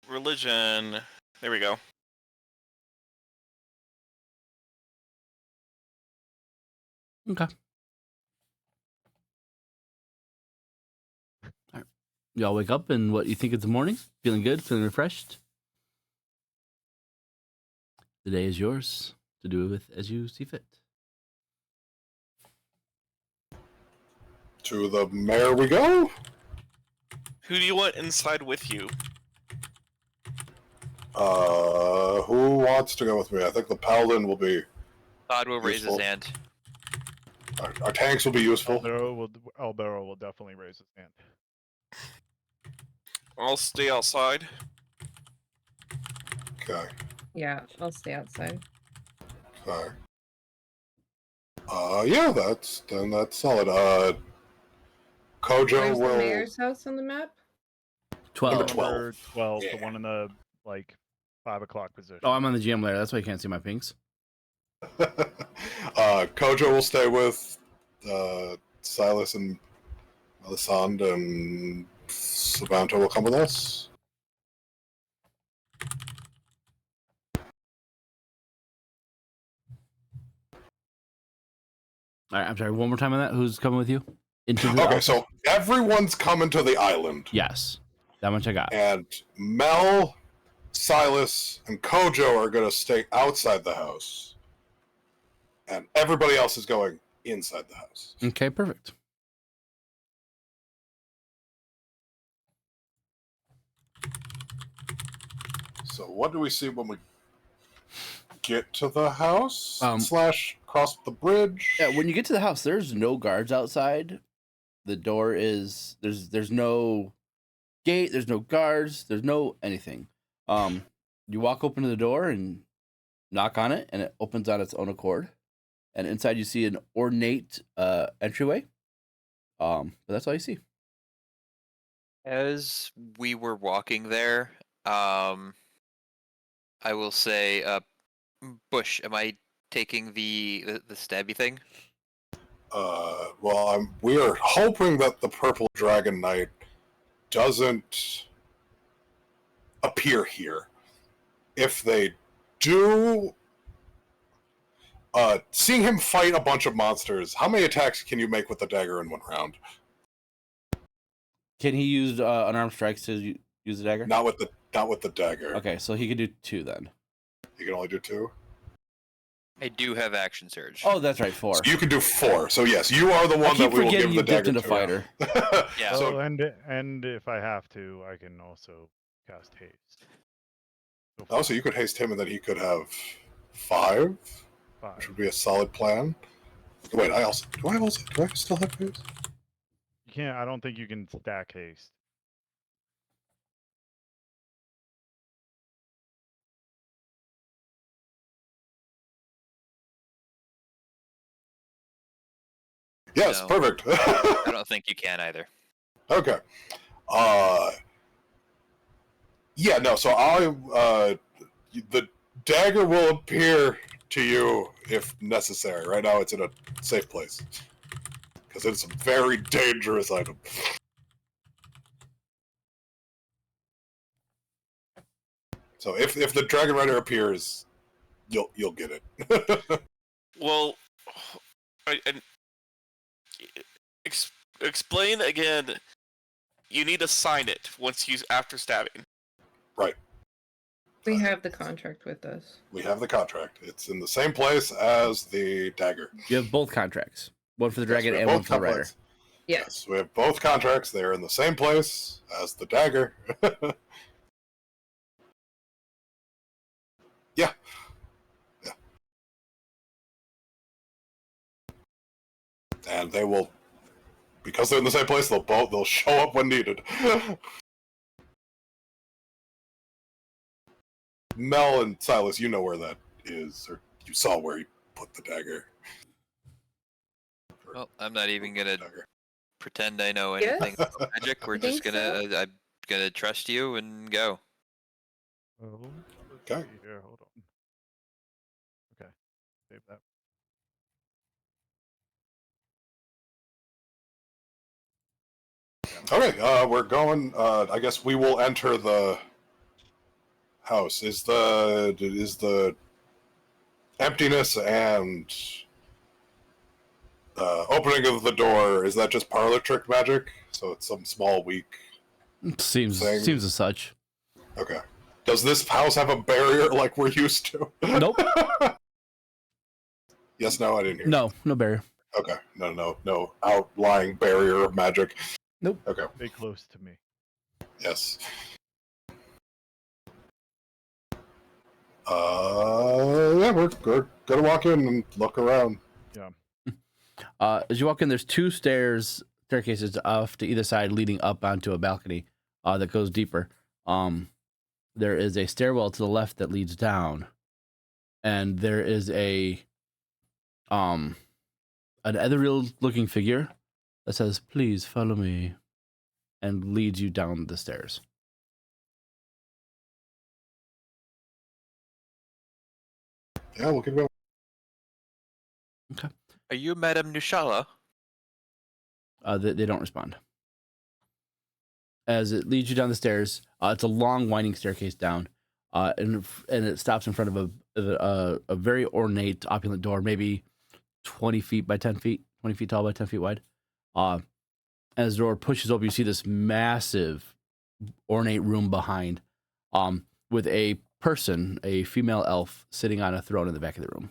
Religion. There we go. Okay. All right. Y'all wake up and what you think it's the morning? Feeling good? Feeling refreshed? The day is yours to do with as you see fit. To the mayor we go. Who do you want inside with you? Who wants to go with me? I think the paladin will be. Todd will raise his Useful. hand. Our tanks will be useful. Albero will definitely raise his hand. I'll stay outside. Okay. Yeah, I'll stay outside. Okay. Yeah, that's solid. Kojo Where's the will. mayor's house on the map? 12. Number 12. Number 12, the Yeah. one in the 5 o'clock position. Oh, I'm on the GM layer. That's why you can't see my pings. Kojo will stay with Silas and Melisande, and Savanta will come with us. All right. I'm sorry. One more time on that. Who's coming with you? Into the Okay, so everyone's coming to the island. yes, that much I got. And Mel, Silas, and Kojo are going to stay outside the house. And everybody else is going inside the house. Okay, perfect. So what do we see when we get to the house? / cross the bridge? Yeah, when you get to the house, there's no guards outside. The door is there's no gate, there's no guards, there's no anything. You walk open to the door and knock on it, and it opens on its own accord. And inside you see an ornate entryway. But that's all you see. As we were walking there, I will say, Bush, am I taking the stabby thing? Well, we are hoping that the Purple Dragon Knight doesn't appear here. If they do, seeing him fight a bunch of monsters, how many attacks can you make with the dagger in one round? Can he use unarmed strikes to use the dagger? Not with the dagger. Okay, so he could do 2 then. You can only do 2. I do have action surge. Oh, that's right, 4. So you can do 4. So yes, you are the one that we will give the dagger into to. fighter. Yeah. So and if I have to, I can also cast haste. so you could haste him, and then he could have 5, 5. which would be a solid plan. Wait, do I still have haste? You can't. I don't think you can stack haste. Yes, No. Perfect. I don't think you can either. Okay. Yeah, no, so the dagger will appear to you if necessary. Right now it's in a safe place. Because it's a very dangerous item. So if the Dragon Rider appears, you'll get it. Well, explain again. You need to sign it after stabbing. Right. We have the contract with us. We have the contract. It's in the same place as the dagger. You have both contracts. One for the dragon we have and one both for the rider. contracts. Yeah. Yes, we have both contracts. They're in the same place as the dagger. Yeah. And they will, because they're in the same place, they'll show up when needed. Mel and Silas, you know where that is, or you saw where he put the dagger. Well, I'm not even gonna Dagger. pretend I know Yes. anything about magic. We're I just think gonna. so. I'm gonna trust you and go. Oh, let's Okay. see here. Hold on. Okay, save that. Okay, we're going. I guess we will enter the house. Is the emptiness and opening of the door, is that just parlor trick magic? So it's some small weak Seems thing? as such. Okay. Does this house have a barrier like we're used to? Nope. Yes, no, I didn't hear. No barrier. Okay. No outlying barrier of magic. Nope. Okay. Stay close to me. Yes. Yeah, we're gonna walk in and look around. Yeah. As you walk in, there's two staircases off to either side leading up onto a balcony that goes deeper. There is a stairwell to the left that leads down, and there is an ethereal looking figure that says, "Please follow me," and leads you down the stairs. Yeah, we'll keep going. Are you Madame Nushala? They don't respond. As it leads you down the stairs, it's a long, winding staircase down, and it stops in front of a very ornate, opulent door, maybe 20 feet by 10 feet, 20 feet tall by 10 feet wide. As the door pushes open, you see this massive, ornate room behind, with a person, a female elf, sitting on a throne in the back of the room.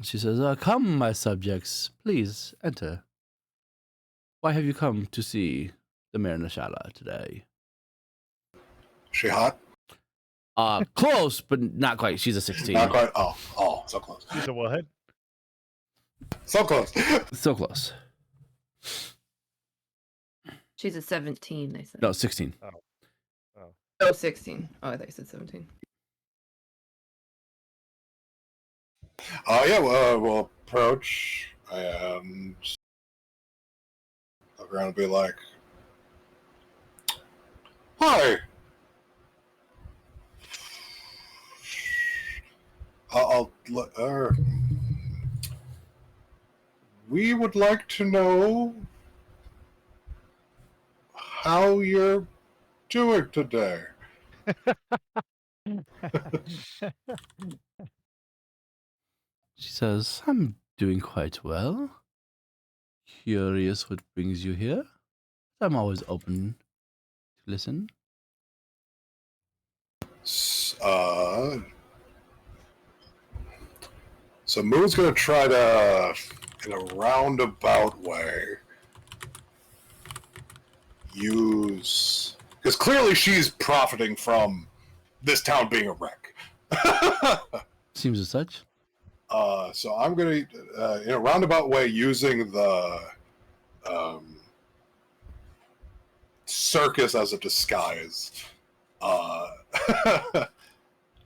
She says, "Come, my subjects, please enter. Why have you come to see the Mayor Nashala today?" She hot? Close, but not quite. She's a 16. Not quite. Oh, so close. She's a what? So close. So close. She's a 17, they said. No, 16. Oh, 16. Oh, I thought you said 17. Yeah, we'll approach and look around and be like, "Hi. We would like to know how you're doing today." She says, "I'm doing quite well. Curious what brings you here? I'm always open to listen." So Moon's gonna try to, in a roundabout way, use, because clearly she's profiting from this town being a wreck. Seems as such. So I'm gonna, in a roundabout way, using the circus as a disguise,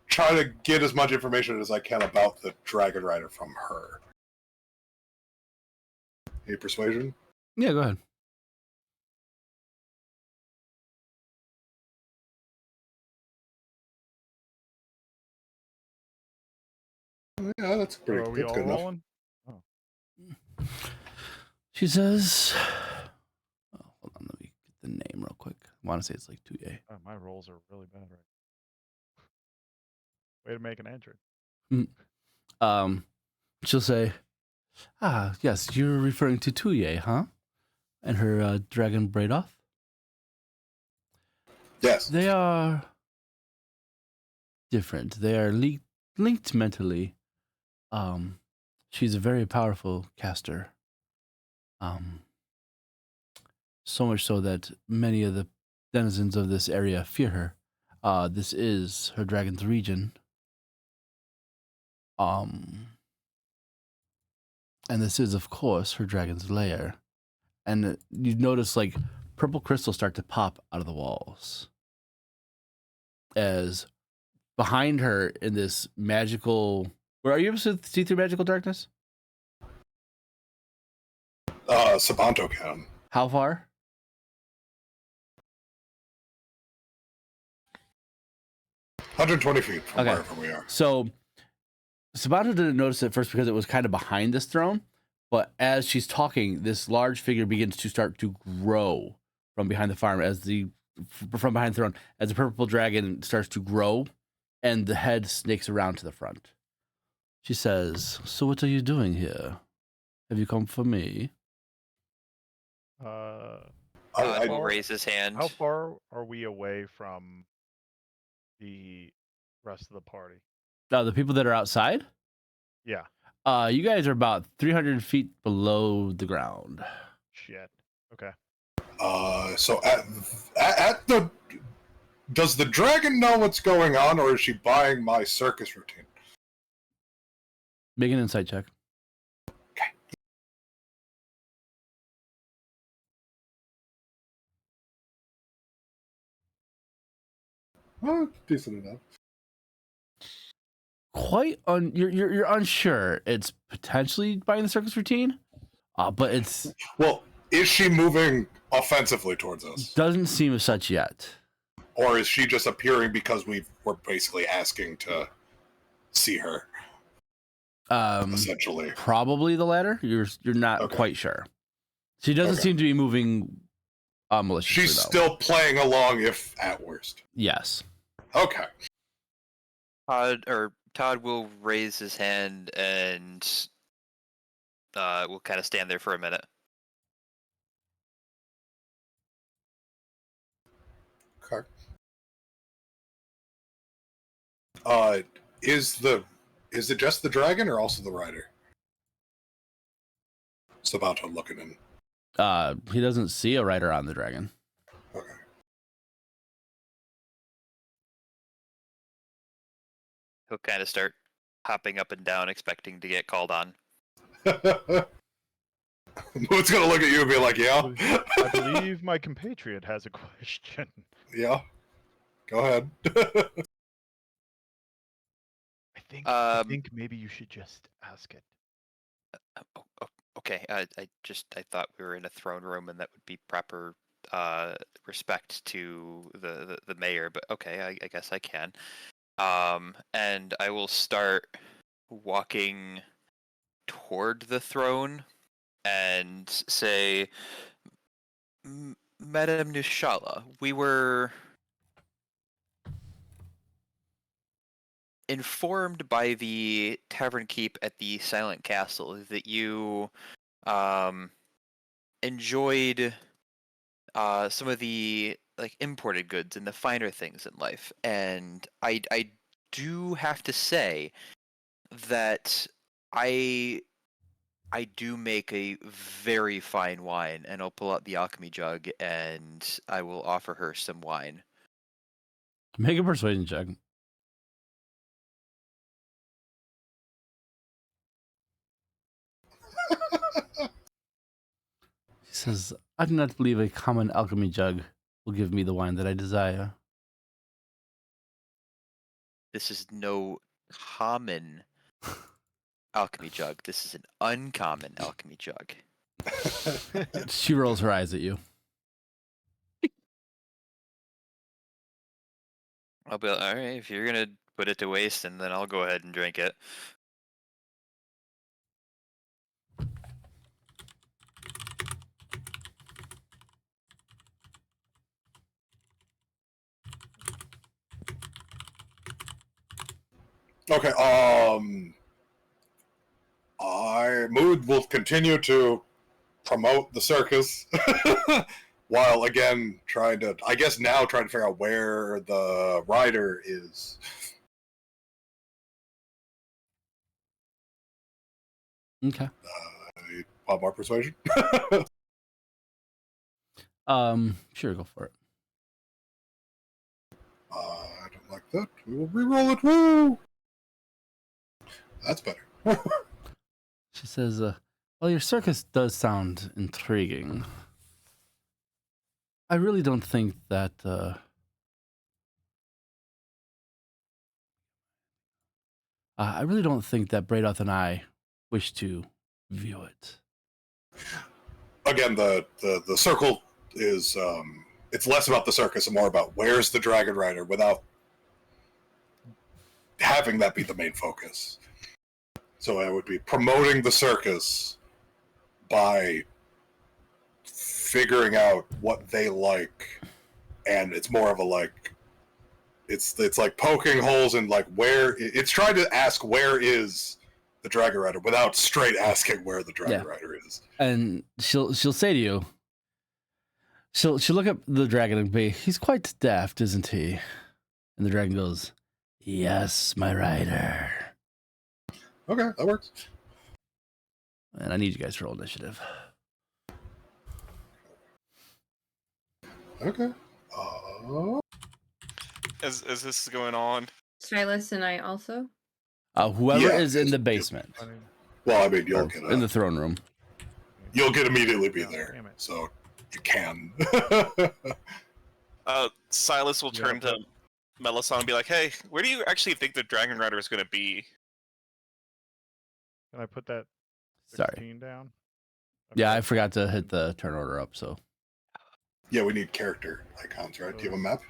try to get as much information as I can about the Dragon Rider from her. Any persuasion? Yeah, go ahead. Yeah, that's pretty. Are we That's all good enough. rolling? She says, hold on, let me get the name real quick. I want to say it's like 2A. Oh, my rolls are really bad right now. Way to make an entrance. She'll say, yes, you're referring to 2A, huh? And her dragon braid off? Yes. They are different. They are linked mentally. She's a very powerful caster. So much so that many of the denizens of this area fear her. This is her dragon's region. And this is, of course, her dragon's lair. And you notice, like, purple crystals start to pop out of the walls. As behind her in this magical... Are you able to see through magical darkness? Sabanto can. How far? $120 feet from Okay. wherever we are. So Sabato didn't notice it first because it was kind of behind this throne, but as she's talking, this large figure begins to start to grow from behind the farm from behind the throne as the purple dragon starts to grow, and the head snakes around to the front. She says, "So what are you doing here? Have you come for me?" Todd will raise his hand. How far are we away from the rest of the party? The people that are outside? Yeah. You guys are about 300 feet below the ground. Shit. Okay. So at the... Does the dragon know what's going on, or is she buying my circus routine? Make an insight check. Okay. Oh, decent enough. You're unsure. It's potentially buying the circus routine, but it's Well, is she moving offensively towards us, doesn't seem as such yet. or is she just appearing because we're basically asking to see her? Essentially, Probably the latter. You're not Okay. quite sure. She doesn't Okay. seem to be moving maliciously. She's though. still playing along, if at worst. Yes. Okay. Todd will raise his hand and we'll kind of stand there for a minute. Okay. Is it just the dragon or also the rider? Sabato looking in. He doesn't see a rider on the dragon. Okay. He'll kind of start hopping up and down, expecting to get called on. Moon's gonna look at you and be like, "Yeah." I believe my compatriot has a question. Yeah. Go ahead. I think maybe you should just ask it. Okay, I thought we were in a throne room and that would be proper respect to the mayor, but okay, I guess I can. And I will start walking toward the throne and say, Madame Nushala, we were informed by the tavern keep at the Silent Castle that you enjoyed some of the imported goods and the finer things in life, and I do have to say that I do make a very fine wine, and I'll pull out the alchemy jug and I will offer her some wine. Make a persuasion check. He says, "I do not believe a common alchemy jug will give me the wine that I desire." This is no common alchemy jug. This is an uncommon alchemy jug. She rolls her eyes at you. I'll be like, all right, if you're gonna put it to waste, and then I'll go ahead and drink it. Okay. Mood will continue to promote the circus while again trying to figure out where the rider is. Okay. Want more persuasion? Sure, go for it. I don't like that. We will re-roll it. Woo! That's better. She says, "Well, your circus does sound intriguing. I really don't think that I really don't think that Bradoth and I wish to view it." again, the circle is it's less about the circus and more about where's the dragon rider without having that be the main focus. So I would be promoting the circus by figuring out what they like, and it's more of a like it's like poking holes in like where it's trying to ask where is the dragon rider without straight asking where the dragon rider is. And she'll say to you, she'll look at the dragon and be, he's quite daft, isn't he? And the dragon goes, yes, my rider. Okay, that works. And I need you guys to roll initiative. Okay. As this is going on, Silas and I also. Whoever is in the basement. Well, I mean, you'll get in the throne room. You'll get immediately be Oh, there, damn it. so you can. Silas will turn to Melisande and be like, "Hey, where do you actually think the Dragon Rider is going to be?" Can I put that Sorry. 16 down? Yeah, Okay. I forgot to hit the turn order up, so. Yeah, we need character icons, right? Do you have a map?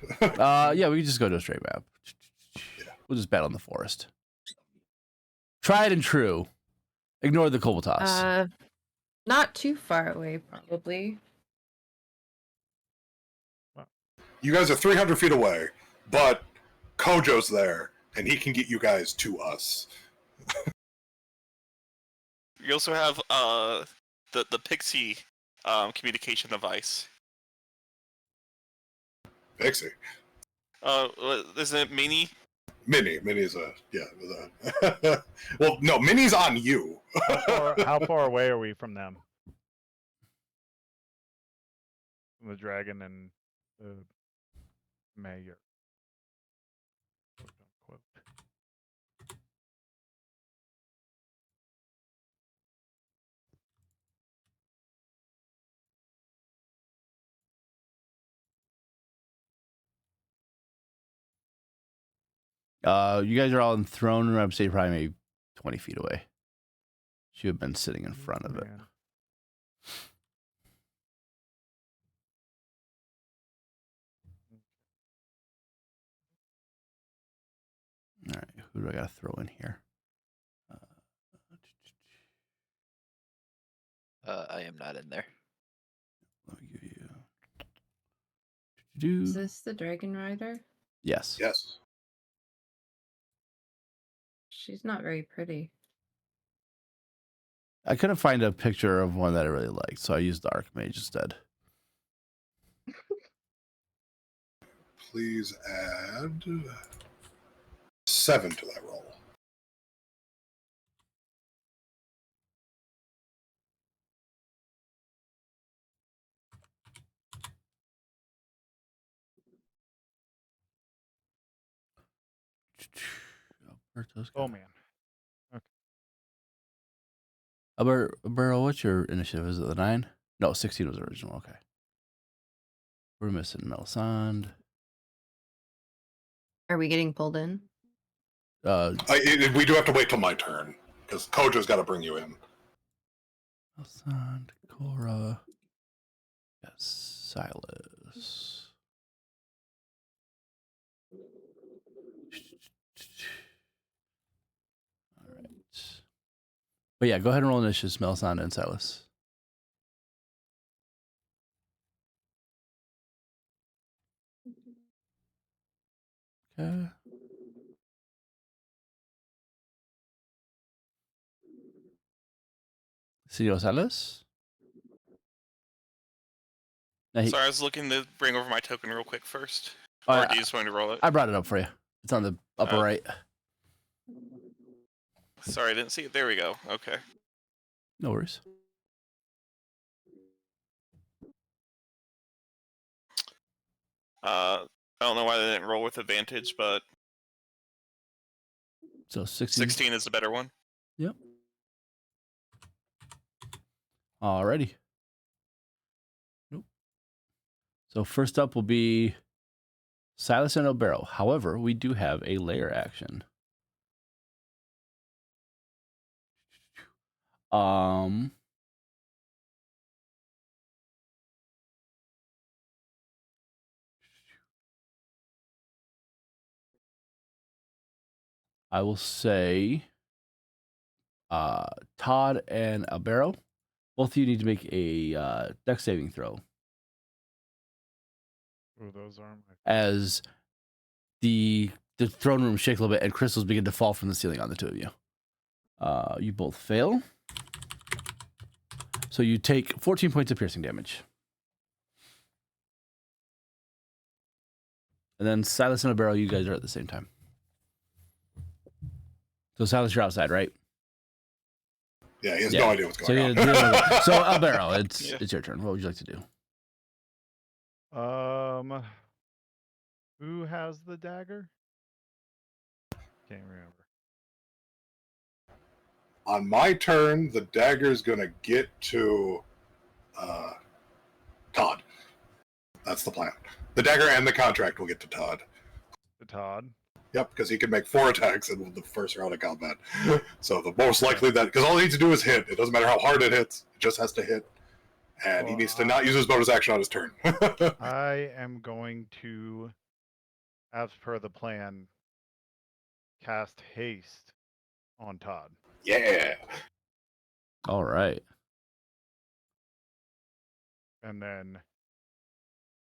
Yeah, we can just go to a straight map. Yeah. We'll just battle in the forest. Tried and true. Ignore the Koboltas. Not too far away, probably. You guys are 300 feet away, but Kojo's there, and he can get you guys to us. You also have the pixie communication device. Pixie. Isn't it Mini? Minnie's a well, no, Minnie's on you. How far away are we from them? From the dragon and the mayor. Quote, unquote. You guys are all in throne room. I'd say probably maybe 20 feet away. She would have been sitting in front of it. Man. All right, who do I got to throw in here? I am not in there. Let me give you. Is this the Dragon Rider? Yes. Yes. She's not very pretty. I couldn't find a picture of one that I really liked, so I used the Archmage instead. Please add 7 to that roll. Alberto's Oh got- man. Alberto, what's your initiative? Is it the 9? No, 16 was original. Okay. We're missing Melisande. Are we getting pulled in? We do have to wait till my turn because Kojo's got to bring you in. Melisande, Cora. Yes, Silas. All right. But yeah, go ahead and roll initiative, Melisande and Silas. Okay. Señor Silas? Now Sorry, I was looking to bring over my token real quick first. Oh, Or yeah, do you just want me to roll it? I brought it up for you. It's on the upper Oh. right. Sorry, I didn't see it. There we go. Okay. No worries. I don't know why they didn't roll with advantage, but So 16. 16 is the better one. Yep. Alrighty. Nope. So first up will be Silas and Albero. However, we do have a layer action. I will say Todd and Albero, both of you need to make a dex saving throw Oh, those are my. as the throne room shake a little bit and crystals begin to fall from the ceiling on the two of you. You both fail. So you take 14 points of piercing damage. And then Silas and Albero, you guys are at the same time. So Silas, you're outside, right? Yeah, he has no idea what's So, going on. So Albero, it's your turn. What would you like to do? Who has the dagger? Can't remember. On my turn, the dagger is going to get to Todd. That's the plan. The dagger and the contract will get to Todd. The Todd. Yep, because he can make 4 attacks in the first round of combat. So the most likely that, because all he needs to do is hit. It doesn't matter how hard it hits. It just has to hit. And he needs to not use his bonus action on his turn. I am going to, as per the plan, cast haste on Todd. Yeah. All right. And then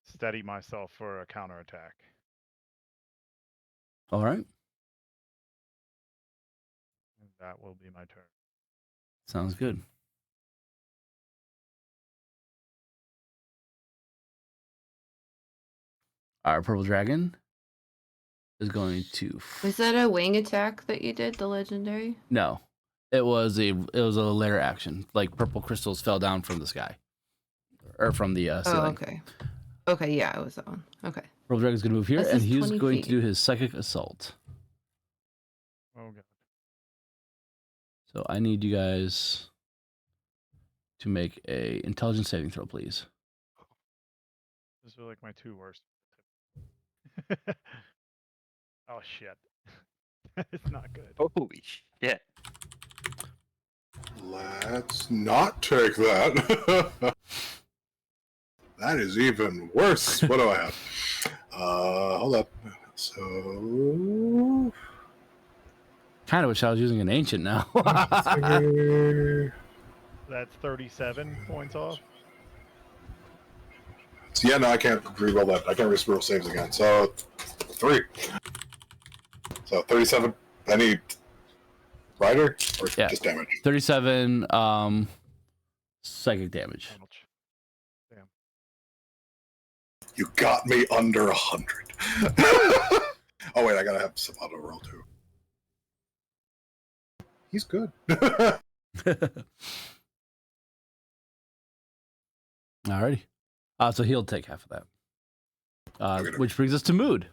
steady myself for a counterattack. All right. And that will be my turn. Sounds good. Our purple dragon is going to. Was that a wing attack that you did, the legendary? No, it was a lair action. Like purple crystals fell down from the sky, or from the ceiling. Oh, okay. Okay, yeah, it was that one. Okay. Purple dragon's going to move here, This and is he's 20 going feet. to do his psychic assault. Oh god. So I need you guys to make a intelligence saving throw, please. Those are like my 2 worst. Oh shit. It's not good. Holy shit. Let's not take that. That is even worse. What do I have? Hold up. So... Kind of wish I was using an ancient now. That's 37 points off. Yeah, no, I can't reroll that. I can't reroll saves again. So, 3. So, 37. Any rider? Or Yeah. just damage? 37 psychic damage. Ouch. Damn. You got me under 100. Oh, wait, I gotta have some auto roll, too. He's good. Alrighty. So he'll take half of that. Okay. Which brings us to Mood.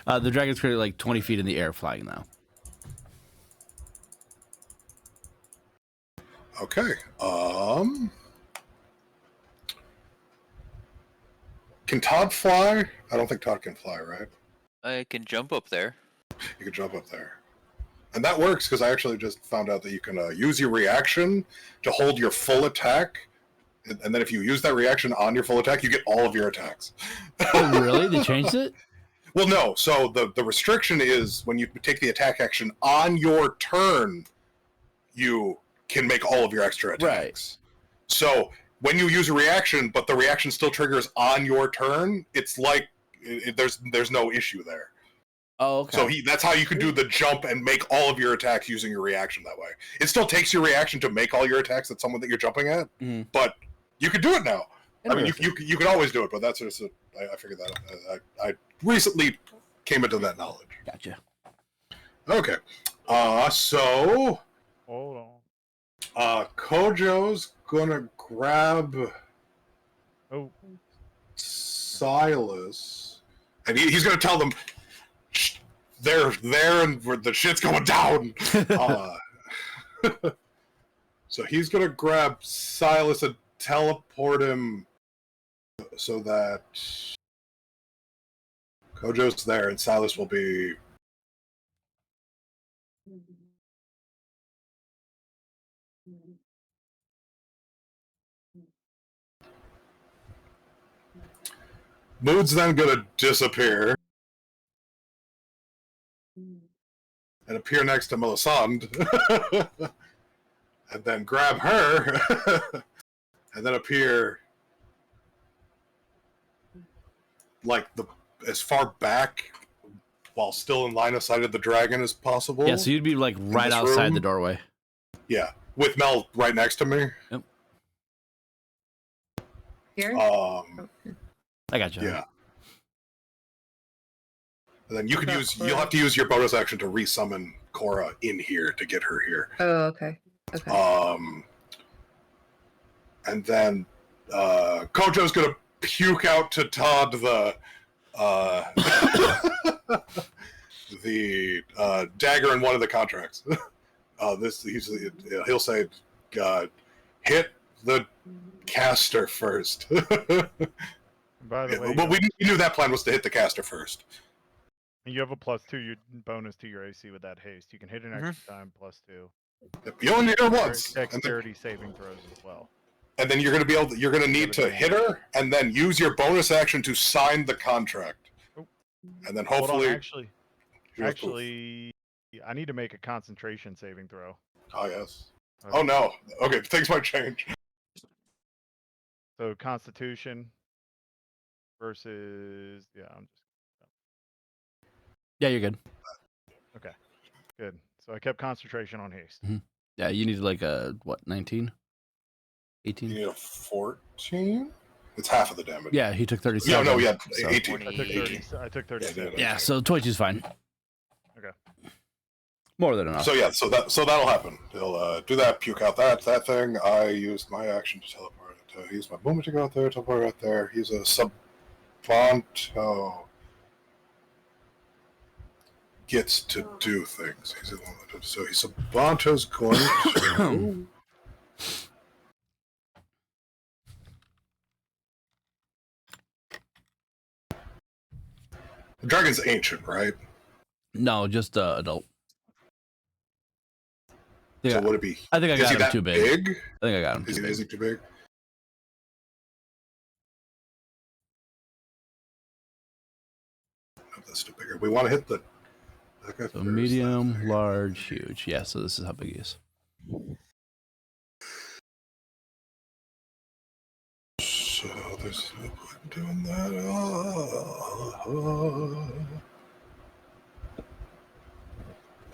The dragon's currently like 20 feet in the air flying now. Okay. Can Todd fly? I don't think Todd can fly, right? I can jump up there. You can jump up there. And that works because I actually just found out that you can use your reaction to hold your full attack. And then if you use that reaction on your full attack, you get all of your attacks. Oh, really? They changed it? Well, no. So the restriction is when you take the attack action on your turn, you can make all of your extra attacks. Right. So when you use a reaction, but the reaction still triggers on your turn, it's like there's no issue there. Oh, okay. So that's how you can do the jump and make all of your attacks using your reaction that way. It still takes your reaction to make all your attacks at someone that you're jumping at, but you can do it now. I mean, you could always do it, but that's just I figured that out. I recently came into that knowledge. Gotcha. Okay. So Hold on. Kojo's gonna grab Oh, Silas, and he's gonna tell them they're there and the shit's going down. So he's gonna grab Silas and teleport him so that Kojo's there and Silas will be. Mood's then gonna disappear. and appear next to Melisande, and then grab her, and then appear like as far back while still in line of sight of the dragon as possible. Yeah, so you'd be like right outside room. the doorway. Yeah, with Mel right next to me. Yep. Here? I got you. Yeah. And then you'll have to use your bonus action to resummon Cora in here to get her here. Oh, okay. Okay. And then Kojo's gonna puke out to Todd the dagger in one of the contracts. He'll say, hit the caster first. By the way, but we knew that plan was to hit the caster first. you have a +2 bonus to your AC with that haste. You can hit an extra time +2. You only need her once. Dexterity saving throws as well. And then you're gonna need to hit her, and then use your bonus action to sign the contract. Oh. And then hopefully, actually, I need to make a concentration saving throw. Oh yes. Oh no. Okay, things might change. So Constitution versus Yeah, you're good. Okay, good. So I kept concentration on haste. Mm-hmm. Yeah, you need like a 19? 18? You need a 14? It's half of the damage. Yeah, he took 37. No, yeah, so. 18. I took 37. Yeah, so 22's fine. Okay. More than enough. So yeah, so that'll happen. He'll do that, puke out that thing. I used my action to teleport. To use my movement to go out there, teleport out there. He's a Sabanto. Gets to do things. So Sabanto's going to. The dragon's ancient, right? No, just adult. Yeah. So would it be? I think I got him too big. I think I got him too big. Is he too big? No, that's too big. We want to hit the. So first, medium, large, huge. Yeah, so this is how big he is. So there's no point doing that.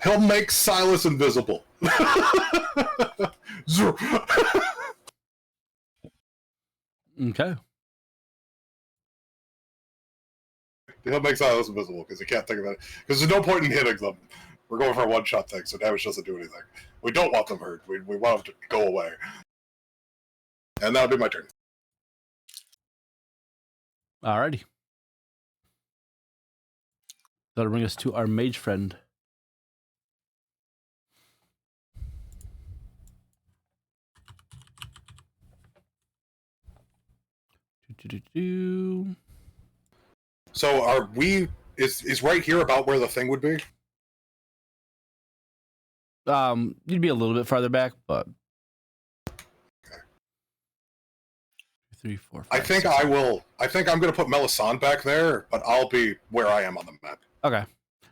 He'll make Silas invisible. Okay. He'll make Silas invisible because he can't think about it. Because there's no point in hitting them. We're going for a one-shot thing, so damage doesn't do anything. We don't want them hurt. We want them to go away. And that'll be my turn. Alrighty. That'll bring us to our mage friend. So are we? Is right here about where the thing would be? You'd be a little bit farther back, but okay. 3, 4, 5, I think 6. I will. I think I'm going to put Melisande back there, but I'll be where I am on the map. Okay.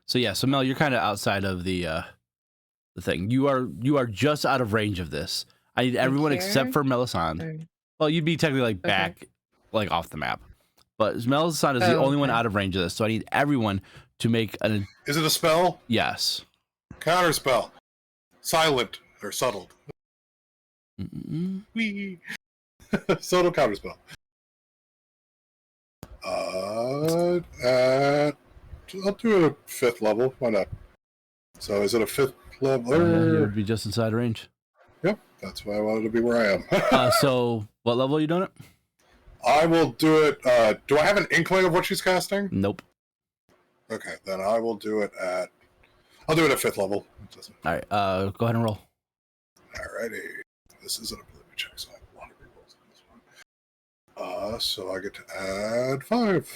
So yeah, so Mel, you're kind of outside of the thing. You are just out of range of this. I need everyone except for Melisande. Well, you'd be technically like back, like off the map. But Melisande is the only one out of range of this, so I need everyone to make an. Is it a spell? Yes. Counter spell. Silent or subtle. Wee. Subtle counter spell. I'll do it at 5th level. Why not? So is it a 5th level? You would be just inside range. Yep, that's why I wanted to be where I am. So what level are you doing it? I will do it. Do I have an inkling of what she's casting? Nope. Okay, then I will do it at. I'll do it at 5th level. All right. Go ahead and roll. Alrighty. This isn't a ability check, so I have a lot of rerolls on this one. So I get to add 5.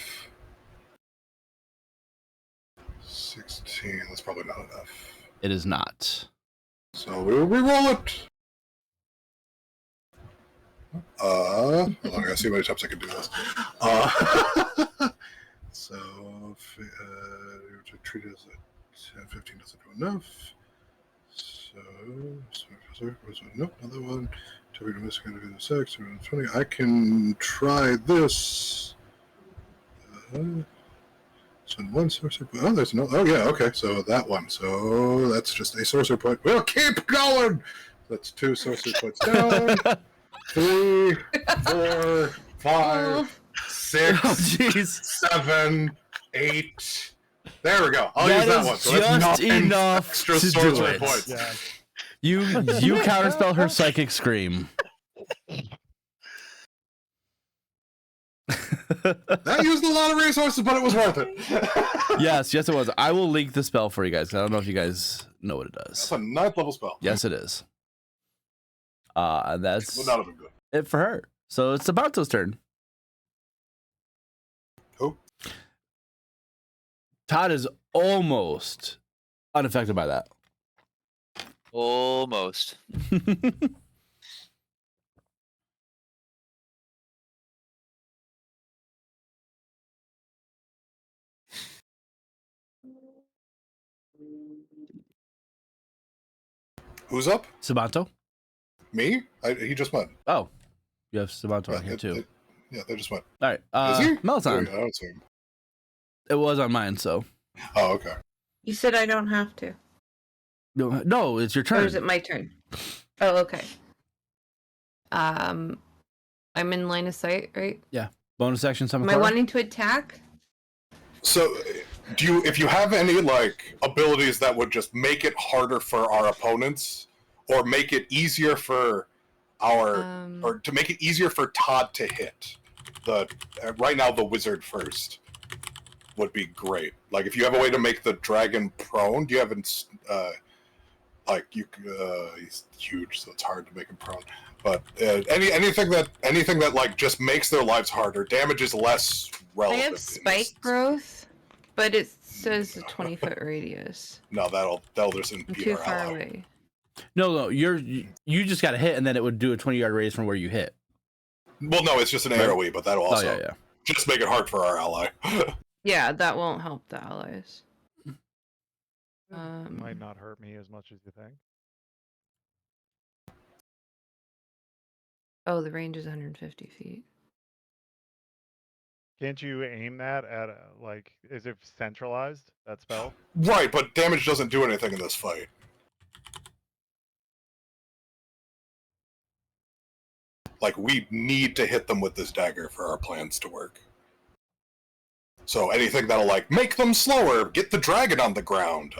16. That's probably not enough. It is not. So we will reroll it. Hold on, I gotta see how many times I can do this. So, treat it as 15 doesn't do enough. So, nope, another one. Toby domestic going to be the 6, 20. I can try this. Send one sorcery point. Oh, there's no. Oh, yeah, okay. So that one. So that's just a sorcery point. We'll keep going. That's 2 sorcery points down. 3, 4, 5, 6, Oh, jeez. 7, 8. There we go. I'll That use that is one. So that's just 9 enough extra to do sorcery it. points. Yeah. You counterspell her psychic scream. That used a lot of resources, but it was worth it. yes, it was. I will link the spell for you guys. I don't know if you guys know what it That's does. a 9th level spell. Yes, it is. That's Would not have been good. it for her. So it's Sabanto's turn. Who? Todd is almost unaffected by that. Almost. Who's up? Sabanto? Me? He just went. Oh, you have Sabanto on here too. They just went. All right, Is he? Melton. I don't see him. It was on mine, so Oh, okay. You said I don't have to. no, it's your Or turn. is it my turn? Oh, okay. I'm in line of sight, right? Bonus action, summon Am I Cora? wanting to attack? So, if you have any like abilities that would just make it harder for our opponents, or make it easier for or to make it easier for Todd to hit right now the wizard first would be great. Like if you have a way to make the dragon prone, do you have he's huge, so it's hard to make him prone. But anything that like just makes their lives harder, damage is less I relevant. have spike growth, but it says a 20-foot radius. No, that'll just I'm impede too our far ally. away. No, you just got to hit, and then it would do a 20-yard radius from where you hit. Well, no, it's just an AoE, but that'll also yeah. just make it hard for our ally. Yeah, that won't help the allies. Might not hurt me as much as you think. Oh, the range is 150 feet. Can't you aim that at like? Is it centralized, that spell? Right, but damage doesn't do anything in this fight. Like, we need to hit them with this dagger for our plans to work. So anything that'll, like, make them slower, get the dragon on the ground,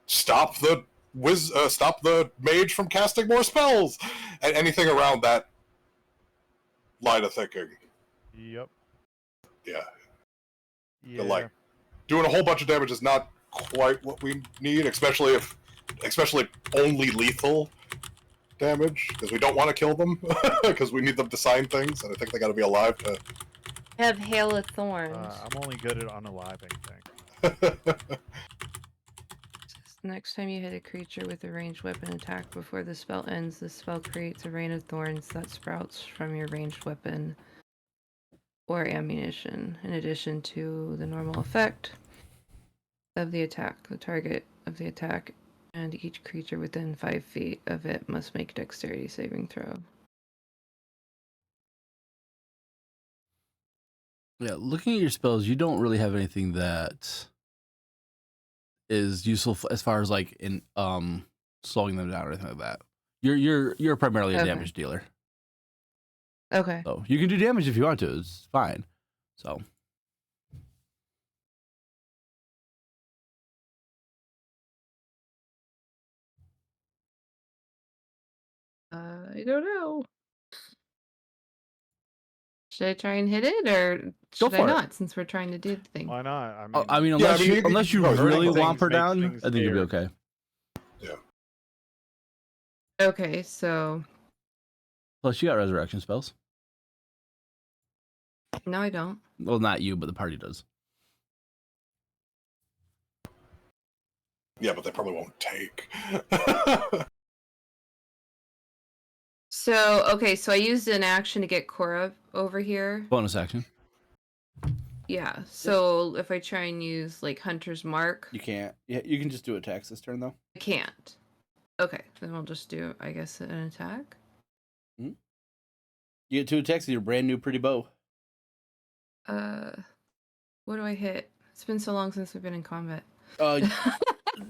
stop the mage from casting more spells, and anything around that line of thinking. Yep. Yeah. Yeah. Like, doing a whole bunch of damage is not quite what we need, especially only lethal damage, because we don't want to kill them, because we need them to sign things, and I think they got to be alive to... I have Hail of Thorns. I'm only good at unaliving things. Next time you hit a creature with a ranged weapon attack before the spell ends, the spell creates a rain of thorns that sprouts from your ranged weapon or ammunition, in addition to the normal effect of the attack. The target of the attack and each creature within 5 feet of it must make a dexterity saving throw. Yeah, looking at your spells, you don't really have anything that is useful as far as like in slowing them down or anything like that. You're primarily a Okay. damage dealer, Okay. so you can do damage if you want to. It's fine. So I don't know. Should I try and hit it, or should I for it. not, since we're trying to do the thing? Why not? I mean, Yeah, unless you no, really everything womp her makes down, things I think you'll be weird. okay. Okay, so Plus, you got resurrection spells. no, I don't. Well, not you, but the party does. Yeah, but they probably won't take. So, okay, so I used an action to get Cora over here. Bonus action. Yeah. So if I try and use like Hunter's Mark, You can't. Yeah, you can just do attacks this turn though. I can't. Okay, then I'll just do, I guess, an attack. You get 2 attacks with your brand new pretty bow. What do I hit? It's been so long since we've been in combat.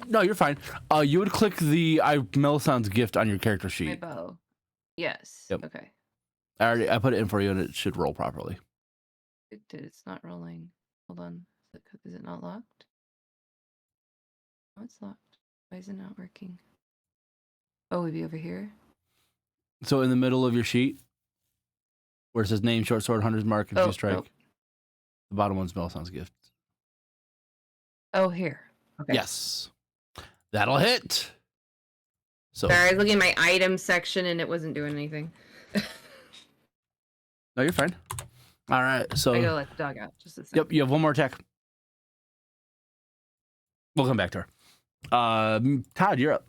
No, you're fine. You would click the Melisandre's gift on your character My sheet. bow. Yes. Yep. Okay. I put it in for you, and it should roll properly. It did. It's not rolling. Hold on. Is it not locked? Oh, it's locked. Why is it not working? Oh, would be over here. So in the middle of your sheet, where it says name, short sword, Hunter's Mark, and Oh, you strike, nope. the bottom one's Melisandre's gift. Oh, here. Okay. Yes, that'll hit. So Sorry, I was looking at my item section and it wasn't doing anything. no, you're fine. All right, so I gotta let the dog out just a second. yep, you have one more attack. We'll come back to her. Todd, you're up.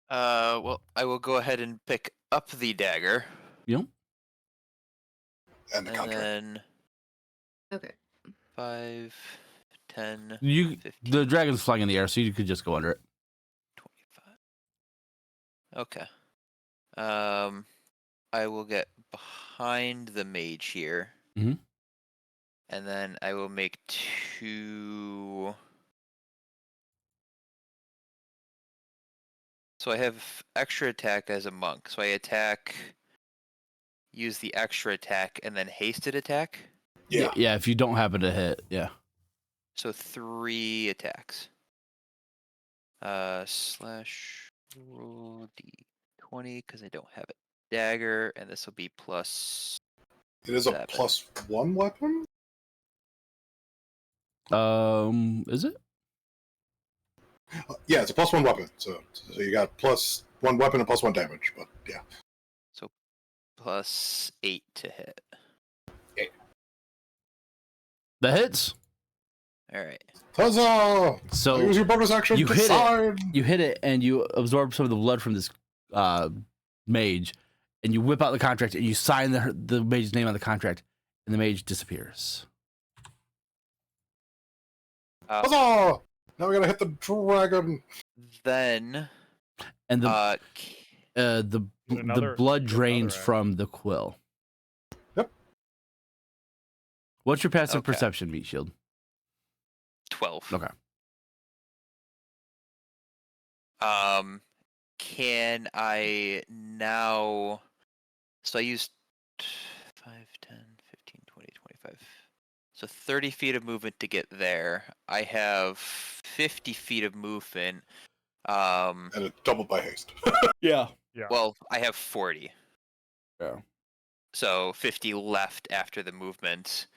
Well, I will go ahead and pick up the dagger, You And the and contract. then Okay. 5, 10, you 15, the dragon's flying in the air, so you could just go under it. 25. Okay. I will get behind the mage here. Mhm. And then I will make 2. So I have extra attack as a monk. So I attack, use the extra attack, and then hasted attack. Yeah. Yeah. If you don't happen to hit, yeah. So 3 attacks. Slash roll d20 because I don't have a dagger, and this will be plus. It is a 7. +1 weapon? Is it? Yeah, it's a +1 weapon. So you got +1 weapon and +1 damage, but yeah. So plus 8 to hit. That hits. All right. Huzzah! So Use your bonus action you to hit it. sign! You hit it, and you absorb some of the blood from this mage, and you whip out the contract, and you sign the mage's name on the contract, and the mage disappears. Huzzah! Now we gotta hit the dragon. Then And the Another- blood another drains action. from the quill. Yep. What's your passive Okay. perception, Meat Shield? 12. Okay. Can I now? So I used 5, 10, 15, 20, 25. So 30 feet of movement to get there. I have 50 feet of movement. And it's doubled by haste. Yeah. Yeah. Well, I have 40. Yeah. So 50 left after the movement.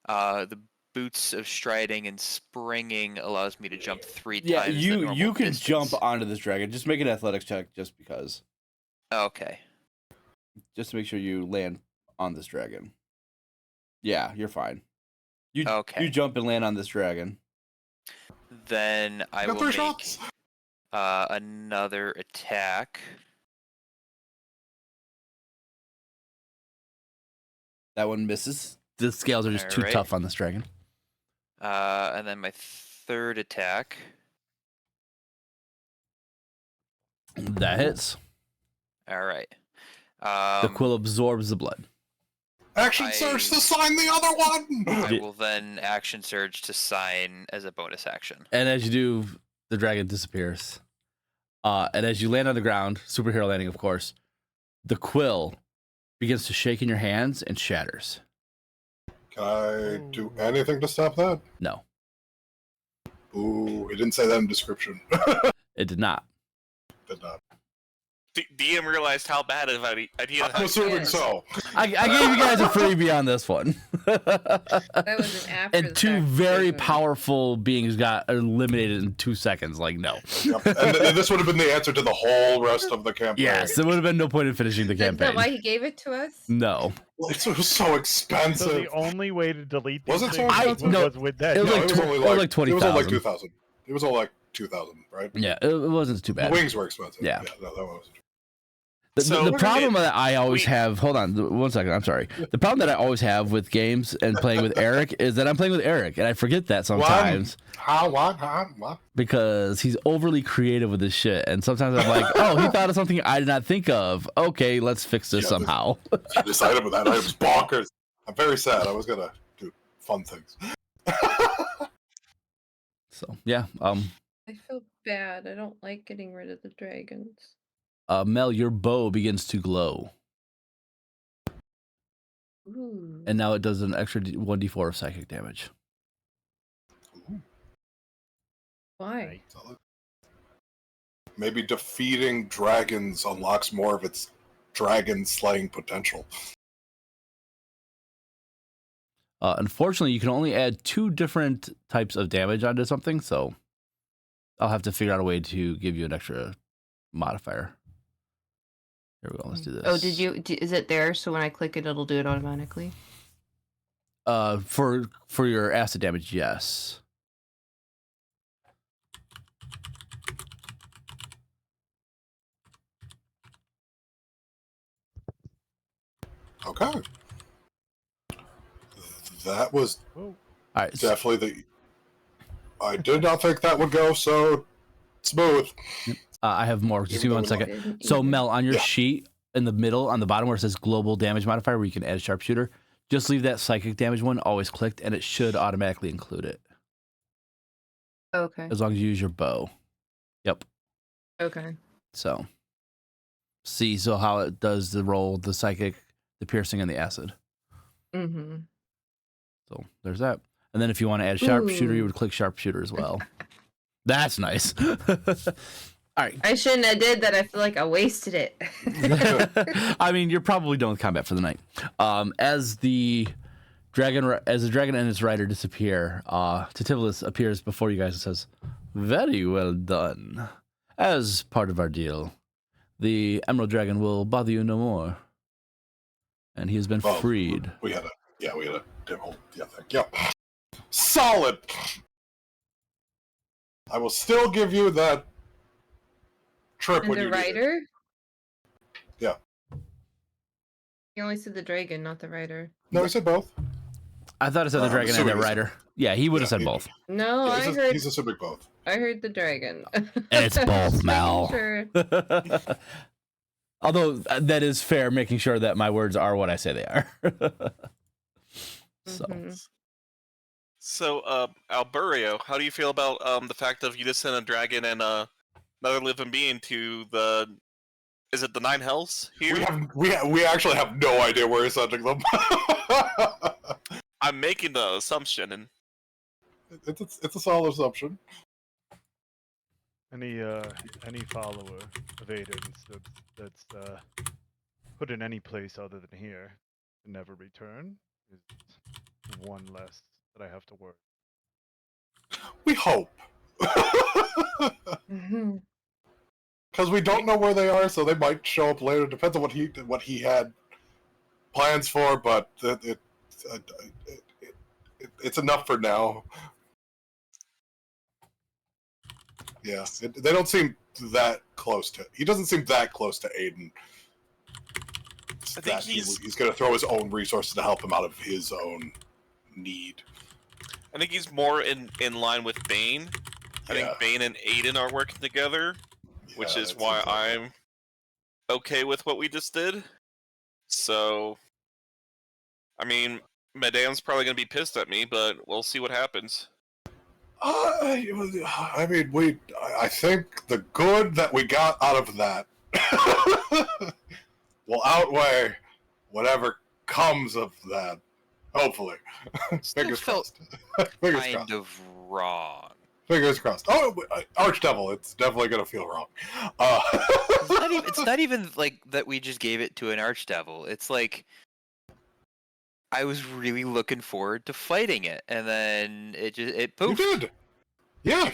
The boots of striding and springing allows me to jump 3 Yeah, times. the you normal can distance. jump onto this dragon. Just make an athletics check, just because. Okay. Just to make sure you land on this dragon. Yeah, you're fine. Okay. You jump and land on this dragon. Then I Got will 3 make shots! another attack. That one misses. The scales are just too Alright. tough on this dragon. And then my third attack. That hits. All right. The quill absorbs the blood. Action surge to sign the other one! I will then action surge to sign as a bonus action. And as you do, the dragon disappears. And as you land on the ground, superhero landing, of course, the quill begins to shake in your hands and shatters. Can I do anything to stop that? No, Ooh, it didn't say that in description. it did not. Did not. DM realized how bad of an idea I'm that assuming is. so. I gave you guys a freebie on this one. That was an after. And the two fact very statement. powerful beings got eliminated in 2 seconds. Like, no. Yep. And this would have been the answer to the whole rest of the campaign. Yes, there would have been no point in finishing the Is that campaign. why he gave it to us? No. It was so So expensive. the only way to delete Was these it so things expensive? No, was with that. it was No, like it was tw- only it was like It was only like 20,000. 2,000. It was only like 2,000, right? Yeah, it wasn't too The bad. wings were expensive. Yeah. No, that one wasn't. The problem okay, that I always have, hold on 1 second, I'm sorry. The problem that I always have with games and playing with Eric is that I'm playing with Eric, and I forget that sometimes. What? Because he's overly creative with this shit, and sometimes I'm like, oh, he thought of something I did not think of. Okay, let's fix this somehow. This item with that item's bonkers. I'm very sad. I was gonna do fun things. So yeah, I feel bad. I don't like getting rid of the dragons. Mel, your bow begins to glow, Ooh. and now it does an extra 1d4 of psychic damage. Why? Maybe defeating dragons unlocks more of its dragon slaying potential. Unfortunately, you can only add 2 different types of damage onto something, so I'll have to figure out a way to give you an extra modifier. Here we go. Let's do this. Oh, is it there? So when I click it, it'll do it automatically. For your acid damage, yes. Okay. That was All right. definitely I did not think that would go so smooth. I have more. Just give me 1 second. So Mel, on your sheet in the middle, on the bottom where it says global damage modifier, where you can add a sharpshooter, just leave that psychic damage one always clicked, and it should automatically include it. Okay. As long as you use your bow. Yep. Okay. So how it does the roll, the psychic, the piercing, and the acid. Mm-hmm. So there's that. And then if you want to add sharpshooter, you would click sharpshooter as well. That's nice. All right. I shouldn't have did that. I feel like I wasted it. I mean, you're probably done with combat for the night. As the dragon and its rider disappear, Titivolus appears before you guys and says, "Very well done. As part of our deal, the Emerald Dragon will bother you no more, and he has been freed." We had a demo thing. Yep. Solid. I will still give you that trip And when the you need it. rider? Yeah. You only said the dragon, not the rider. No, he said both. I thought it said the dragon and the rider. Yeah, he would have said both. No, Yeah, he's assuming both. I heard the dragon. It's both, Mel. Sure. Although that is fair, making sure that my words are what I say they are. So, Alburio, how do you feel about the fact of you just sent a dragon and another living being to is it the Nine Hells here? We actually have no idea where he's sending them. I'm making the assumption, and it's a solid assumption. Any follower of Aiden's that's put in any place other than here and never return is one less that I have to worry. We hope. Because we don't know where they are, so they might show up later. Depends on what he had plans for, but it's enough for now. Yeah, they don't seem that close to. He doesn't seem that close to Aiden. I think he's going to throw his own resources to help him out of his own need. I think he's more in line with Bane. I think Bane and Aiden are working together, which is why I'm okay with what we just did. So, I mean, Madame's probably going to be pissed at me, but we'll see what happens. I mean, I think the good that we got out of that will outweigh whatever comes of that. Hopefully. Fingers crossed. Fingers Kind crossed. of wrong. Fingers crossed. Oh, Archdevil, it's definitely going to feel wrong. It's not even like that we just gave it to an Archdevil. It's like I was really looking forward to fighting it, and then it poofed. You did. Yeah,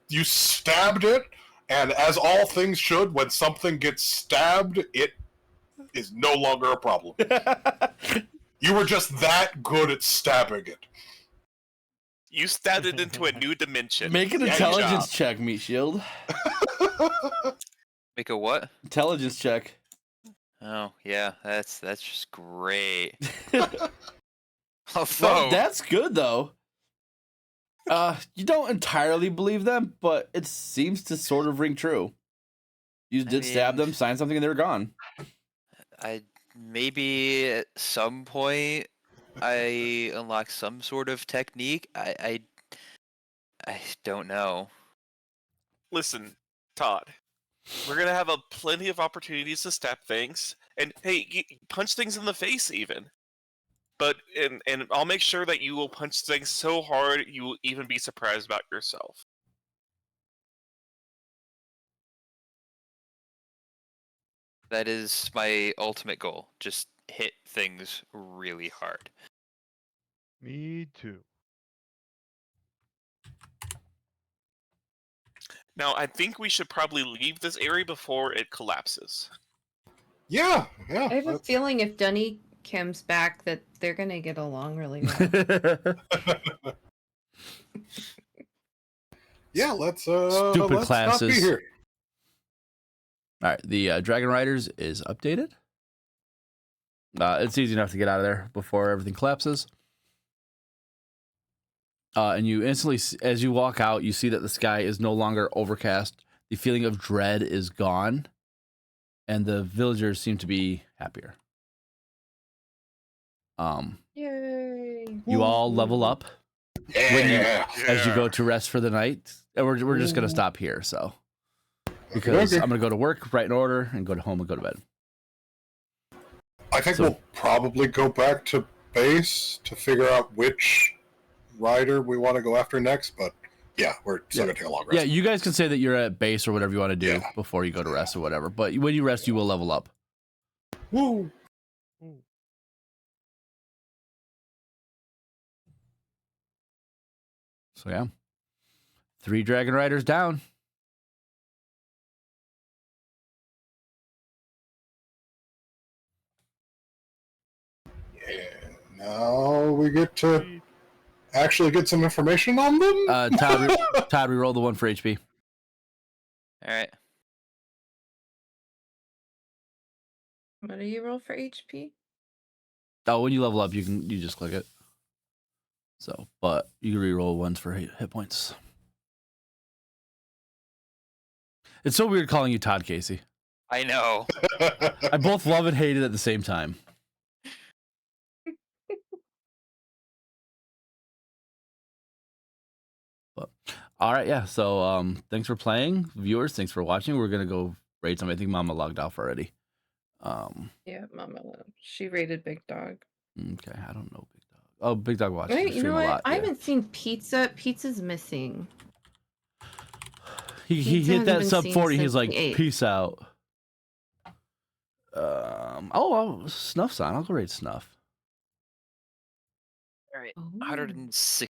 you stabbed it, and as all things should, when something gets stabbed, it is no longer a problem. You were just that good at stabbing it. You stabbed it into a new dimension. Make an intelligence check, Meat Shield. Make a what? Intelligence check. Oh yeah, that's just great. Well, Although that's good though. You don't entirely believe them, but it seems to sort of ring true. You did stab mean, them, sign something, and they were gone. I maybe at some point I unlock some sort of technique. I don't know. Listen, Todd, we're gonna have plenty of opportunities to stab things, and hey, punch things in the face even. But and I'll make sure that you will punch things so hard you will even be surprised about yourself. That is my ultimate goal. Just hit things really hard. Me too. Now, I think we should probably leave this area before it collapses. Yeah. I have a Let's, feeling if Dunny comes back that they're gonna get along really well. yeah. Let's Stupid let's not be classes. here. All right, the Dragon Riders is updated. It's easy enough to get out of there before everything collapses. And you instantly, as you walk out, you see that the sky is no longer overcast. The feeling of dread is gone, and the villagers seem to be happier. Yay! You all level up Yeah. as you go to rest for the night, and we're just gonna stop here. So because Okay. I'm gonna go to work, write an order, and go to home and go to bed. I think So- we'll probably go back to base to figure out which rider we want to go after next. But yeah, we're still gonna take a long rest. Yeah, you guys can say that you're at base or whatever you want to do Yeah. before you go to rest or whatever. But when you rest, you will level up. Woo. Ooh. So yeah, 3 Dragon Riders down. Yeah. Now we get to Sweet. actually get some information on them. Todd, we roll the 1 for HP. All right. What do you roll for HP? Oh, when you level up, you just click it. So, but you can reroll ones for hit points. It's so weird calling you Todd, Casey. I know. I both love and hate it at the same time. But all right, yeah. So thanks for playing, viewers. Thanks for watching. We're gonna go raid something. I think Mama logged off already. Yeah, Mama. She rated Big Dog. Okay, I don't know Big Dog. Oh, Big Dog watches the Wait, you stream know a what? lot. I Yeah. haven't seen Pizza. Pizza's missing. He Pizza hit hasn't that been sub seen 40. He's since like, the 8th. peace out. Snuff's on. I'll go raid Snuff. All right. Oh. 106